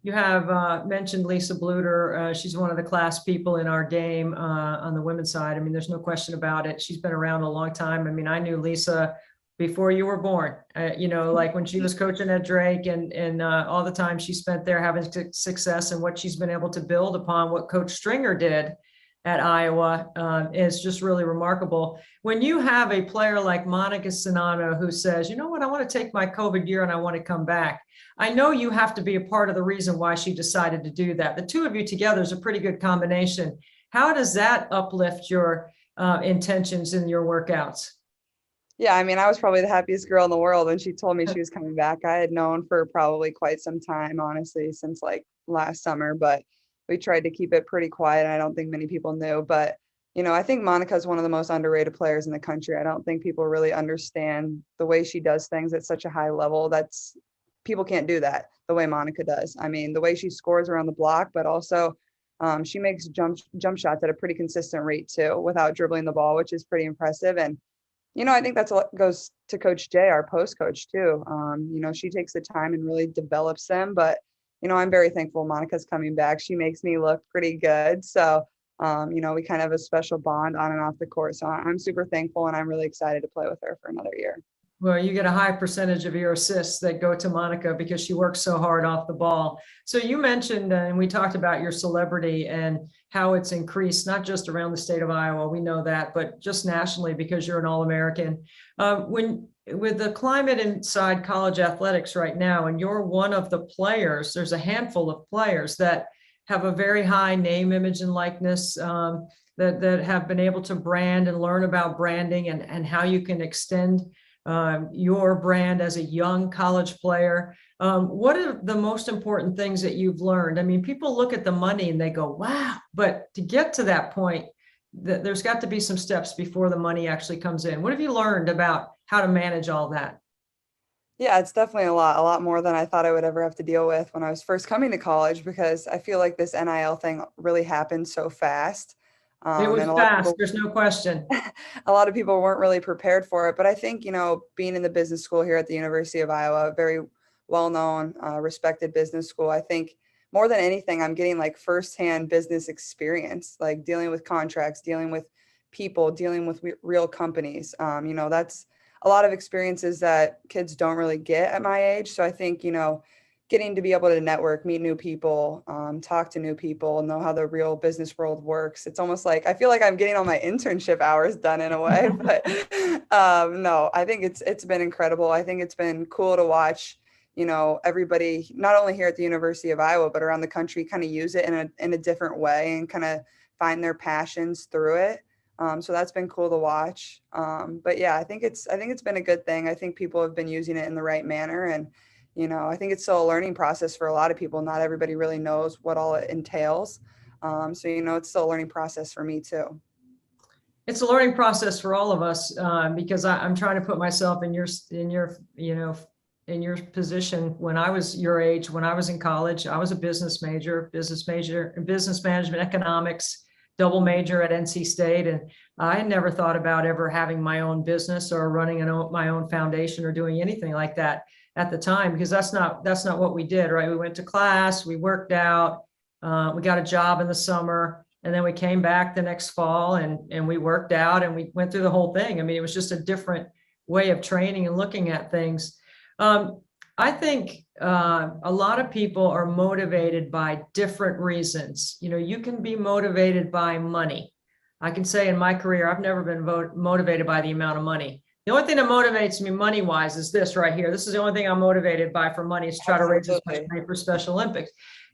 You have mentioned Lisa Bluter. She's one of the class people in our game on the women's side. I mean, there's no question about it. She's been around a long time. I mean, I knew Lisa before you were born, like when she was coaching at Drake and all the time she spent there having success, and what she's been able to build upon what Coach Stringer did at Iowa is just really remarkable. When you have a player like Monica Czinano who says, you know what, I want to take my COVID year and I want to come back. I know you have to be a part of the reason why she decided to do that. The two of you together is a pretty good combination. How does that uplift your intentions in your workouts? Yeah, I mean, I was probably the happiest girl in the world when she told me she was coming back. I had known for probably quite some time, honestly, since like last summer, but we tried to keep it pretty quiet. I don't think many people knew, but I think Monica is one of the most underrated players in the country. I don't think people really understand the way she does things at such a high level. People can't do that the way Monica does. I mean, the way she scores around the block, but also she makes jump shots at a pretty consistent rate too, without dribbling the ball, which is pretty impressive. And I think that's what goes to Coach Jay, our post coach too. She takes the time and really develops them. But, I'm very thankful Monica's coming back. She makes me look pretty good. So, we kind of have a special bond on and off the court. So I'm super thankful and I'm really excited to play with her for another year. Well, you get a high percentage of your assists that go to Monica because she works so hard off the ball. So you mentioned, and we talked about your celebrity and how it's increased, not just around the state of Iowa, we know that, but just nationally because you're an All-American. With the climate inside college athletics right now, and you're one of the players, there's a handful of players that have a very high name, image, and likeness that have been able to brand and learn about branding and how you can extend your brand as a young college player. What are the most important things that you've learned? I mean, people look at the money and they go, wow, but to get to that point, there's got to be some steps before the money actually comes in. What have you learned about how to manage all that? Yeah, it's definitely a lot more than I thought I would ever have to deal with when I was first coming to college, because I feel like this NIL thing really happened so fast. It was fast, there's no question. A lot of people weren't really prepared for it, but I think, being in the business school here at the University of Iowa, a very well-known, respected business school, I think more than anything, I'm getting like firsthand business experience, like dealing with contracts, dealing with people, dealing with real companies. That's a lot of experiences that kids don't really get at my age. So I think, getting to be able to network, meet new people, talk to new people, know how the real business world works. It's almost like, I feel like I'm getting all my internship hours done in a way, but no, I think it's been incredible. I think it's been cool to watch, everybody, not only here at the University of Iowa, but around the country kind of use it in a different way and kind of find their passions through it. So that's been cool to watch. But yeah, I think it's been a good thing. I think people have been using it in the right manner, and I think it's still a learning process for a lot of people. Not everybody really knows what all it entails. So, it's still a learning process for me too. It's a learning process for all of us because I'm trying to put myself in your in your position when I was your age, when I was in college. I was a business major in business management, economics, double major at NC State. And I never thought about ever having my own business or running my own foundation or doing anything like that at the time, because that's not what we did, right? We went to class, we worked out, we got a job in the summer, and then we came back the next fall and we worked out and we went through the whole thing. I mean, it was just a different way of training and looking at things. I think a lot of people are motivated by different reasons. You know, you can be motivated by money. I can say in my career, I've never been motivated by the amount of money. The only thing that motivates me money-wise is this right here. This is the only thing I'm motivated by for money, is try to raise as much money for Special Olympics.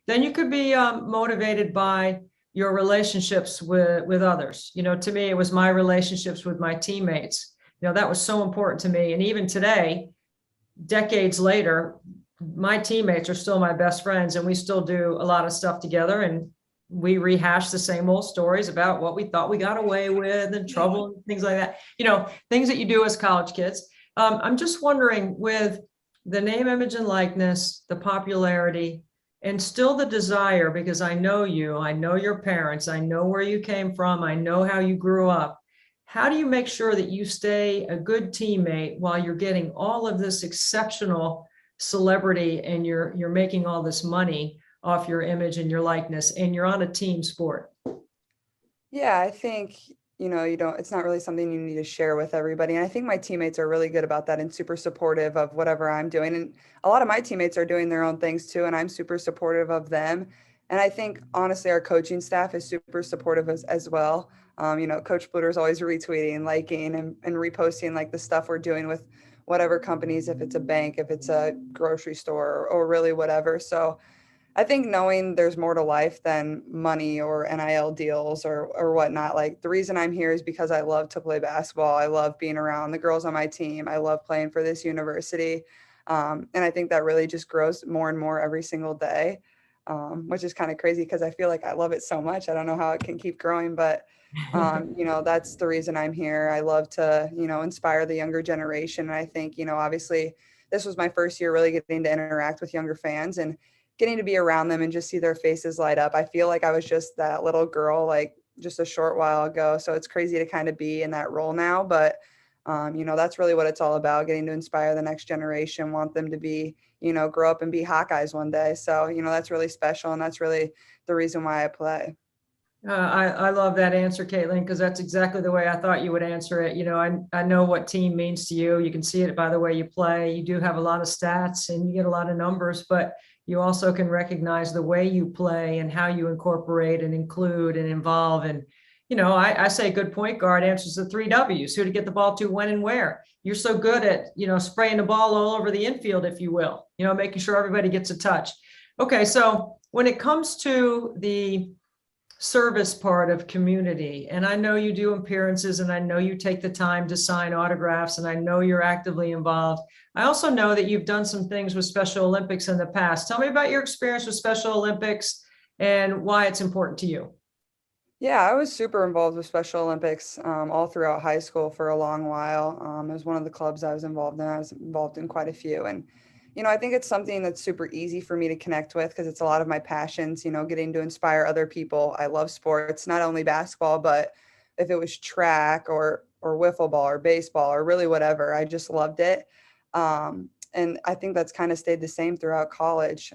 Then you could be motivated by your relationships with others. You know, to me, it was my relationships with my teammates. You know, that was so important to me. And even today, decades later, my teammates are still my best friends, and we still do a lot of stuff together, and we rehash the same old stories about what we thought we got away with and trouble and things like that. You know, things that you do as college kids. I'm just wondering, with the name, image, and likeness, the popularity, and still the desire, because I know you, I know your parents, I know where you came from, I know how you grew up. How do you make sure that you stay a good teammate while you're getting all of this exceptional celebrity and you're making all this money off your image and your likeness, and you're on a team sport? Yeah, I think, you know, it's not really something you need to share with everybody. And I think my teammates are really good about that and super supportive of whatever I'm doing. And a lot of my teammates are doing their own things too, and I'm super supportive of them. And I think, honestly, our coaching staff is super supportive as well. You know, Coach Bluter is always retweeting, liking, and reposting like the stuff we're doing with whatever companies, if it's a bank, if it's a grocery store, or really whatever. So I think knowing there's more to life than money or NIL deals or whatnot. Like, the reason I'm here is because I love to play basketball. I love being around the girls on my team. I love playing for this university. And I think that really just grows more and more every single day, which is kind of crazy because I feel like I love it so much. I don't know how it can keep growing, but you know, that's the reason I'm here. I love to, you know, inspire the younger generation. And I think, you know, obviously this was my first year really getting to interact with younger fans and getting to be around them and just see their faces light up. I feel like I was just that little girl, like just a short while ago. So it's crazy to kind of be in that role now, but you know, that's really what it's all about, getting to inspire the next generation, want them to be, you know, grow up and be Hawkeyes one day. So, you know, that's really special. And that's really the reason why I play. I love that answer, Caitlin, because that's exactly the way I thought you would answer it. You know, I know what team means to you. You can see it by the way you play. You do have a lot of stats and you get a lot of numbers, but you also can recognize the way you play and how you incorporate and include and involve. And, you know, I say good point guard answers the 3 W's: who to get the ball to, when, and where. You're so good at, you know, spraying the ball all over the infield, if you will, you know, making sure everybody gets a touch. Okay, so when it comes to the service part of community, and I know you do appearances, and I know you take the time to sign autographs, and I know you're actively involved. I also know that you've done some things with Special Olympics in the past. Tell me about your experience with Special Olympics and why it's important to you. Yeah, I was super involved with Special Olympics all throughout high school for a long while. It was one of the clubs I was involved in. I was involved in quite a few. And, you know, I think it's something that's super easy for me to connect with because it's a lot of my passions, you know, getting to inspire other people. I love sports, not only basketball, but if it was track or wiffle ball or baseball or really whatever, I just loved it. And I think that's kind of stayed the same throughout college.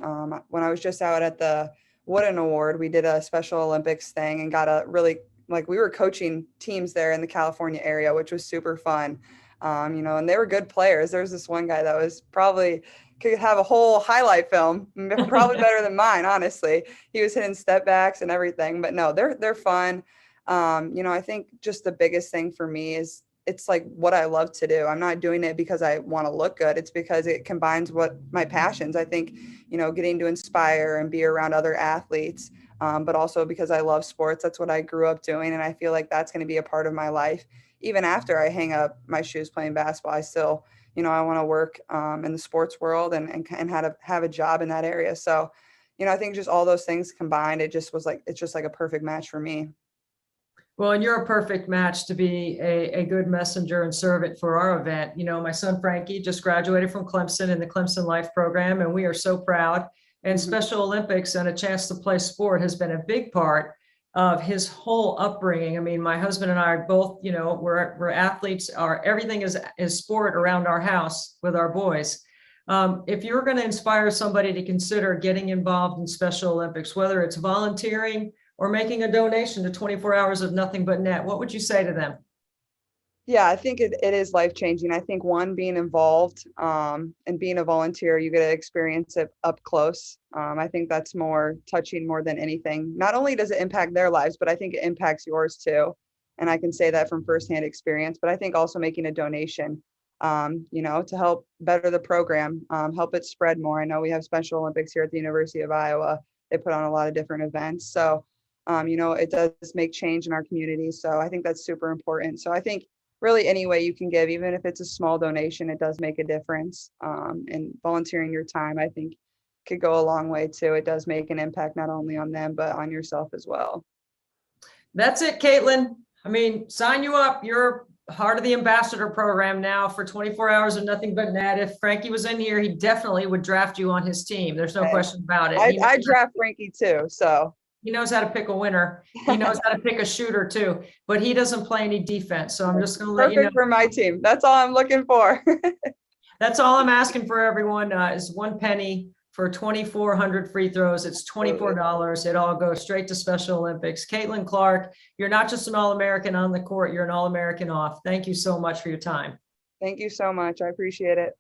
When I was just out at the Wooden Award, we did a Special Olympics thing and got a really, like, we were coaching teams there in the California area, which was super fun. You know, and they were good players. There was this one guy that was probably could have a whole highlight film, probably better than mine, honestly. He was hitting step backs and everything, but no, they're fun. You know, I think just the biggest thing for me is it's like what I love to do. I'm not doing it because I want to look good. It's because it combines what my passions. I think, you know, getting to inspire and be around other athletes, but also because I love sports. That's what I grew up doing. And I feel like that's going to be a part of my life. Even after I hang up my shoes playing basketball, I still, you know, I want to work in the sports world and have a job in that area. So, you know, I think just all those things combined, it's just like a perfect match for me. Well, and you're a perfect match to be a good messenger and servant for our event. You know, my son Frankie just graduated from Clemson in the Clemson Life program, and we are so proud. And Special Olympics and a chance to play sport has been a big part of his whole upbringing. I mean, my husband and I are both, you know, we're athletes. Everything is sport around our house with our boys. If you're going to inspire somebody to consider getting involved in Special Olympics, whether it's volunteering or making a donation to 24 Hours of Nothing But Net, what would you say to them? Yeah, I think it is life-changing. I think one, being involved and being a volunteer, you get to experience it up close. I think that's more touching more than anything. Not only does it impact their lives, but I think it impacts yours too. And I can say that from firsthand experience, but I think also making a donation, you know, to help better the program, help it spread more. I know we have Special Olympics here at the University of Iowa. They put on a lot of different events. So, you know, it does make change in our community. So I think that's super important. So I think really any way you can give, even if it's a small donation, it does make a difference. And volunteering your time, I think, could go a long way too. It does make an impact not only on them, but on yourself as well. That's it, Caitlin. I mean, sign you up. You're part of the ambassador program now for 24 Hours of Nothing But Net. If Frankie was in here, he definitely would draft you on his team. There's no question about it. I draft Frankie too, so. He knows how to pick a winner. He knows how to pick a shooter too, but he doesn't play any defense. So I'm just going to let you know. Perfect for my team. That's all I'm looking for. That's all I'm asking for everyone is 1 penny for 2,400 free throws. It's $24. It all goes straight to Special Olympics. Caitlin Clark, you're not just an All-American on the court, you're an All-American off. Thank you so much for your time. Thank you so much. I appreciate it.